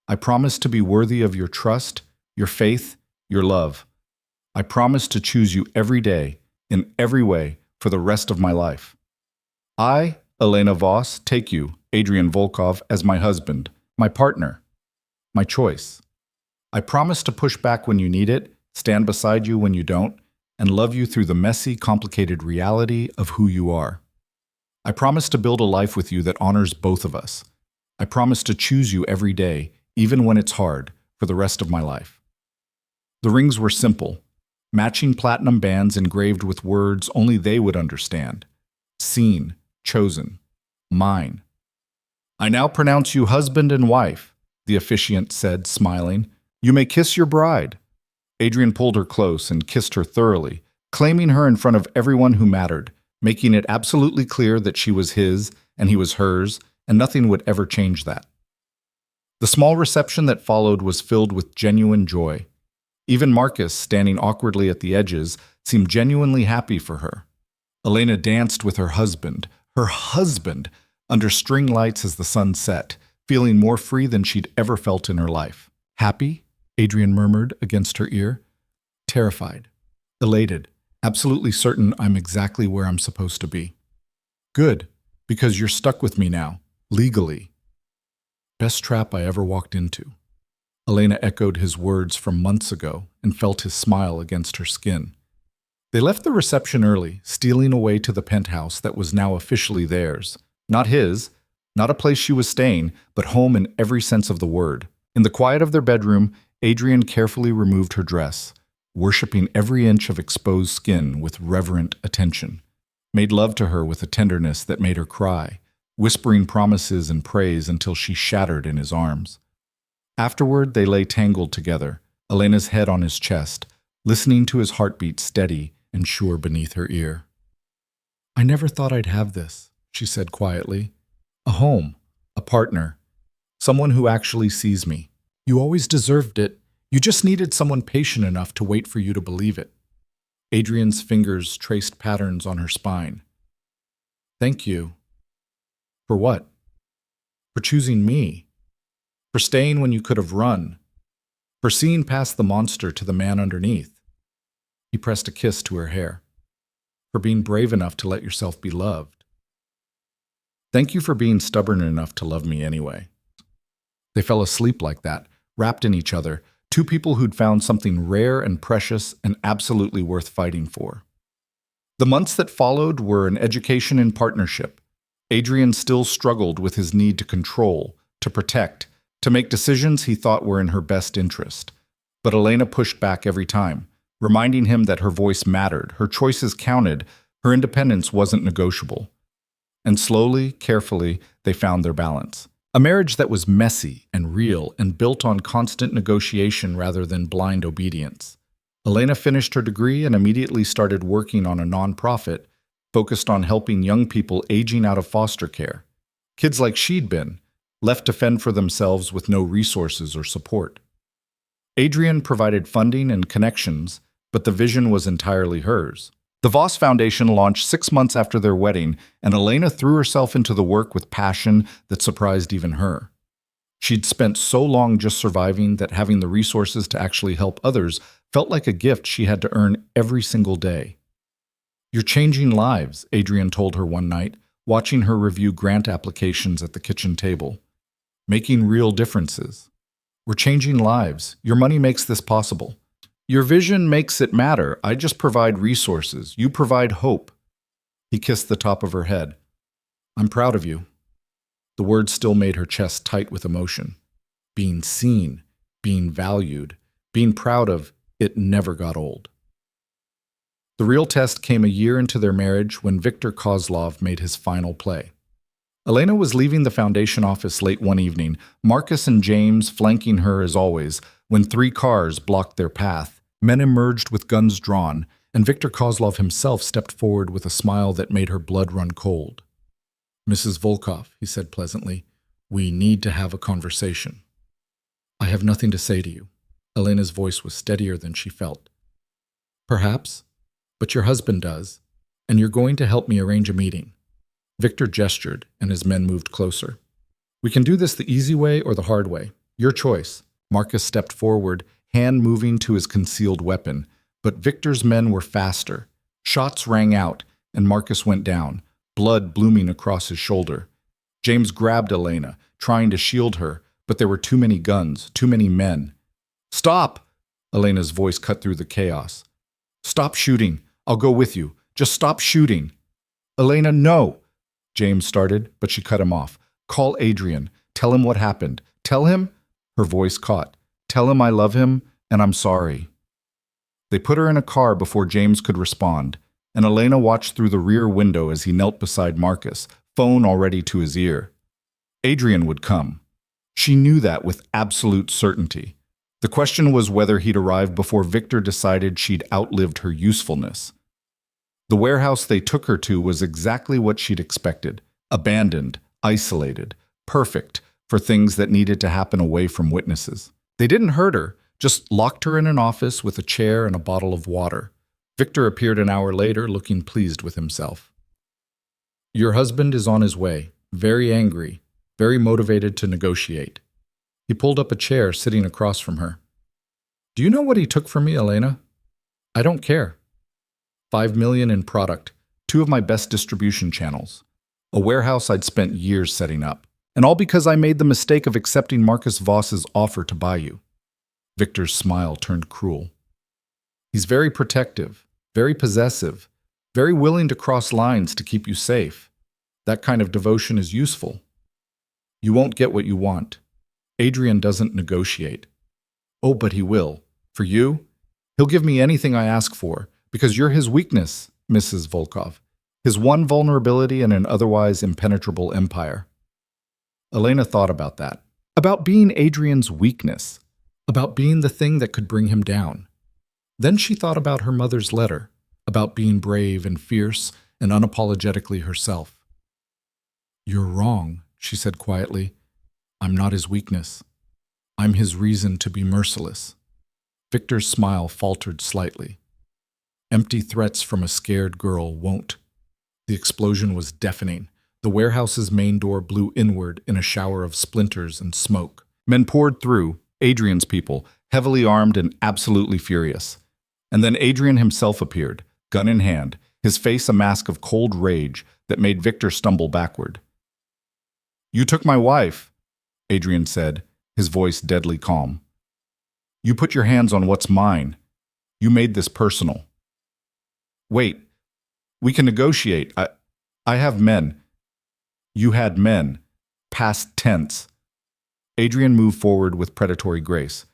I promise to be worthy of your trust, your faith, your love. I promise to choose you every day, in every way, for the rest of my life. I, Elena Voss, take you, Adrian Volkov, as my husband, my partner, my choice. I promise to push back when you need it, stand beside you when you don't, and love you through the messy, complicated reality of who you are. I promise to build a life with you that honors both of us. I promise to choose you every day, even when it's hard, for the rest of my life. The rings were simple, matching platinum bands engraved with words only they would understand. Seen, chosen, mine. I now pronounce you husband and wife, the officiant said, smiling. You may kiss your bride. Adrian pulled her close and kissed her thoroughly, claiming her in front of everyone who mattered, making it absolutely clear that she was his and he was hers, and nothing would ever change that. The small reception that followed was filled with genuine joy. Even Marcus, standing awkwardly at the edges, seemed genuinely happy for her. Elena danced with her husband, under string lights as the sun set, feeling more free than she'd ever felt in her life. Happy? Adrian murmured against her ear. Terrified. Elated. Absolutely certain I'm exactly where I'm supposed to be. Good, because you're stuck with me now, legally. Best trap I ever walked into. Elena echoed his words from months ago and felt his smile against her skin. They left the reception early, stealing away to the penthouse that was now officially theirs. Not his, not a place she was staying, but home in every sense of the word. In the quiet of their bedroom, Adrian carefully removed her dress, worshipping every inch of exposed skin with reverent attention, made love to her with a tenderness that made her cry, whispering promises and praise until she shattered in his arms. Afterward, they lay tangled together, Elena's head on his chest, listening to his heartbeat steady and sure beneath her ear. I never thought I'd have this, she said quietly. A home, a partner, someone who actually sees me. You always deserved it. You just needed someone patient enough to wait for you to believe it. Adrian's fingers traced patterns on her spine. Thank you. For what? For choosing me. For staying when you could have run. For seeing past the monster to the man underneath. He pressed a kiss to her hair. For being brave enough to let yourself be loved. Thank you for being stubborn enough to love me anyway. They fell asleep like that, wrapped in each other, two people who'd found something rare and precious and absolutely worth fighting for. The months that followed were an education in partnership. Adrian still struggled with his need to control, to protect, to make decisions he thought were in her best interest. But Elena pushed back every time, reminding him that her voice mattered, her choices counted, her independence wasn't negotiable. And slowly, carefully, they found their balance. A marriage that was messy and real and built on constant negotiation rather than blind obedience. Elena finished her degree and immediately started working on a nonprofit focused on helping young people aging out of foster care. Kids like she'd been, left to fend for themselves with no resources or support. Adrian provided funding and connections, but the vision was entirely hers. The Voss Foundation launched 6 months after their wedding, and Elena threw herself into the work with passion that surprised even her. She'd spent so long just surviving that having the resources to actually help others felt like a gift she had to earn every single day. "You're changing lives," Adrian told her one night, watching her review grant applications at the kitchen table. "Making real differences. We're changing lives. Your money makes this possible. Your vision makes it matter. I just provide resources. You provide hope." He kissed the top of her head. "I'm proud of you." The words still made her chest tight with emotion. Being seen, being valued, being proud of, it never got old. The real test came a year into their marriage when Viktor Kozlov made his final play. Elena was leaving the foundation office late one evening, Marcus and James flanking her as always, when 3 cars blocked their path. Men emerged with guns drawn, and Viktor Kozlov himself stepped forward with a smile that made her blood run cold. "Mrs. Volkov," he said pleasantly, "we need to have a conversation." "I have nothing to say to you." Elena's voice was steadier than she felt. "Perhaps, but your husband does, and you're going to help me arrange a meeting." Viktor gestured, and his men moved closer. "We can do this the easy way or the hard way. Your choice." Marcus stepped forward, hand moving to his concealed weapon, but Viktor's men were faster. Shots rang out, and Marcus went down, blood blooming across his shoulder. James grabbed Elena, trying to shield her, but there were too many guns, too many men. "Stop!" Elena's voice cut through the chaos. "Stop shooting. I'll go with you. Just stop shooting." "Elena, no!" James started, but she cut him off. "Call Adrian. Tell him what happened. Tell him—" Her voice caught. "Tell him I love him, and I'm sorry." They put her in a car before James could respond, and Elena watched through the rear window as he knelt beside Marcus, phone already to his ear. Adrian would come. She knew that with absolute certainty. The question was whether he'd arrive before Viktor decided she'd outlived her usefulness. The warehouse they took her to was exactly what she'd expected. Abandoned, isolated, perfect for things that needed to happen away from witnesses. They didn't hurt her, just locked her in an office with a chair and a bottle of water. Viktor appeared an hour later, looking pleased with himself. "Your husband is on his way, very angry, very motivated to negotiate." He pulled up a chair sitting across from her. "Do you know what he took from me, Elena?" "I don't care." $5 million in product, 2 of my best distribution channels, a warehouse I'd spent years setting up, and all because I made the mistake of accepting Marcus Voss's offer to buy you. Viktor's smile turned cruel. "He's very protective, very possessive, very willing to cross lines to keep you safe. That kind of devotion is useful. You won't get what you want. Adrian doesn't negotiate." "Oh, but he will. For you, he'll give me anything I ask for, because you're his weakness, Mrs. Volkov, his one vulnerability in an otherwise impenetrable empire." Elena thought about that, about being Adrian's weakness, about being the thing that could bring him down. Then she thought about her mother's letter, about being brave and fierce and unapologetically herself. "You're wrong," she said quietly. "I'm not his weakness. I'm his reason to be merciless." Viktor's smile faltered slightly. Empty threats from a scared girl won't. The explosion was deafening. The warehouse's main door blew inward in a shower of splinters and smoke. Men poured through, Adrian's people, heavily armed and absolutely furious. And then Adrian himself appeared, gun in hand, his face a mask of cold rage that made Viktor stumble backward. "You took my wife," Adrian said, his voice deadly calm. "You put your hands on what's mine. You made this personal." "Wait, we can negotiate. I have men." "You had men. Past tense." Adrian moved forward with predatory grace.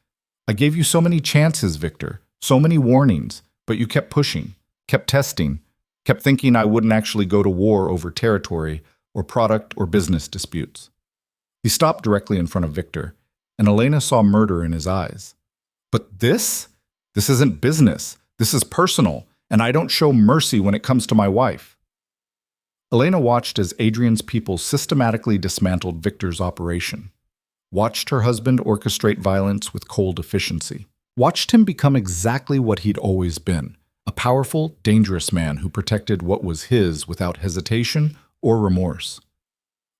"I gave you so many chances, Viktor, so many warnings, but you kept pushing, kept testing, kept thinking I wouldn't actually go to war over territory or product or business disputes." He stopped directly in front of Viktor, and Elena saw murder in his eyes. "But this isn't business. This is personal, and I don't show mercy when it comes to my wife." Elena watched as Adrian's people systematically dismantled Viktor's operation, watched her husband orchestrate violence with cold efficiency, watched him become exactly what he'd always been, a powerful, dangerous man who protected what was his without hesitation or remorse.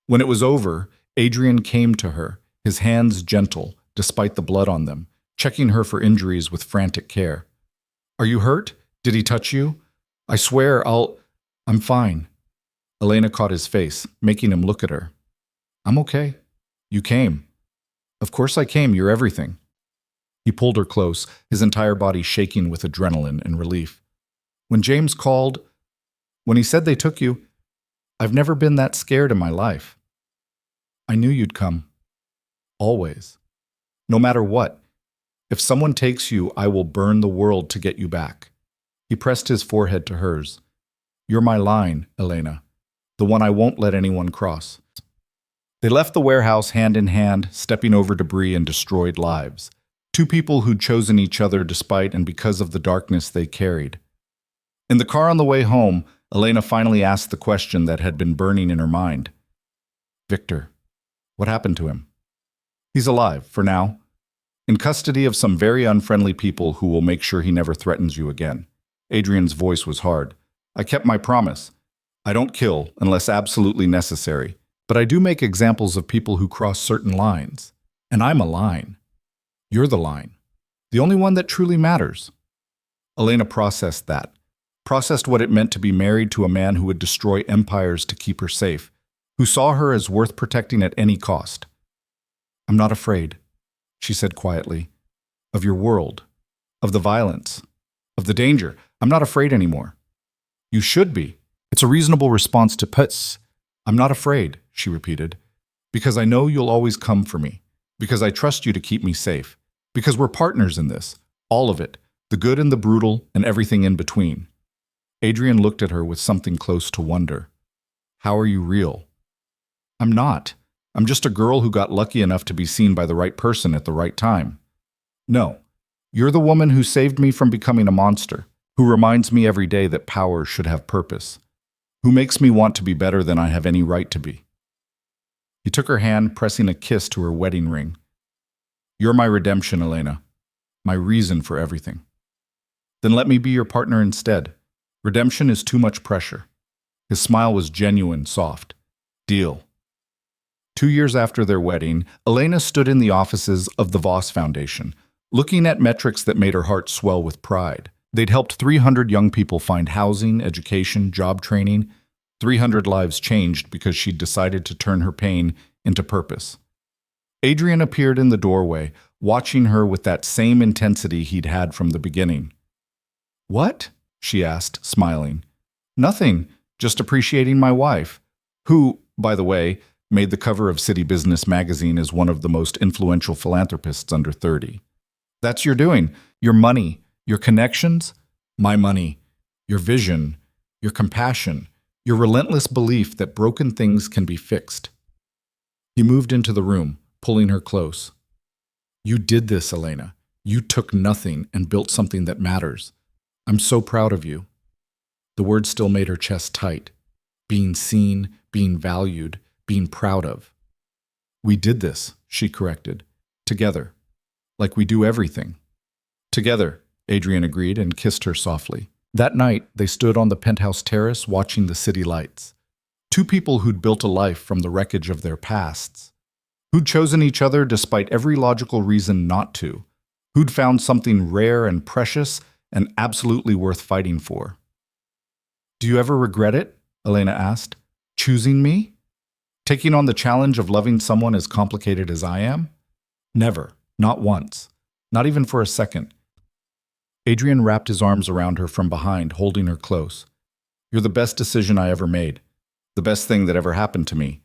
When it was over, Adrian came to her, his hands gentle, despite the blood on them, checking her for injuries with frantic care. Are you hurt? Did he touch you? I swear I'm fine. Elena caught his face, making him look at her. I'm okay. You came. Of course I came, you're everything. He pulled her close, his entire body shaking with adrenaline and relief. When James called, when he said they took you, I've never been that scared in my life. I knew you'd come. Always. No matter what. If someone takes you, I will burn the world to get you back. He pressed his forehead to hers. You're my line, Elena. The one I won't let anyone cross. They left the warehouse hand in hand, stepping over debris and destroyed lives. Two people who'd chosen each other despite and because of the darkness they carried. In the car on the way home, Elena finally asked the question that had been burning in her mind. Victor, what happened to him? He's alive, for now. In custody of some very unfriendly people who will make sure he never threatens you again. Adrian's voice was hard. I kept my promise. I don't kill unless absolutely necessary, but I do make examples of people who cross certain lines. And I'm a line. You're the line. The only one that truly matters. Elena processed that. Processed what it meant to be married to a man who would destroy empires to keep her safe, who saw her as worth protecting at any cost. I'm not afraid, she said quietly, of your world, of the violence, of the danger. I'm not afraid anymore. You should be. It's a reasonable response to puts. I'm not afraid, she repeated, because I know you'll always come for me, because I trust you to keep me safe, because we're partners in this, all of it, the good and the brutal and everything in between. Adrian looked at her with something close to wonder. How are you real? I'm not. I'm just a girl who got lucky enough to be seen by the right person at the right time. No, you're the woman who saved me from becoming a monster, who reminds me every day that power should have purpose, who makes me want to be better than I have any right to be. He took her hand, pressing a kiss to her wedding ring. You're my redemption, Elena, my reason for everything. Then let me be your partner instead. Redemption is too much pressure. His smile was genuine, soft. Deal. 2 years after their wedding, Elena stood in the offices of the Voss Foundation, looking at metrics that made her heart swell with pride. They'd helped 300 young people find housing, education, job training. 300 lives changed because she'd decided to turn her pain into purpose. Adrian appeared in the doorway, watching her with that same intensity he'd had from the beginning. What? She asked, smiling. Nothing, just appreciating my wife, who, by the way, made the cover of City Business magazine as one of the most influential philanthropists under 30. That's your doing. Your money, your connections, my money, your vision, your compassion, your relentless belief that broken things can be fixed. He moved into the room, pulling her close. You did this, Elena. You took nothing and built something that matters. I'm so proud of you. The words still made her chest tight. Being seen, being valued, being proud of. We did this, she corrected. Together. Like we do everything. Together, Adrian agreed and kissed her softly. That night, they stood on the penthouse terrace watching the city lights. Two people who'd built a life from the wreckage of their pasts. Who'd chosen each other despite every logical reason not to. Who'd found something rare and precious and absolutely worth fighting for. Do you ever regret it? Elena asked. Choosing me? Taking on the challenge of loving someone as complicated as I am? Never. Not once. Not even for a second. Adrian wrapped his arms around her from behind, holding her close. You're the best decision I ever made. The best thing that ever happened to me.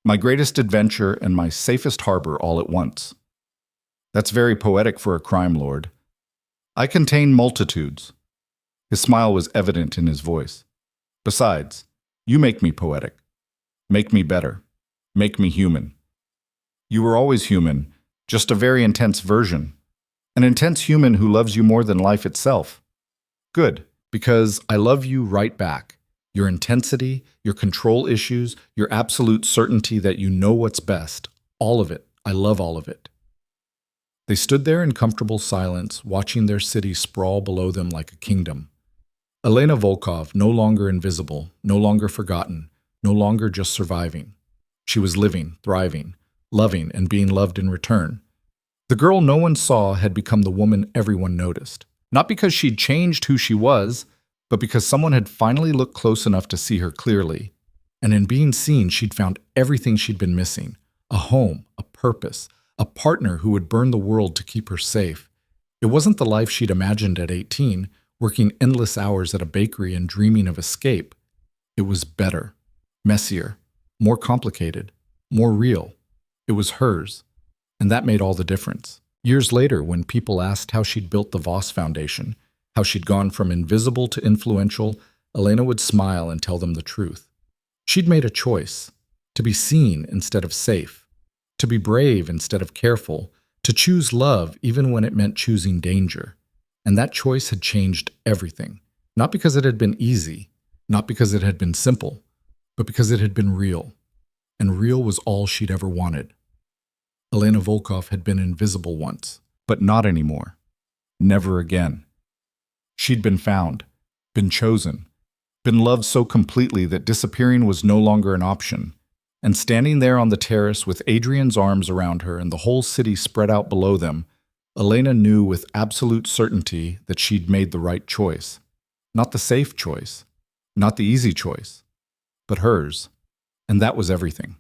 My greatest adventure and my safest harbor all at once. That's very poetic for a crime lord. I contain multitudes. His smile was evident in his voice. Besides, you make me poetic. Make me better. Make me human. You were always human, just a very intense version. An intense human who loves you more than life itself. Good, because I love you right back. Your intensity, your control issues, your absolute certainty that you know what's best. All of it. I love all of it. They stood there in comfortable silence, watching their city sprawl below them like a kingdom. Elena Volkov, no longer invisible, no longer forgotten, no longer just surviving. She was living, thriving, loving, and being loved in return. The girl no one saw had become the woman everyone noticed. Not because she'd changed who she was, but because someone had finally looked close enough to see her clearly. And in being seen, she'd found everything she'd been missing: a home, a purpose, a partner who would burn the world to keep her safe. It wasn't the life she'd imagined at 18, working endless hours at a bakery and dreaming of escape. It was better, messier, more complicated, more real. It was hers, and that made all the difference. Years later, when people asked how she'd built the Voss Foundation, how she'd gone from invisible to influential, Elena would smile and tell them the truth. She'd made a choice: to be seen instead of safe, to be brave instead of careful, to choose love even when it meant choosing danger. And that choice had changed everything. Not because it had been easy, not because it had been simple, but because it had been real. And real was all she'd ever wanted. Elena Volkov had been invisible once, but not anymore. Never again. She'd been found, been chosen, been loved so completely that disappearing was no longer an option. And standing there on the terrace with Adrian's arms around her and the whole city spread out below them, Elena knew with absolute certainty that she'd made the right choice. Not the safe choice, not the easy choice, but hers. And that was everything.